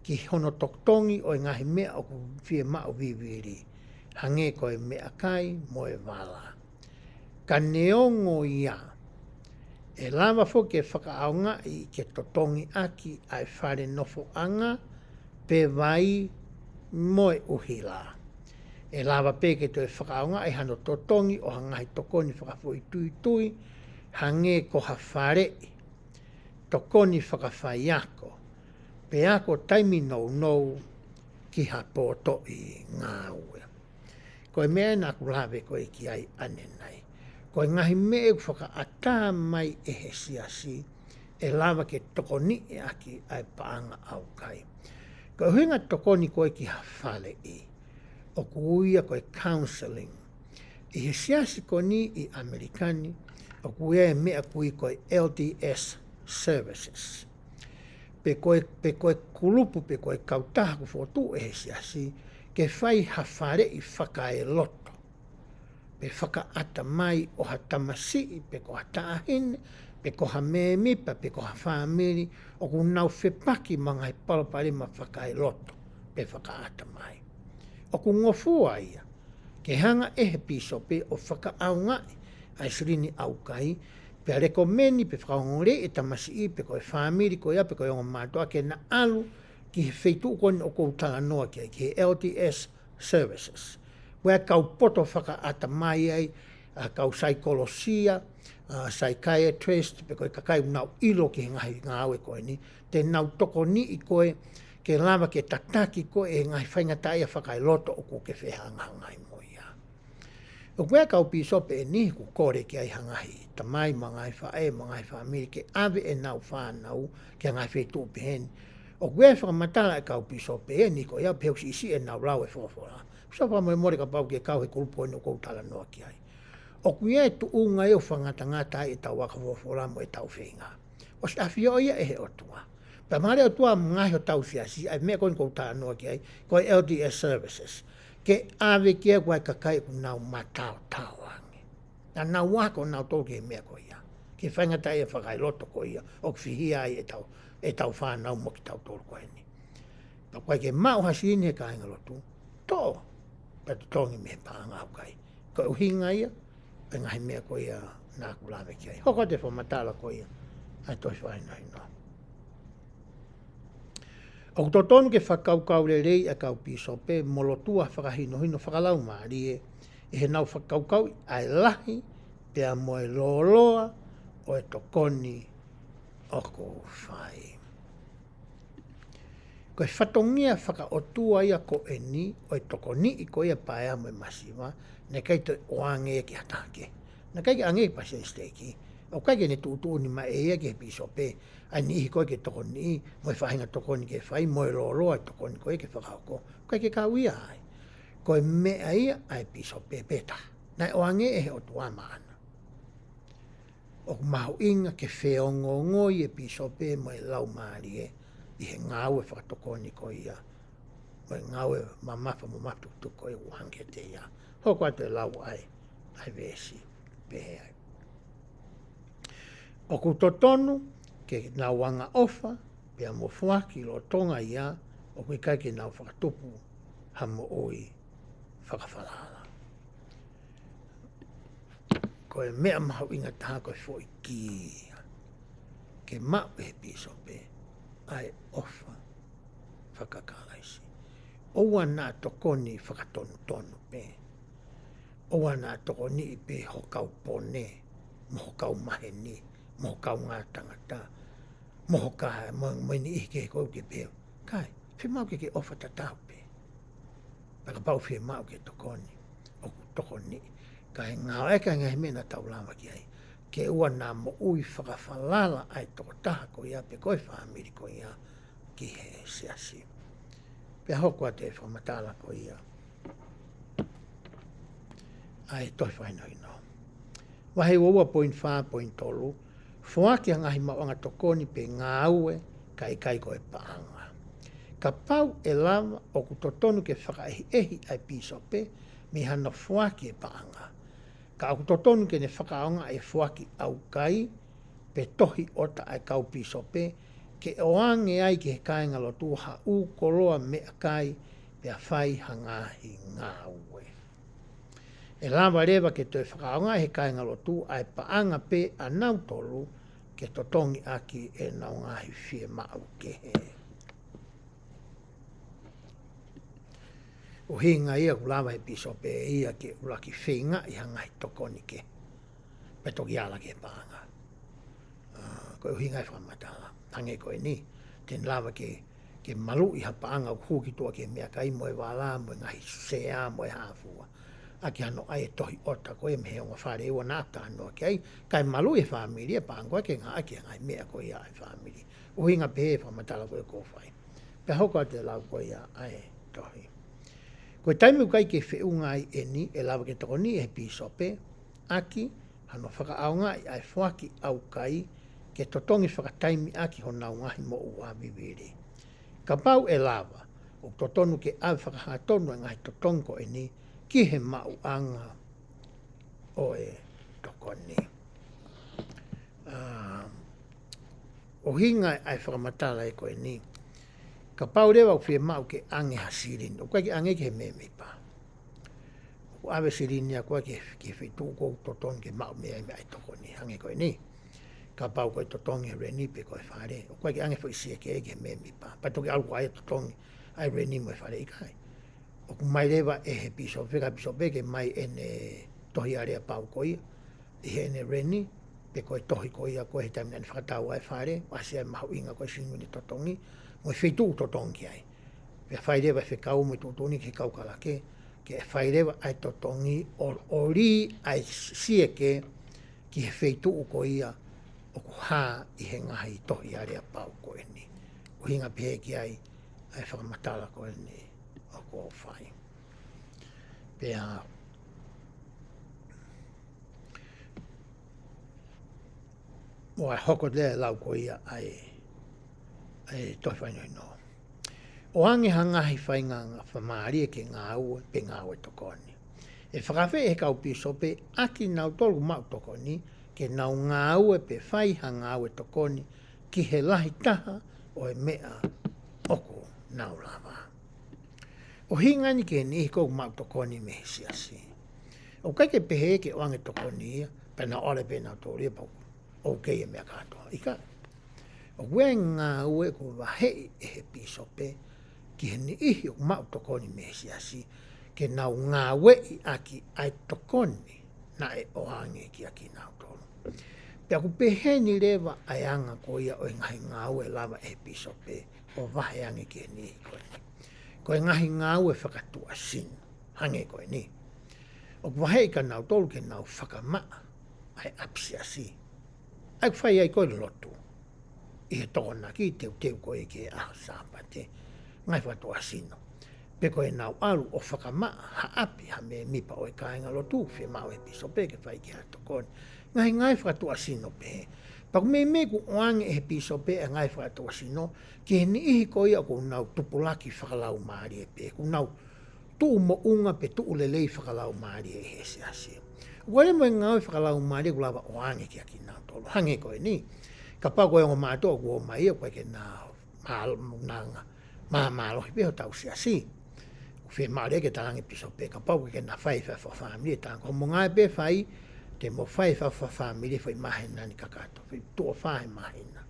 ki hono toktongi o ngahi mea o ku whie mau viwiri. Hange koe mea kai mo e wala. Ka neongo ia E lava fo ke whakaaonga I ke totongi aki ai whare nofo anga pe vai moe uhila. E lava pe ke toi whakaaonga ai hano totongi o hangahi tokoni whakafoi tui tui hange ko ha whare tokoni whakawhai ako. Pe ako taimi nou nou ki ha poto I ngā ue. Koe mea nā kulawe koe ki ai anenai. Koe ngahi mea whakaata mai e he siasi e lava ke tokoni e aki ai paanga au kai. Koe huinga tokoni koe ki ha whale I. O kuia koe counselling. I he siasi ko ni I Amerikani o kuia e mea kui koe LDS services. Pe koe kulupu pe koe kautaha ku fotu e he siasi ke whai hawhare I whakae loto. Pe whakaata mai o ha tamasi pe ko ha taahine, pe ko ha mēmipa, pe ko ha whamiri, o ku nau whepaki mangai palapari ma whakae loto, pe whakaata mai. O ku ngofua ia, ke hanga e he piso pe o whakaaungai, ai sirini au kai, pe rekomeni pe whakaongore e tamasi I pe koe whamiri ko ia pe koe ongo mātua ke na alu ki he wheitu koni o kou tala noa ki he LDS services. Wea kau poto whakaata mai ai, kau saikolosia, psychiatrist, pe koe kakai nau ilo ki ngahi ngāwe koe ni, te nau toko ni I koe, ke lava ke tataki koe e ngahi whaingatai a whakai loto o ko ke whehangangai mo ia. O wea kau pisope e ni ku kore ki ai hangahi, tamai mangai whae, mangai whamiri, ke ave e nau whanau, ke ngai whetu pehen. O wea whakamatala e kau pisope e ni ko ia peusi isi e nau lau e whofora. Sopa mo mori ka pau ke kau he kulupo ino kou tala noa ki ai. O kuia e tu unga e o whangata ngata e tau waka wofora mo e tau whenga. O stafio ia e he otua. Pa mare o tua ngahi o tau siasi, ai mea koin kou tala noa ki ai, koe LDS services. Ke ave kia koe kakai ku nau matao tau ange. Na nau wako nau toke e mea koe ia. Ke whangata e whakai loto koe ia, o kwhihia ai e tau whanau mo ki tau tolu koe ni. Pa koe ke mau hasini he ka inga lotu, to. Patu tongi me paanga au kai. Ko uhinga ia, e ngahi mea ko ia nā kulawe ki ai. Hoko te whamatala ko ia, ai toi whainai no. O kuto tonu ke whakaukau re rei a kau pisope, molotua whakahino hino whakalau maarie, e he nau whakaukau ai lahi, pea moe loloa, o e tokoni o ko whai. Koe whatongia whakaotua ia ko e ni, o e toko ni I ko ia paea mo e masiwa, ne kai te oange ki hatake. Ne kai ke ange ki pasi steki, o kai ke ne tuutu ni ma e ia ki he piso pe, ai ni ihi koe ke toko ni, mo e whahinga toko ni ke whai, mo e loloa e toko ni koe ke whakauko, kai ke kauia ai. Koe mea ia ai piso pe peta, nai oange e he o tua maana. O mahu inga ke whiongo ngoi e piso pe mo e lau maari e, I he ngāwe whakatokoni ko ia. Mai ngāwe mamafa mo matutu ko ia uhange te ia. Hoko atu e lau ai vesi, pehe ai. O kutotonu, ke nā wanga ofa, pia mo fuaki lo tonga ia, o kui kai ke nā whakatupu, hamo oi whakawhalala. Ko e mea mahu inga taha koe fo I kia. Ke mau he piso pe. Ai ofa whakakalaisi. Oua nā tokoni whakatonu tonu pe. Oua nā tokoni pe hokau pone, mo hokau maheni, mo hokau ngā tangata, mo hokaha, mo ni ike he kou ke peo. Kai, whimau ke ofa tatau pe. Pakapau whimau ke tokoni, o tokoni. Kai ngā eka ngā mena tau lama ki ai. Ke ua nā mo ui whakawhalala ai toko taha ko ia pe koe whaamiri ko ia ki he siasi. Pe hoko a te whamatala ko ia. Ai toi whainoi no. Wahe ua point wha point tolu, whaaki hangahi mawanga tokoni pe ngā aue kai koe paanga. Ka pau e lava o kutotonu ke whakaehi ai piso pe mi hana whaaki e paanga. Ka aku totonu ke ne whakaonga e whuaki au kai, pe tohi ota ai kau piso pe, ke oange ai ki he kāinga lotu ha u koloa mea kai, pe a whai hangahi ngā ue. E lava rewa ke toi whakaonga he kāinga lotu ai paanga pe a nautolu, ke totongi aki e nau ngahi fie mau ke he. O hinga ia kulawa he piso pe ia ke ulaki whinga i hanga hi tokoni ke. Pe toki ala ke panga. Koe hinga i whamatala. Tange koe ni. Ten lava ke malu i hapaanga o huki tua ke mea kai moe wala moe ngahi sea moe hafua. Aki ano ai tohi ota koe me he onga whare ewa nāta anoa ke ai. Kai malu i whamiri e pāngua ke ngā aki ngai mea koe ia ai whamiri. O hinga pe he whamatala koe kōwhai. Pe hoka te lau koe ia ai tohi. Koe taimu kai ke whiungai e ni e lawa ke toko ni e pisope, aki, hano whakaaonga i ai whaki au kai, ke totongi whakataimi aki ho nau ngahi mo ua viviri. Ka pau e lawa, o totonu ke au whakahatonu e ngahi totongo e ni, ki he mau anga o e toko ni. O hinga ai whakamatala e koe ni, ka pau rewa o whie mau ke ange ha sirini. O koe ke ange ke he me pa. O awe sirini a koe ke whitu kou totongi ke mau mea me ai toko ni. Hange koe ni. Ka pau koe totongi re ni pe koe whare. O koe ke ange whai sia ke me pa. Pa toki alu ai totongi ai re ni mo e whare i kai. O ku mai rewa e he piso ke mai ene tohi area pau koe. I he ene re ni pe koe tohi koe a koe he taimina ni whakatau ai whare. Wasi ai mahu inga koe singu ni totongi. Mo whitu totongi ai. Pea whairewa whekau mo tūtuni ke kaukala ke whairewa ai totongi o ri ai sieke ki he whitu uko ia o ku hā i he ngahi tohi area pau koe ni. O hinga pehe ki ai whakamatala koe ni o ko whai. Pea mo ai hoko lea lau koe ia ai tohi whainoi no. O ange hangahi whainganga whamaari e ke ngā ua pe ngā ua tokoni. E whakawhe e kau pisope aki nau tolu mau tokoni ke nau ngā ua pe whai ha ngā ua tokoni ki he lahi taha o e mea oko nau lava. O hingani ke ni kou mau tokoni me siasi. O kai ke pehe ke o ange tokoni ia pe na ore pe nau tōria pau. O kei e mea katoa. Ika. O ue ngā ue ko Vahe e he pisope ki he ni ihi o mau tokoni me siasi ke nau ngā ue i aki ai tokoni na e o hange ki aki nau tolu. Pea ku pehe ni rewa ai anga ko ia o ngahi ngā ue lava e he pisope o Vahe ange ki he ni ihi koe ni. Ko e ngahi ngā ue whakatua sin hange koe ni. O Vahe i ka nau tolu ke nau whakamaa ai apsiasi. Ai whai ai koe lotu. I he tōna ki teu koe ke aho sāpate, ngai whatua sino. Pe koe nau alu o whakamaa ha api ha me mipa o e kāinga lotu, whi mau e piso pe ke whai ki ha tokoni. Ngai whatua sino pe. Paku me ku oange e he piso pe e ngai whatua sino, ki he ni ihi koe a ku nau tupulaki whakalau maari e pe, ku nau tuu mo unga pe tuu lelei whakalau maari e he se ase. Wale mo e ngau whakalau maari ku lawa oange ki aki nau tolo. Hange koe ni. Ka pā koe o mātua kua mai e koe ke nā mālohi peho tau si asi. Whi maare ke talangi piso pe, ka pā koe ke nā whai whamiri e tāng. Ko mo ngai pe whai, te mo whai whamiri whai mahina ni kakato, whi tua whai mahina.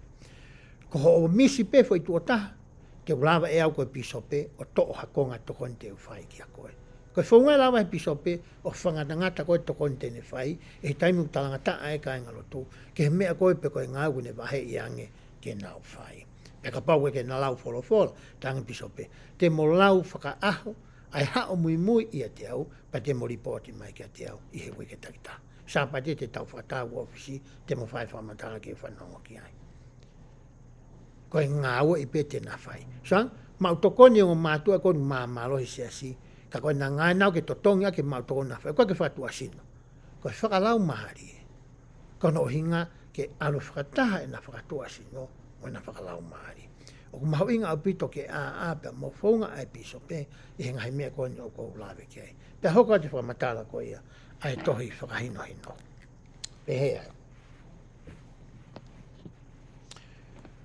Ko ho misi pe whai tua taha, ke ulawa e au koe piso pe, o to'o hakonga tokoni te whai ki a koe. Koe whaunga lawa he piso pe, o whangata ngata koe tokoni tene whai, e taimu talanga taa e kāinga lotu, ke he mea koe pe koe ngāgu ne Vahe i ange ke nau whai. E ka pau ke na lau wholo, tangi piso pe, te mo lau whaka aho, ai hao mui ia te au, pa te mo ripoti mai ki a te au, i he wike takita. Sāpa te tau whakatawu ofisi, te mo whai whamatanga ke whanongo ki ai. Koe ngāua i pe te na whai. Sang, mau tokoni o mātua koni māmalohi se asi, ka koe na ngai nau ke totongi ake mau tokoni na whai, koe ke whatua sino. Koe whakalau mahari e. Kono o hinga ke alu whakataha e na whakatua sino, o na whakalau mahari. O ku mahu inga au pito ke a pe mo whaunga ai piso pe, i he ngahi mea koni o kou lawe ki ai. Pe hoka te whamatala ko ia, ai tohi whakahino hino. Pe hea.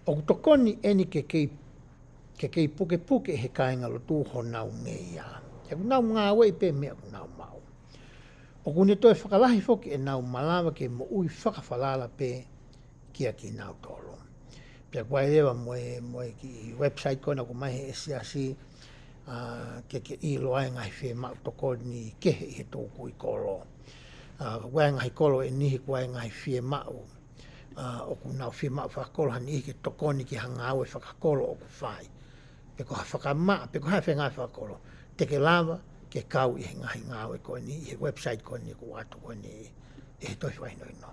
O ku tokoni eni ke kei puke he kāinga lotu ho nau ngeia. E ku nau ngā wei pe mea ku nau mau. O ku ne toi whakalahi foki e nau malawa ke mo ui whakawhalala pe kia ki nau tolo. Pia kwa ewa moe ki website kona ku mai e siasi ke I loa ngai whi mau toko ni kehe I he tōku I kolo. Kwa ngai kolo e nihi kwa ngai whi mau. O ku nau whi mau whakakolo hani ke toko ni ki hanga au e whakakolo o ku whai. Pe ko ha whakamaa, pe ko ha whengai whakakolo. Te ke lava, ke kau I he ngahi ngau e koe ni, I he website koe ni ku atu koe ni e he toi whaino ino.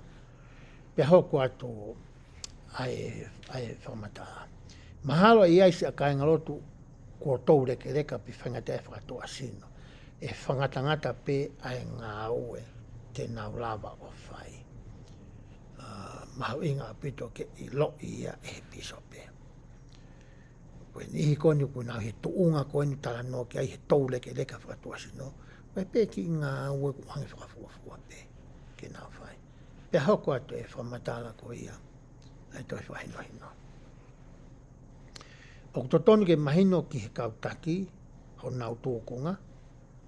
Pe hoku atu ai whamata. Mahalo I aisi a kai ngalotu kua tau reka pi whangata e whakatoa sino. E whangata ngata pe ai ngā ue te nau lava o whai. Mahau inga apito ke I lo ia e he piso pe. Koe ni hi koni ku nau he tuunga koe ni tala no ki ai he tau reka whakatoa sino. Koe pe ki ngā ue ku hangi whakafuafua pe ke nau whai. Pe hoko atu e whamatala ko ia. Ai toi whahino hino. O totonu ke mahino ki he kautaki, ho nau tōkunga,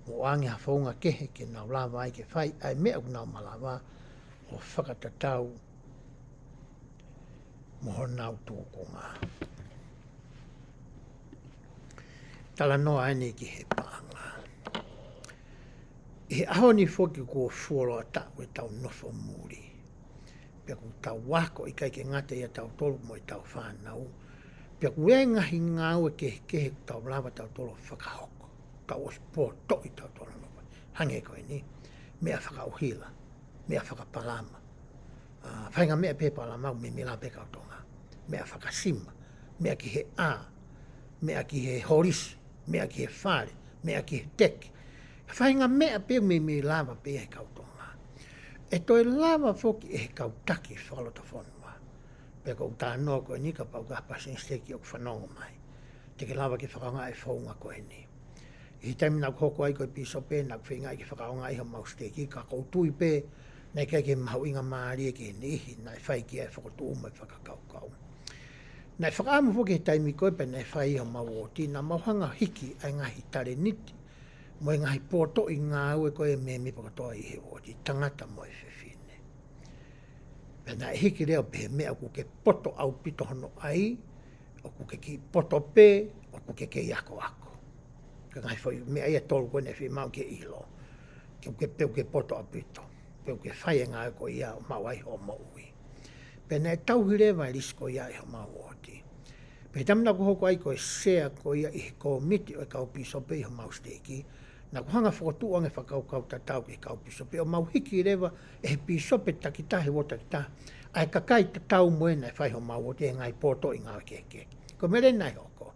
o angi hawhaunga kehe ke nau lava ai ke whai, ai mea ku nau malawa, o whakatatau, mo ho nau tōkunga. Tala noa ane ki he pānga. I he aho ni whoki ko fuolo a tau e tau nofo muri. Pia ku tau wako I kai ke ngate ia tau tolu mo I tau whanau. Pia ku e ngahi ngau e kehe ku tau lava tau tolu whakahoko. Tau os pō toi tau tolu nopo. Hange koe ni. Mea whakauhila. Mea whakapalama. Whainga mea pe palama me mila pe kautonga. Mea whakasima. Mea ki he a. Mea ki he horisi. Mea ki he whare. Mea ki he teki. Whainga mea pe me lava pe he kautonga. E toi lava foki e he kautaki whalota whanua. Pe kou tā noa koe ni ka pau ka pasin steki o whanonga mai. Te ke lava ki whakaunga e whaunga koe ni. I taimi nau hoko ai koe piso pe, nau whinga I ki whakaunga i ha mau steki, ka koutui pe, nei kai ke mahu inga maari e ke ni ihi, nai whai ki e whakatu uma I whakakaukau. Nai whakaamu foki he taimi koe pe nei whai I ha mau oti, na mauhanga hiki ai ngahi tare niti. Mo e ngahi poto I ngā ue koe me mi pakatoa I he oti, tangata mo e whiwhine. Pena e hiki reo pe mea ku ke poto au pito hono ai, o ku ke ki poto pe, o ku ke iako ako. Ka ngai whai mea ia tolu koe ne whi mau ke ilo. Ke u ke peu ke poto au pito. Peu ke whai e ngā koe ia o mau ai ho mo ui. Pena e tauhi rewa I risko ia I ho mau oti. Pe tamina ku hoko ai koe sea koe ia I he komiti o e kau piso pe I ho mau steki, na ku hanga whakatu ange whakaukau tatau ki kau pisope. O mau hiki rewa e he pisope takitahe wo takitahe. Ai kakai tatau moena e whaiho mau o te ngai poto I ngā keke. Ko mere nai hoko.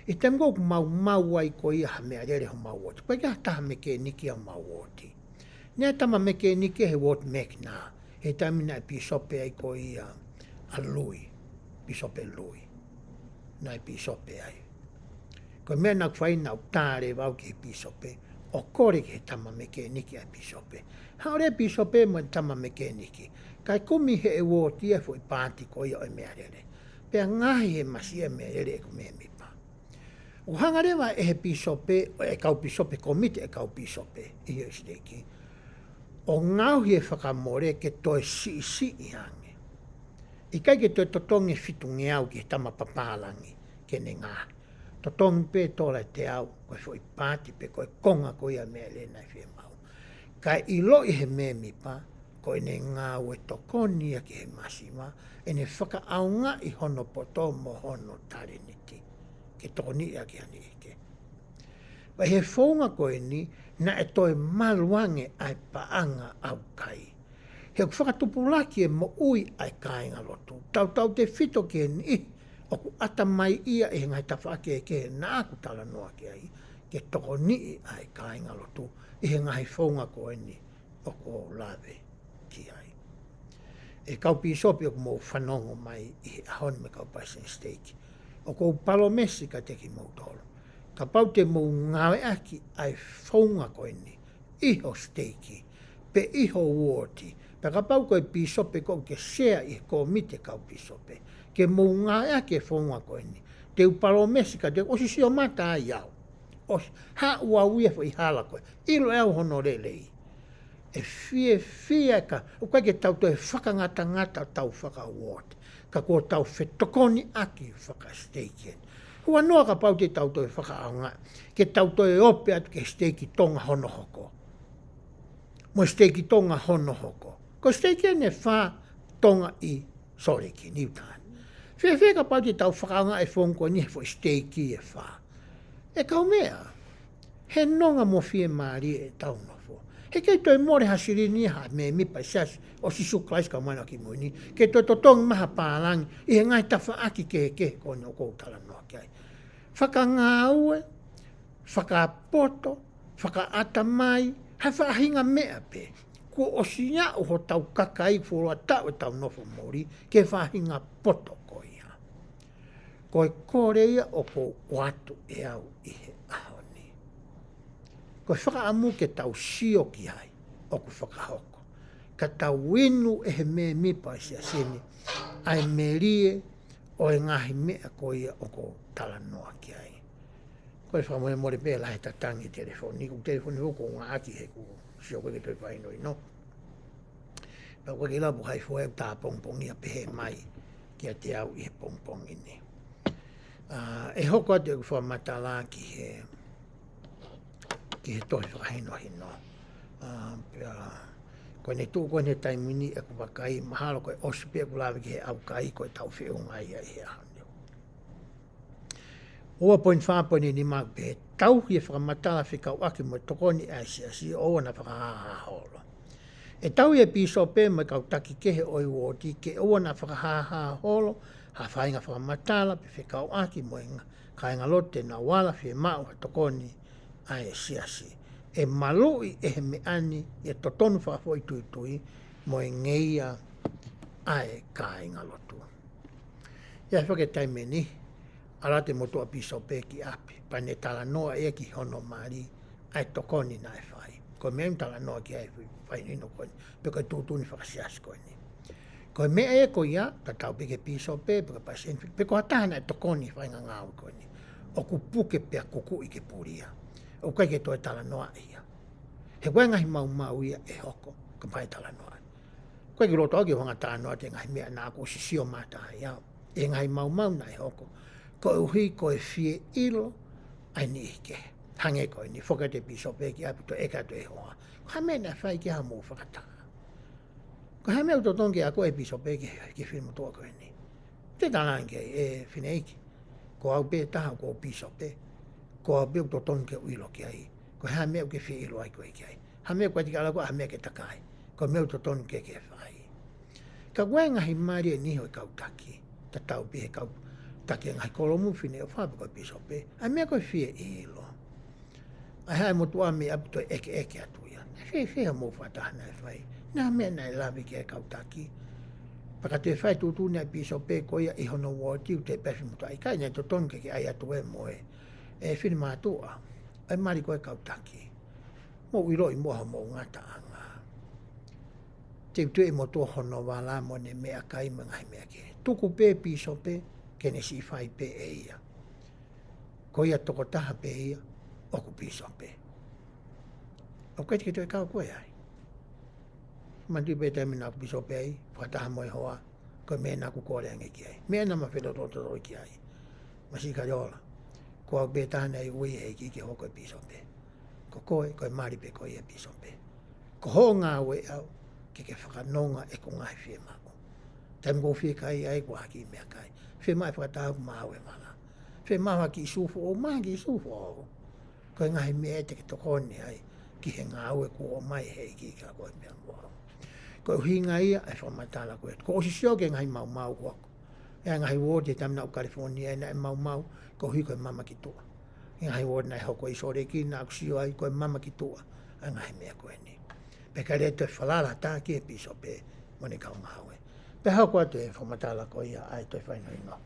I te mgo ku mau ai ko ia ha mea rere ho mau oti. Koe kia taha me ke niki a mau oti. Nea tama me ke niki he wot mek nā. He tamina e pisope ai ko ia a lui. Pisope lui. Nai pisope ai. Ko mea nau whai nau tāre wau ki he pisope. O kore ki he tama me ke niki ai pisope. Haore pisope mo tama me ke niki. Kai kumi he e woti e fo I pāti ko ia o e mea rere. Pea ngahi he masi e mea rere e ku mea mipa. O hangarewa e he pisope, e kau pisope komite e kau pisope I o steki. O ngau he whakamore ke toi si I hange. I kai ke toi totonge fitu ngeau ki he tama papalangi ke ne ngā. Totongi pe tola te au, koe fo I pāti pe koe konga ko ia mea le nai whia mau. Kai I lo I he mea mipa, koe ne ngā ue tokonia ki he masima, e ne whaka au ngā I hono poto mo hono tare niti, ke tokoni ia ki hani ike. Wa he whaunga koe ni, na e toi maluange ai paanga au kai. He whakatupulaki e mo ui ai kāinga lotu, tau te whito ki he ni, o ku ata mai ia e ngai tawhake e ke nā ku tala noa ki ai, ke tokoni ai kāinga lotu, I he ngai whaunga koe ni, o ko lawe ki ai. E kau pisopi o ku mou whanongo mai I he ahon me kau paisen steiki. O ko palomesi ka teki mou tolo. Ka pau te mou ngawe aki ai whaunga koe ni, iho steiki, pe iho uoti, pe ka pau koe pisope ko ke sea I ko mite kau pisope, ke mou ngawe aki e whaunga koe ni. Te palomesi ka teki, osi si o mata ai au. Osi, ha ua uia fo I hala koe, ilo e au hono relei. e fia ka o kai ke tau to e whakangata tau whakawot ka ko tau whetokoni aki whakasteiken hua noa ka pau te tau to e whakaanga ke tau to e ope atu ke steiki tonga hono hoko mo steiki tonga hono hoko ko steiken e wha tonga i soreki niutan fia ka pau te tau whakaanga e whonko ni fo steiki e wha e kau mea he nonga mo fie maari e tau nofo. He kei toi more hasiri ni ha me mipa sias o sisu klais ka mana ki moini. Kei toi totong maha pālangi i he ngai tawha aki ke kone o kou tala noa kiai. Whaka ngāue, whaka poto, whaka atamai, hai whaahinga mea pe. Ko o sinya o ho tau kakai furua tau e tau nofo mori ke whaahinga poto ko ia. Ko e kore ia o ko watu e au i he aho. Ko whakaamu ke tau sio ki hai, o ku whakahoko. Ka tau winu e he me mipa sia sini, ai me rie o e ngahi mea ko ia o ko tala noa ki hai. Ko e whakamoe more pēr lahe tatangi telefoni, ku telefoni huko ngā aki he ku sio koe ke toi whainoi no. Pau koe ke lapu hai fua e tā pongpongi a pehe mai ki a te au i he pongpongi ni. E hoko atu e ku whamatala ki he ki he tohi whakahino. Koe ne tū koe ne taimini e ku wakai mahalo koe osipe e ku lawe ki he au kai koe tau whiunga ia i he ahane. Oa poin whāponi ni mau pe tau hi e whakamatala whikau aki mo tokoni si oa na whakahaha holo. E tau i e piso pe mo kau taki kehe oi woti ke oa na whakahaha holo ha whainga whakamatala pe whikau aki mo inga kainga lote na wala whi mau ha tokoni ai siasi. E malui e he meani e totonu whakafo i tui mo e ngeia ai ka inga lotu. Ia whake taime ni, arate motua piso pe ki api, pa ne tala noa e ki hono mari ai tokoni na e whai. Ko mea tala noa ki ai whai nino koni, pe koe tūtuni whakasias koni. Ko mea e ko ia, ta tau peke piso pe pa senfi, pe ko hatahana e tokoni whai ngau koni. O ku puke pe a kuku i ke puria. O kai ke toi tala noa ia. He koe ngahi mau ia e hoko, ka pai tala noa. Koe ki roto ake whanga tala noa te ngahi mea nā ko sisio mata ia. E ngahi mau na e hoko. Koe uhi koe fie ilo, ai ni ike. Hange koe ni whoka te piso pe ki api to eka to e hoa. Ka mea na whai ki ha mō whakatanga. Ko ha mea uto tongi a koe piso pe ki whimu toa koe ni. Te talange e whineiki. Ko au pe taha ko piso pe. Ko au pe uto tongi uilo ki ai. Ko ha mea ke fie ilo ai koe ki ai. Ha mea koe tika ala koe ha mea ke takai. Ko mea uto tongi ke whai. Ka koe ngahi maari e niho e kau taki. Ta tau pe he kau taki ngahi kolomu whine o whape koe piso pe. Ha mea koe fie ilo. Ai hai motua me apu toi eke atu ia. Fie mo whatahana e whai. Nā mea nai lawe ki e kau taki. Paka te whai tūtū nei piso pe koia i hono wōtiu te pefi muta. I kai nei to tonke ki ai atu e moe. E whini mātua. Ai mari koe kau taki. Mo uiro i moha mo ngata anga. Te utu e mo tō hono wala mo ne mea kai mangai mea ke. Tuku pe piso pe ke ne si whai pe e ia. Koia toko taha pe ia. Oku piso pe. O kai tike toi kau koe ai. Manti pe te mina ku piso pe ai. Whataha moe hoa. Koe mea nā ku kore ange ki ai. Mea nā ma whedo tōtoro ki ai. Masika riola. Ko au pe tahana i ui e ki hoko e piso pe. Ko koe mari pe koe e piso pe. Ko ho ngā ue au, ke whakanonga e ko ngai whie mako. Taim ko whie kai ai ko haki mea kai. Whie mai whakatahu maa ue mala. Whie maa haki i sufu o maa ki i sufu o. Koe ngai mea te ke tokone ai, ki he ngā ue ko o mai hei ki ka koe mea mua. Ko uhinga ia e whamatala koe. Ko osisio ke ngai mau ko ako. Ea ngai wōte tamina o California e na e mau, ko hui koe mama ki tua. E ngai wōte na e hoko i sore ki na akusio ai koe mama ki tua. A ngai mea koe ni. Peka re te whalala tā ki e piso pe mone kau ngawe. Pe hako atu e whamatala koe ia ai toi whainoi no.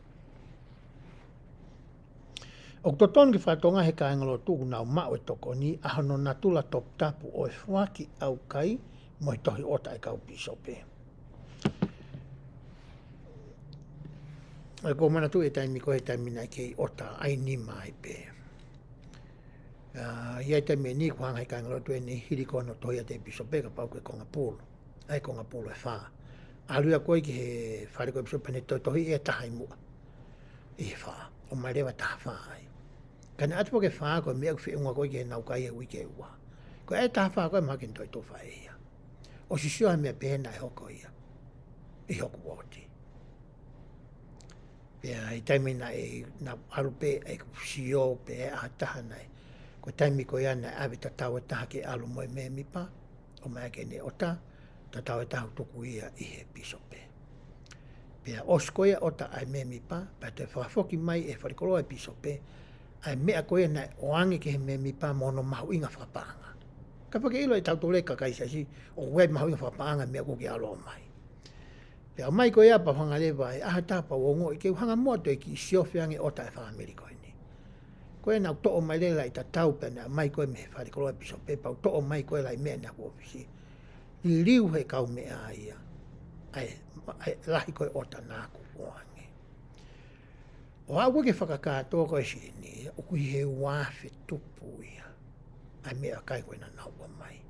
O to tongi whatonga he ka ngalo tūku nau mao e toko ni ahono na tula top tapu o e whaki au kai mo e tohi ota e kau piso pe. E ko mana tu e taimi ko e taimi nai kei ota ai ni mai pe. Ia te me ni kuanga ka ngalo tu ni hiri kono toia te pisope ka pau ke konga pulu. Ai konga pulu e wha. Alua koe ki he whare koe pisope ne tohi e tahai mua. I he wha. O mai rewa taha wha ai. Kana atu ke wha koe mea kuwhi unga koe ki he nau kai e wike ua. Koe e taha wha koe makin toi tofa e ia. O si sio mea pehena e hoko ia. I hoko woti. Pea i taimina e na alupe e kusio pe e ataha nei. Ko taimi ko ia na awe tatau e taha ke alu moe me mipa. O mai ke ne ota. Tatau e taha tuku ia i he pisope. Pea osko ia ota ai me mipa. Pea te whafoki mai e wharikolo e pisope. Ai mea ko ia na oange ke he me mipa mono mahu inga whapanga. Ka whake ilo e tau toleka kaisa si. O wei mahu inga whapanga mea kuki alo mai. Pea mai ko ia pa whangalewa e aha tapa wongo i ke uhanga mua to e ki siofeange ota e whaameri koe ni. Koe nau to'o mai lela i tatau pe na mai koe me he wharikolo e pisope pau to'o mai koe lai mea na kuofisi. Ni liu he kau mea ia. Ai lahi koe ota nāku oange. O au ke whakakātoa koe si ni, o kui he wāwhi tupu ia. Ai mea kai koe na naua mai.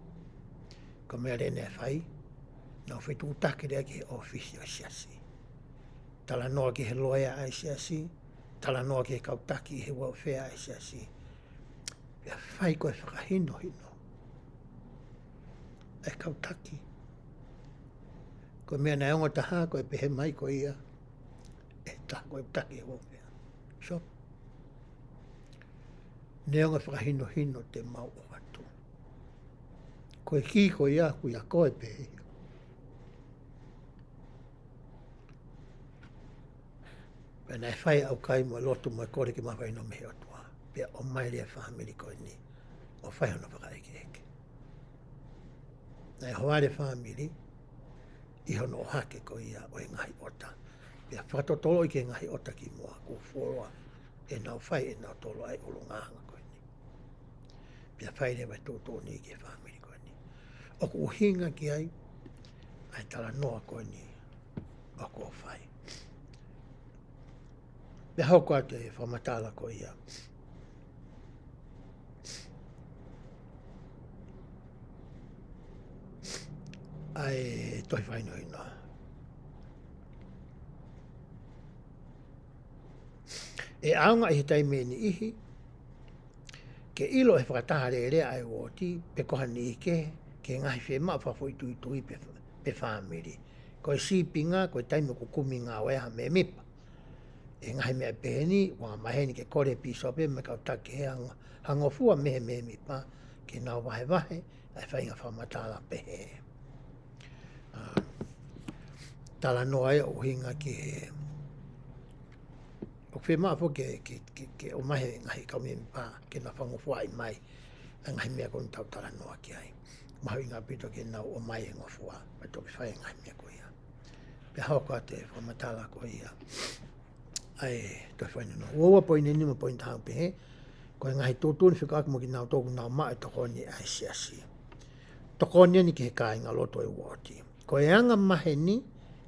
Ko mea rene whai, nau whetu utake rea ki he ofisi o siasi. Tala noa ki he loya ai siasi, tala noa ki he kautaki he welfare ai siasi. Pea whai koe whakahino hino. E kautaki. Koe mea na eonga taha koe pehe mai koe ia. E taha koe utaki he welfare. So, neonga whakahino hino te mau o atu. Koe ki koe ia kui a koe pehe. Pena e whai au kai mo lotu mo e kore ki mawhai no mehe atua. Pea o mai rea whahamiri koe ni. O whai hono whakaeke eke. Nei hoare whahamiri. I hono o hake koe ia o e ngahi ota. Pea whakatotolo i ke ngahi ota ki mua ku whoroa. E nau whai e nau tolo ai ulu ngahanga koe ni. Pea whai rewa tūtō ni ke whahamiri koe ni. O ku uhinga ki ai. Ai tala noa koe ni. O ku o whai. Pea hoko atu e whamatala koe ia. Ai toi whaino ino. E aunga i he taime ni ihi, ke ilo e whakataha rea ai woti, pe koha ni ike, ke ngahi whe maa whafoi tui pe whamiri. Koe sipinga, koe taime kukumi ngā weha me mipa. E ngahi mea peheni, wā maheni ke kore pisope, me kau take he hangofua mehe me mipa, ke nau wahe wahe, ai whainga whamatala pehe. Tala noa e o hinga ki he o whi maa po ke o mahe ngahi kaumi pa ke na whangofua i mai a ngahi mea koni tau tala noa ki ai. Mahu inga pito ke nau o mai e ngofua mai toki whai ngahi mea ko ia. Pe hao koa te whamatala ko ia. Ai toi whainu no. Uoua poine nima poine tahau pehe. Koe ngahi tōtūni whikaaki mo ki nau tōku nau maa e tokoni ai siasi. Tokoni ni ke he kāinga loto e woti. Koe anga mahe ni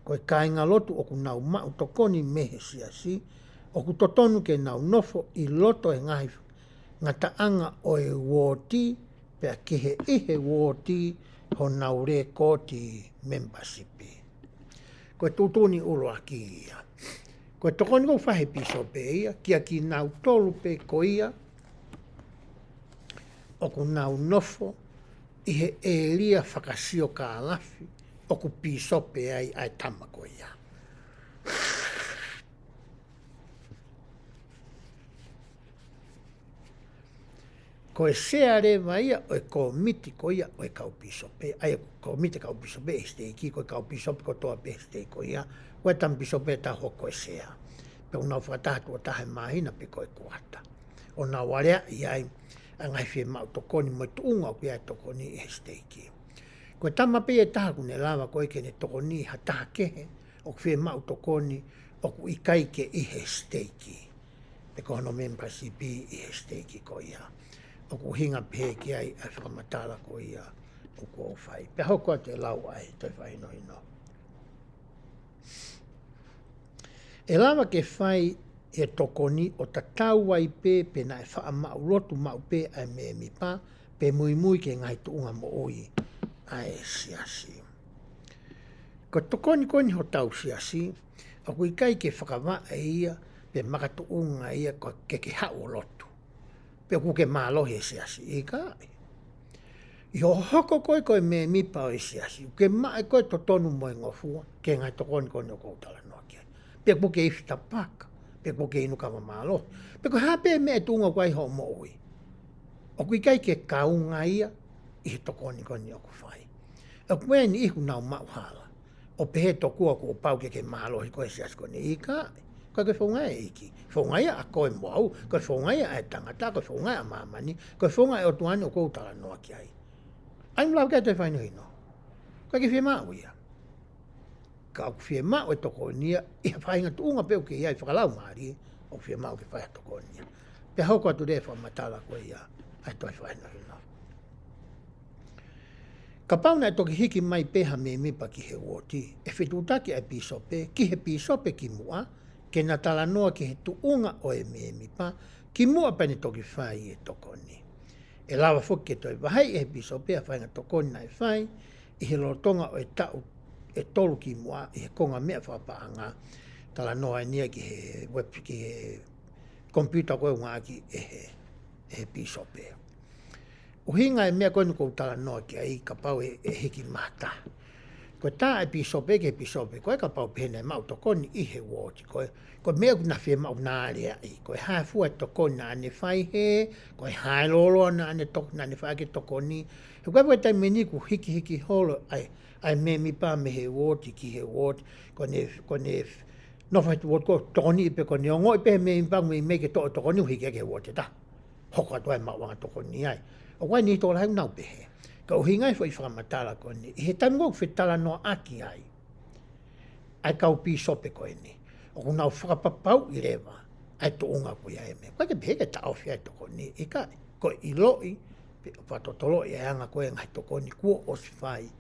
koe kāinga lotu o ku nau maa tokoni mehe siasi. O ku totonu ke nau nofo i loto e ngahi ngata anga o e woti pea ke he ihe woti ho nau re koti membershipi. Koe tūtūni ulo aki ia. Koe tokoni ko whahe piso pe ia, kia ki nau tolu pe ko ia, o ku nau nofo i he e lia whakasio ka alafi, o ku piso pe ai tamako ia. Ko e seare vai o e komiti ko ia o e kau pisope, ai komiti kau pisope e steiki, ko e kau pisope ko toa pe steiko ia, ko e tam pisope ta hoko e sea. Pe unau whakatahatu o tahe mahina pe ko e kuata. O nā warea iai, a ngai whi mau tokoni, mo e tuunga o kia e tokoni e steiki. Ko e tamape e taha kune lawa ko e ke ne tokoni ha taha kehe, o whi mau tokoni, o ku ikai ke i he steiki. Pe ko hono membership i he steiki ko ia. O ku hinga pehe ki ai a whakamatala ko ia o ko o whai. Pe hoko te lau ai, toi whai no. E lawa ke whai e tokoni o tatau ai pe na e wha mau lotu mau pe ai me mi pa, pe mui ke ngai tuunga mo oi ai siasi. Ko tokoni koni ho tau siasi, a kui kai ke whakawa e ia, pe makatuunga ia ko ke hao lotu. Pe ku ke mālohe siasi, i kai. I ho hoko koe me mi pa o siasi, ke mai koe to tonu mo e ngofua, ke ngai tokoni koni o koutala noa kia. Pe ku ke ifta paka, pe ku ke inuka ma mālohe. Pe ku hape me e tuunga kwai ho mo oi. O kui kai ke kaunga ia, i he tokoni koni o kufai. O kue ni ihu nau mauhala. O pehe tokua ko pau ke mālohi koe siasi koni i kai. Koe ke whongai iki. Whongai a koe moau, koe whongai a tangata, koe whongai a mamani, koe whongai o tuani o koutala noa ki ai. Ai mlau kia te whainu hino. Koe ke whiemau ia. Ka au whiemau e toko nia, i ha whainga tuunga peo ke iai whakalau maari, o whiemau ke whaia toko nia. Pe hau kua tu re whamatala koe ia, ai toi whainu hino. Ka pauna e toki hiki mai peha me mipa ki he woti, e whitutaki ai pisope, ki he pisope ki mua, ke na tala noa ki he tuunga o e me mipa, ki mua pani toki whai e tokoni. E lawa whuki e toi Vahe e he pisope a whainga tokoni na e whai, i he lotonga o e tau e tolu ki mua, i he konga mea whapaanga, tala noa e nia ki he web, ki he computer koe unga ki e he pisope. Uhinga e mea koe nuko tala noa ki ai ka pau e hiki mata. Koe tā e pisope ke pisope, koe ka pau pene mau tokoni i he woti koe. Koe mea kuna whia mau nārea i, koe hae fua tokoni na ane whai he, koe hae lolo na ane whai ke tokoni. He koe tai meni ku hiki holo ai me mi pā me he woti ki he woti, koe ne nowhai tu woti koe tokoni ipe koe ne ongo ipe me mi pā me ke tokoni uhiki ake woti ta. Hoko atu ai mau wanga tokoni ai. O koe ni tōla hau nau pehe. Ka uhinga i whakamatala koe ni. I he taimu kau whetala no aki ai. Ai kau pisope koe ni. O ku nau whakapapau i rewa. Ai to unga koe ai me. Koe ke peke ta au whiai toko ni. I kai. Koe i loi. Pe o patotolo i anga koe ngai toko ni. Kua o si whai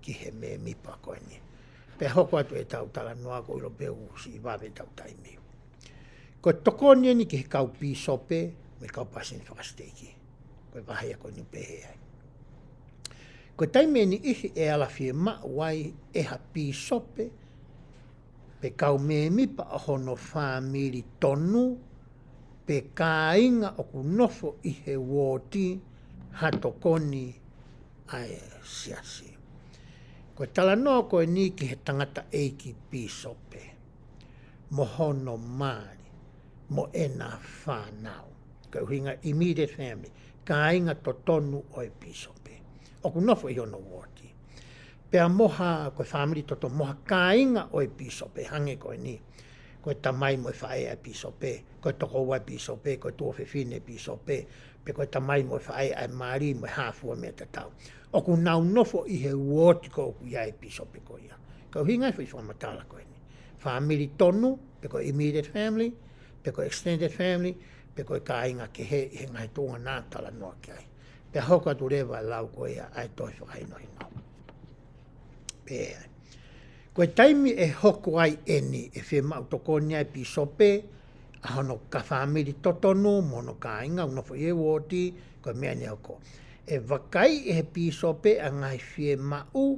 ki he me mipa koe ni. Pe hoko atu e tau tala noa ko ilo peu si i wawe tau taimi. Koe toko ni ki he kau pisope. Me kau pasin whakasteiki. Koe Vahe koe ni pehe ai. Ko taime ni ihi e ala fie ma wai e ha pisope pe kau me mipa a hono whamiri tonu pe ka inga o ku nofo i he woti hato koni ai siasi. Ko tala noa koe ni ki he tangata eiki pisope mo hono maari mo ena whanau. Ko hinga immediate family ka inga to tonu o e pisope. O ku nofo i ono woti. Pea moha, koe whamiri toto moha kāinga o e pisope, hange koe ni. Koe tamai mo e whae a pisope, koe toko ua pisope, koe tuofe fine pisope, pe koe tamai mo e whae a maari mo e hāfua mea tatau. O ku nau nofo i he woti ko o ku iai pisope ko ia. Kau hingai whi whamatala koe ni. Whamiri tonu, pe koe immediate family, pe koe extended family, pe koe kāinga ke he ngai tōnga nā tala noa ki ai. Pe hoka tu rewa lau koe ai toi whakaino hino. Pe ai. Koe taimi e hoko ai eni e whi mau tokoni ai pisope, a hono ka whamiri totonu, mono ka inga, unofo i e woti, koe mea ni hoko. E wakai e he pisope a ngai whi mau,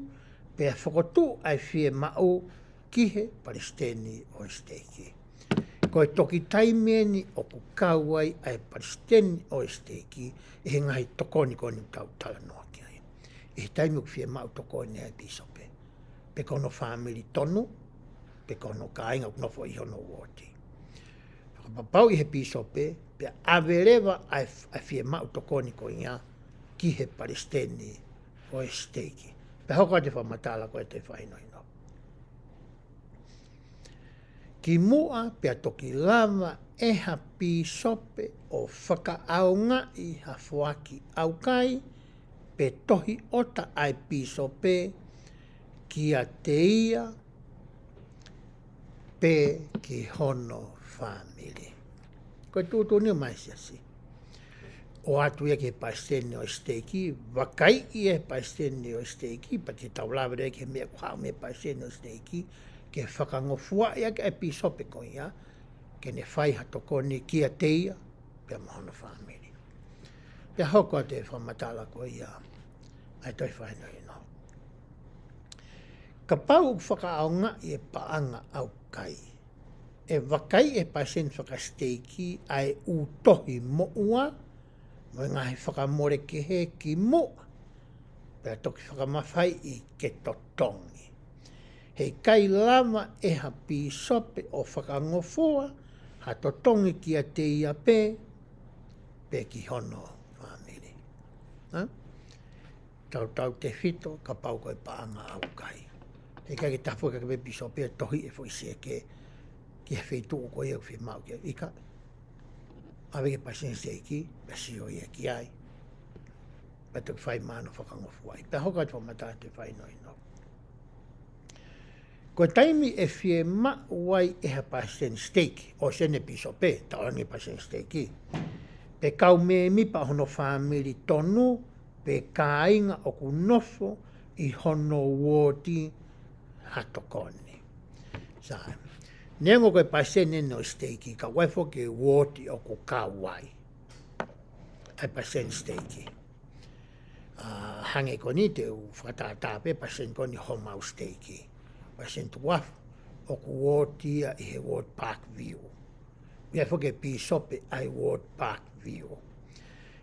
pe a whakotu ai whi mau ki he Palestini o Steiki. Koe toki taimeni o ku kauai ai Palestini o Steiki, e he ngai tokoni koni tau tala noa ki ai. E he taimi o whia mau tokoni ai pisope. Pe kono whamiri tonu, pe kono kāinga nofo i hono woti. Whakapapau i he pisope, pe awerewa ai whia mau tokoni koinga ki he Palestini o Steiki. Pe hoka te whamatala koe te whainoino. Ki mua pia toki lava e ha pisope o whakaaunga i ha fuaki aukai, pe tohi ota ai pisope ki a te ia, pe ki hono whamiri. Koe tūtū ni o mai siasi. O atu ia ke Palestini o Steiki, wakai i e Palestini o Steiki, pa te taulawere ke mea kuhau me Palestini o Steiki, ke whakangofua ia ke pisope ko ia, ke ne whai hatokoni kia teia, pia mahona whamiri. Pia hoko te whamatala ko ia, ai toi whainoi no. Ka pau whakaaonga i e paanga au kai. E wakai e pasen whakasteiki ai utohi mo'ua, mo ngahi whakamore ke he ki mo'a. Pea toki whakamawhai i ke totongi. Hei kai lama e hapi sope o whakangofoa, ha totongi ki a te ia pe ki hono whamiri. Tau te whito, ka pau koe paanga au kai. Hei kai ke tapu ka pepi sope tohi e fo isi ke ki he whitu o koe au whi mau ke ika. Awe ke pasen seiki, pesi o ia ki ai. Pea toki whai mano whakangofoa. Pea hoka te whamata te whai noi no. Ko taimi e fie ma wai e ha pasen steak, o sene piso pe, taongi pasen steaki. Pe kau me mipa hono whamiri tonu, pe kāinga o ku nofo i hono woti hatokoni. Sae. Nengo koe pasen no steaki, ka waifo ke woti o ku kawai. Ai pasen steaki. Hange koni te u whakatape pasen koni homau steaki. Pasen tu wafu o ku wōtia i he Ward Park View. Ia whoke pi sope ai Ward Park View.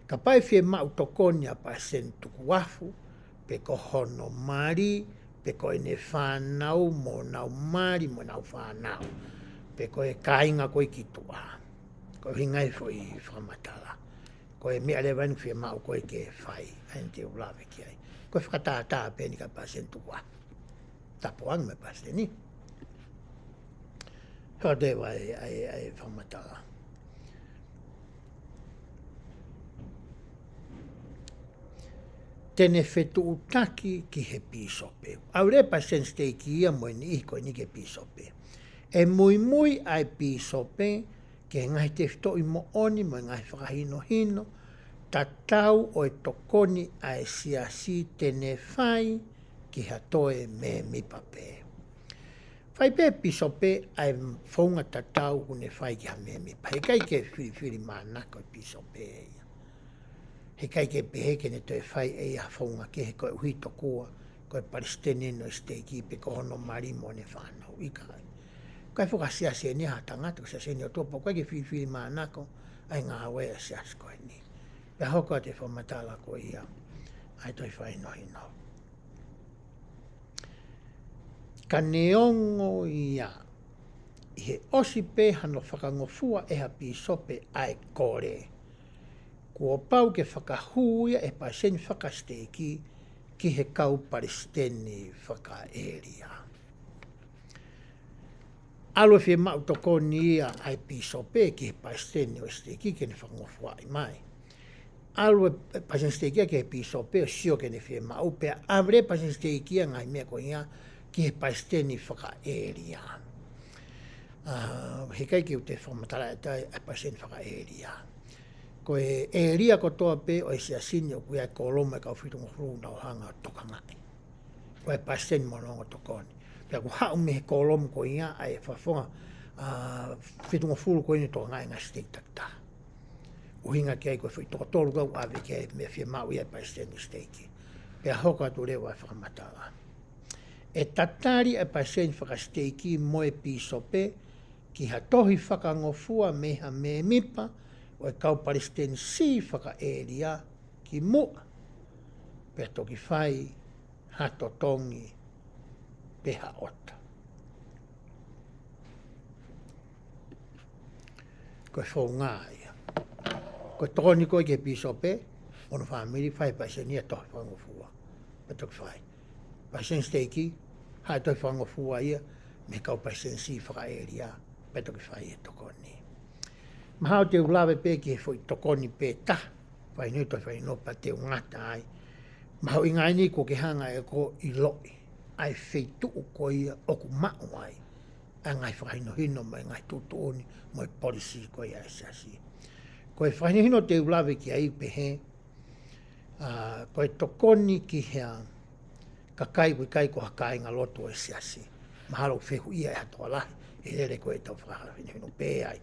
Ka pai fie mau tokonia pasen tu wafu, pe ko hono mari, pe ko ene whanau mo nau mari mo nau whanau. Pe ko e kāinga koe ki tua. Ko hingai fo i whamatala. Ko e mea lewan fie mau koe ke whai, ain te ulawe ki ai. Ko e whakatata pe ni ka pasen tu wafu. Tapuang me paste ni. Hode wai ai whamatala. Tene whetu utaki ki he pisope. Aure pasen steiki ia mo ni iko ni ke pisope. E mui ai pisope ke ngai te whito i mo oni mo ngai whakahino hino. Tatau o e tokoni ai siasi tene whai ki hatoe me mipape. Whai pe pisope ai whaunga tatau une whai ki ha me mipa. He kai ke whiri manako i pisope eia. He kai ke pehe ke ne toi whai eia whaunga ke he koe uhi tokua, koe palestine no steiki pe ko hono marimo ne whanau i kai. Koe whakasia se ni ha tangata, se se ni o topo, koe ke whiri manako, ai ngā wea se asko ni. Pea hoko te whamatala ko ia, ai toi whai nohi no. Ka neongo ia, i he osi pe hano whakangofua e hapi sope ai kore. Kua pau ke whakahuia e pasen whakasteiki ki he kau palestini whakaeria. Alo fie mau toko ni ia ai pisope ki he palestini o steiki ke ne whakangofua i mai. Alo pasen steiki ke he pisope o sio ke ne fie mau pe amre pasen steiki ngai mea ko ia ki he paisteni whakaeria. He kai ki te whamatala e tai a paisteni whakaeria. Ko e eria ko toa pe o e sia sini o kuia e koloma e kau whitunga huru na o hanga toka ngai. Ko e paisteni monongo tokoni. Pea ku hau me he koloma ko ia a e whafonga whitunga huru ko ine toka ngai ngai steak takta. Uhinga ki ai ko whitunga toru kau ave ki ai me fie mau ia paisteni steaki. Pea hoka tu rewa e whakamatala. E tatari e pasen whakasteiki mo e pisope ki ha tohi whakangofua meha me mipa o e kau palestini si whakaeria ki mua. Pea toki whai hato tongi peha ota. Koe whaunga ia. Koe tokoni koe ke pisope, ono whamiri whai pasen ia tohi whakangofua. Pea toki whai. Pasen steiki, hai toi whangofua ia, me kau pasen si whakaeria, pe toki whai e tokoni. Mahau te ulawe pe ki he fwoi tokoni pe ta, whai nui toi whai nopa te ungata ai. Mahau ingai ni ko ke hanga e ko i loi, ai wheitu o ko ia o ku mao ai, a ngai whakaino hino mai ngai tutuoni, mo i polisi ko ia esasi. Ko e whai hino te ulawe ki ai pe he, ko e tokoni ki hea, ka kai ko hakai ngā loto e siasi. Mahalo whehu ia e hatoa lahi, e rere koe tau whakahawhine hino pē ai.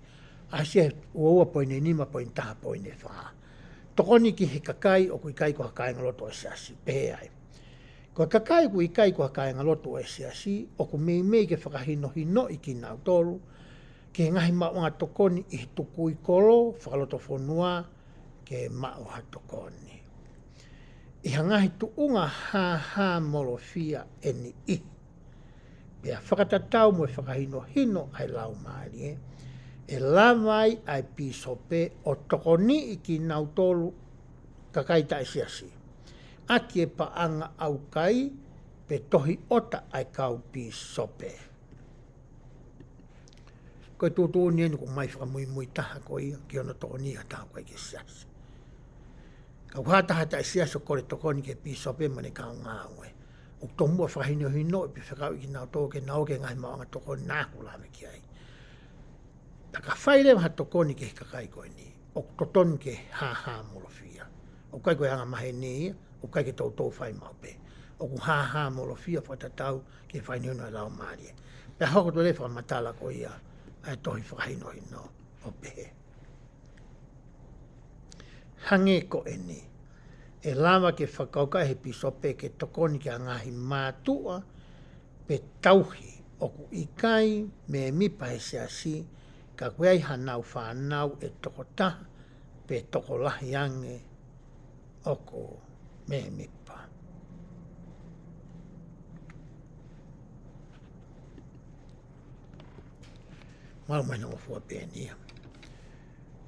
a se ua poine nima poine taha poine wha. Tokoni ki he kakai o kui kai ko hakai ngaloto e siasi, pehe ai. Ko kakai kui kai ko hakai ngaloto e siasi, o ku mei ke whakahino hino i ki nau tolu, ke ngahi maunga tokoni i tuku i kolo, whakaloto whonua, ke mauha tokoni. I hangahi tuunga ha molofia eni i. Pea whakatatau mo e whakahino hino ai lau maari e. E lamai ai pisope o tokoni i ki nau tolu kakai tae siasi. Aki e paanga au kai pe tohi ota ai kau pisope. Koe tūtū ni enu ko mai whakamui taha ko ia ki ona tokoni a taha koe ke siasi. Kau hataha tae siasi o kore tokoni ke pisope mane kau ngāwe. O tomua whakahino hino i pi whakau i ki nau tolu ke nau ke ngai maanga tokoni nāku lame ki ai. Taka whaile maha tokoni ke kakai koe ni, o totoni ke ha molofia. O kai koe hanga mahe ni, o kai ke tau whai maupe. O ku ha molofia whatatau ke whai niuna e lau maari. Pea hoko to le whakamatala ko ia, ai tohi whakahino hino o pehe. Hange ko e ni, e lama ke whakauka he pisope ke tokoni ke angahi mātua, pe tauhi o ku ikai me mipa he siasi, ka kuei hanau whanau e toko taha, pe toko lahi ange oko me mipa. Mau mai nongo fua pēnia.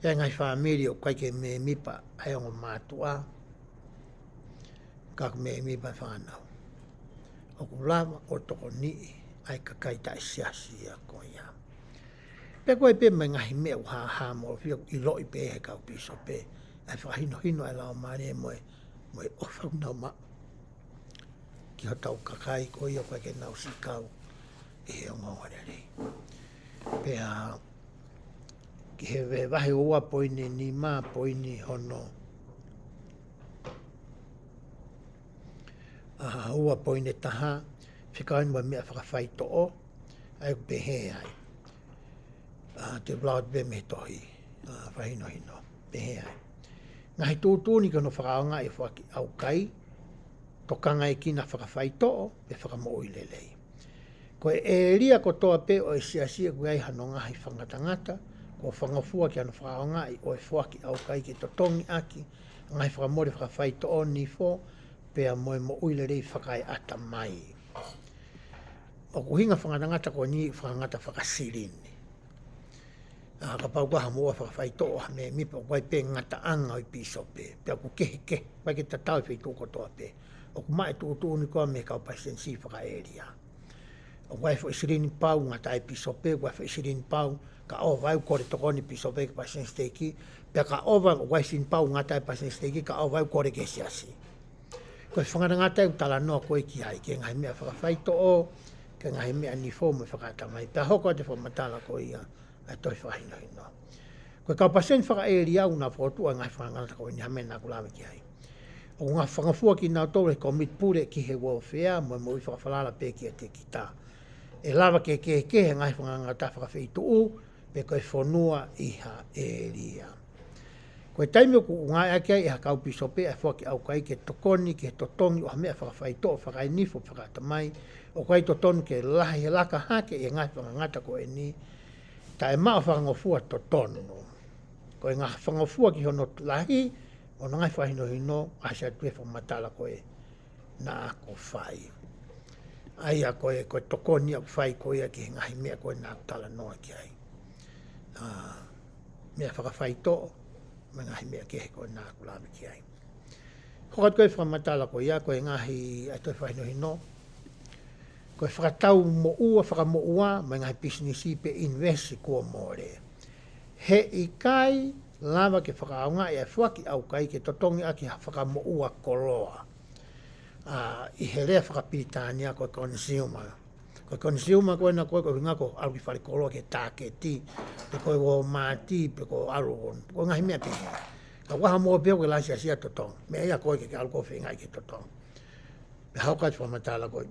Ia ngai whamiri o kai ke me mipa ai ongo mātua, ka me mipa whanau. Oku lama o toko nii ai kakai tae siasi a ko ia. Pe koe pe mai ngahi mea u ha mo fia i loi pe he kau piso pe. Ai whahino hino ai lau maare e moe ofau nau ma. Ki ho tau kakai ko ia koe ke nau si kau i he ongo warere. Pe a ki he wahe ua poine ni mā poine hono. Ua poine taha, whikau inua mea whakawhai to'o, ai ku pehe ai. Te blaut be me tohi, whahino hino, pehe ai. Ngahi tūtūni ka no whakaonga e whaki au kai, tokanga e kina whakawhai to'o, e whakamo'i lelei. Ko e ria ko toa pe o e siasia ku ai hano ngahi whangatangata, ko whangafua ki ano whakaonga i o e whaki au kai ke totongi aki, ngahi whakamori whakawhai to'o ni fo, pea moe mo uilelei whakai ata mai. O kuhinga whangatangata ko ni whangata whakasirini. Ka paukaha mua whakawhai toa me mipa o kai pe ngata anga i piso pe. Pea ku kehe, pai ke tatau whi tūko toa pe. O ku mai tūtū ni koa me kau paisensi whakaeria. O kai wha isirini pau ngata i piso pe, kai wha isirini pau, ka o vai kore tokoni piso pe ke paisensi teiki, pea ka o vai kai isirini pau ngata i paisensi teiki, ka o vai kore ke siasi. Koe whangarangata u tala noa koe ki hai, ke ngai mea whakawhai to'o, ke ngai mea ni fōmu whakatamai. Pea hoko te whamatala ko ia, ai toi whahino hino. Koe kau pasen whakaeri au nga whotua ngai whangarangata koe ni hamena ku lawe ki hai. O ngā whangafua ki nā tōre ko mitpure ki he welfare, mo i whakawhalala pe ki a te kita. E lawa ke ngai whangarangata whakawhi tuu, pe koe whonua iha eria. Koe taimi o ku ngai ake ai e hakau piso pe e whaki au kai ke tokoni, ke totongi o hamea whakawhai to'o, whakai nifo whakatamai, o kai totonu ke lahi he laka hake e ngai whangangata ko e ni, ta e maa whangofua totonu. Koe ngā whangofua ki hono lahi, o ngai whahino hino, a se atue whamatala koe na ako whai. Ai a koe tokoni au whai koe ki he ngahi mea koe nā tala noa ki ai. Mea whakawhai to'o, me ngahi mea kehe koe nā kulawe ki ai. Hokat koe whamatala koe ia, koe ngahi atoi whahino hino. Koe whakatau mo ua, whakamo ua, me ngahi businessi pe investi kua mōre. He i kai, lava ke whakaonga e whaki au kai ke totongi aki whakamo ua koloa. I he rea whakapitania koe consumer. Koe consumer koe na koe hinga ko aru ki whare koloa ke tāketi, pe koe o māti, pe koe aru on. Koe ngahi mea pe. Ka waha mua peo ke laisi asia totong. Mea ia koe ke aru koe whengai ke totong. Pe haukai whamatala koe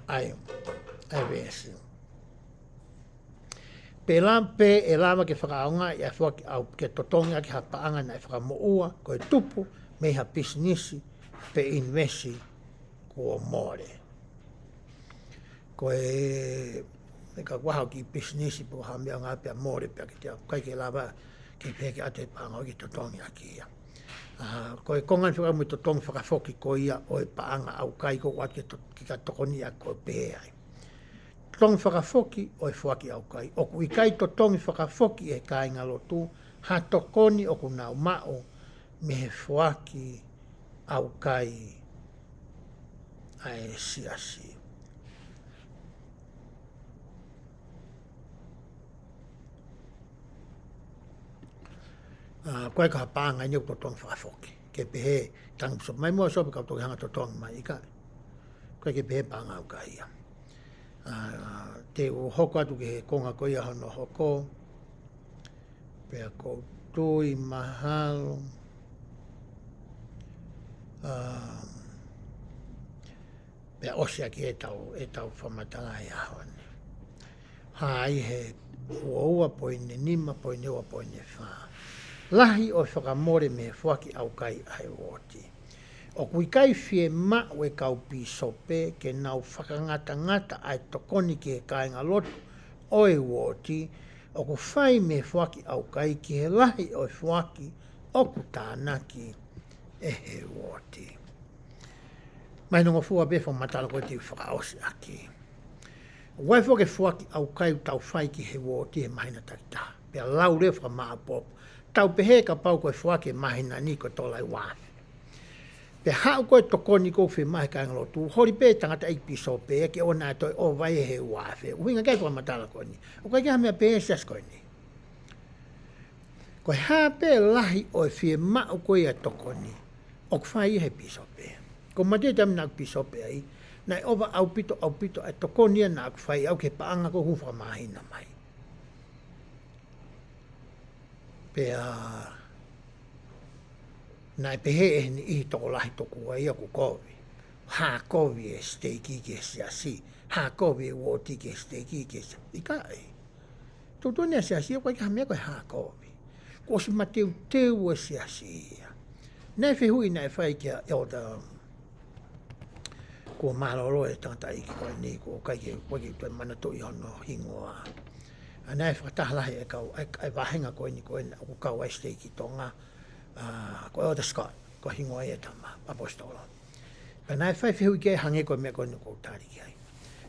ai resi. Pe lampe e lama ke whakaonga i a whaki au ke totonga ki hapaanga na e whakamoua ko e tupu me ha businessi pe investi ko more. Ko e me ka wahau ki businessi po ha mea ngā pia more pia ki te au kai ke lava ke peke ate paanga ki totonga ki ia. Ko e kongan whika mui totonga whakafoki ko ia o e paanga au kai ko wat ki ka tokoni a ko pe ai. Tong whakafoki o e whaki au kai. O kui kai to tongi whakafoki e kai ngalotu, ha tokoni o ku nau mao me he whaki au kai a e siasi. Koe ka pāngai niu to tongi whakafoki. Ke pehe, tangu so mai mua sopi kau toki hanga to tongi mai i kai. Koe ke pehe pāngai au kai ia. Te o hoko atu ke he konga ko ia hono hoko, pea koutui, mahalo, pea osia ki e tau whamatala e ahone. Hai he ua poine nima, poine ua poine wha. Lahi o whakamore me whaki au kai ai woti. O kui kai fie mao e kau pisope ke nau whakangata ngata ai tokoni ki he kāinga lotu o e woti, o ku whai me whaki au kai ki he lahi o e whaki o ku tānaki e he woti. Mai nongo fua befo matala koe ti whakaosi aki. Wai whoke whaki au kai tau whai ki he woti he mahina takita. Pea lau refa maa pop. Tau pehe ka pau koe whaki mahina ni ko tolai wafi. Pe hau koe tokoni ko whi mai ka ngalotu, hori pe tangata ipi so pe, ke o nā toi o vai he wafe, uhinga kai kua matala koe ni, o kai kia mea pe sias koe ni. Koe haa pe lahi o whi mau koe a tokoni, o kwhai he piso pe. Ko mate tamina ku piso pe ai, nai ova au pito a tokoni na kwhai au ke paanga ko hufa mahina mai. Pe nai pehe e ni ihi toko lahi toku wa ia ku kovi. Ha kovi e steiki ke siasi. Ha kovi e woti ke steiki ke siasi. Ika e. Totoni a siasi kwa ika hamea koe ha kovi. Ko si mateu teu e siasi ia. Nai whihui nai whai kia elda ko malolo e tangata iki koe ni ko kai ke waki tue manatu i hono hingoa. Nai whakatahalahi e kau ai wahenga koe ni koe ku kau ai steiki tonga. Ko o the Scott, ko hingoa e tama, apostola. Pa nai whai whihui ke hange koe mea koe ni kou tāri ki ai.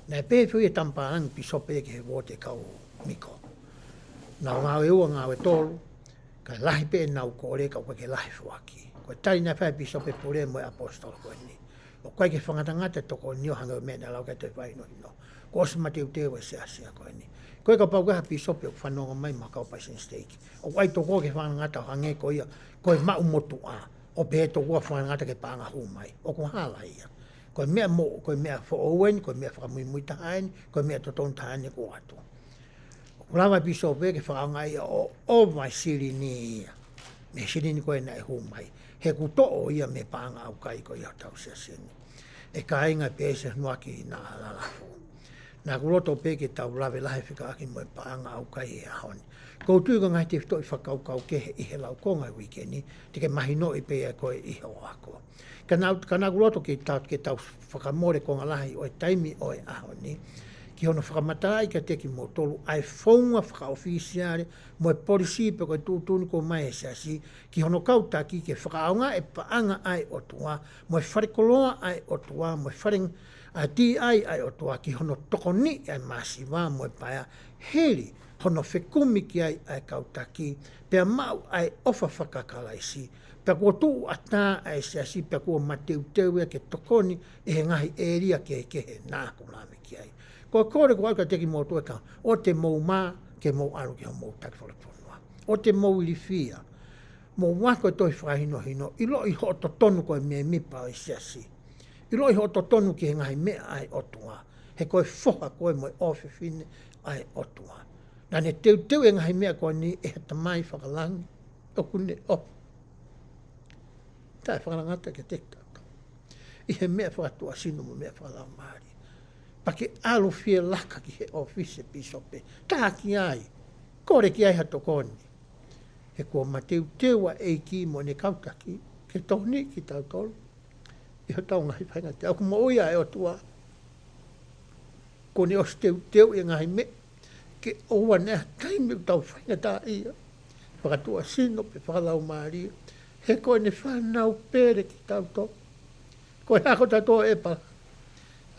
Nai pē whihui e tampaang pisope ke he wote kau miko. Nau ngāwe ua ngāwe tolu, kai lahi pē nau kore kau koe ke lahi whaki. Koe tari nai whai pisope pure mo e apostola koe ni. O koe ke whangatangata toko nio hange mea na lau kai toi whai no hino. Ko osi mateu tewa se asia koe ni. Koe ka pau kaha pisope o whanonga mai ma kau paisen steiki. O wai toko ke whanangata o hange ko ia, koe mau motu a, o pe toko whanangata ke panga hu mai, o ko hala ia. Koe mea mo, koe mea whaowen, koe mea whakamui mui tahaini, koe mea toton tahaini ko atu. O lawa pisope ke whakanga ia o mai siri ni ia. Me siri ni koe nai hu mai. He ku to'o ia me panga au kai ko ia tau sia sini. E ka inga pese nuaki na lalafu. Nā kuroto peke tau lawe lahe whika aki mo e paanga au kai e ahoni. Kou tūka ngai te whitoi whakaukau ke he ihe lau konga wikeni, te ke mahino i pea koe ihe o ako. Ka nā kuroto ke tau whakamore konga lahi o e taimi o e ahoni, ki hono whakamatai ka teki mo tolu ai whaunga whakaofisiare mo e polisi pe koe tūtuni ko mai e siasi, ki hono kautaki ke whakaonga e paanga ai o tua, mo e wharekoloa ai o tua, mo e whareng a ti ai o toa ki hono tokoni ai masiwa mo e paia heri hono whekumi ki ai kautaki pea mau ai ofa whakakalaisi pea kua tuu ata ai siasi pea kua mateu teu e ke tokoni e he ngahi eria ke he nāku lame ki ai. Ko kore ko aka teki mō tueka o te mou mā ke mou aru ki ho mou takiwhaleponua. O te mou ilifia mou wako e toi whahino hino ilo i ho to tonu koe me mipa ai siasi. I roi ho to tonu ki he ngahi mea ai otua. He koe whoka koe mo e ofe fine ai otua. Nā ne teu e ngahi mea koe ni e hata mai whakalangi. Oku ne ofu. Tā e whakalangata ke tekta. I he mea whakatua sino mo mea whakalau maari. Pa ke alo fie laka ki he ofise pisope. Tā ki ai. kore ki ai hato koni. He kua mateu teua e ki mo ne kautaki, ke toni ki tau tolu. I ho tau ngahi whainga te. Au kuma oia e o tua. Ko ne os teu e ngahi me. Ke oua nea taimi u tau whainga tā ia. Whakatua sino pe whakalau maari. He koe ne whanau pere ki tau tolu. Koe hako tatoa e pala.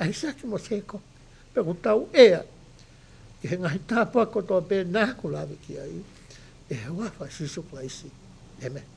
Ai saki mo seko. Pe ko tau ea. Ke he ngahi tāpua kotoa pe nā ko lawe ki ai. E wafa sisu klaisi. Amen.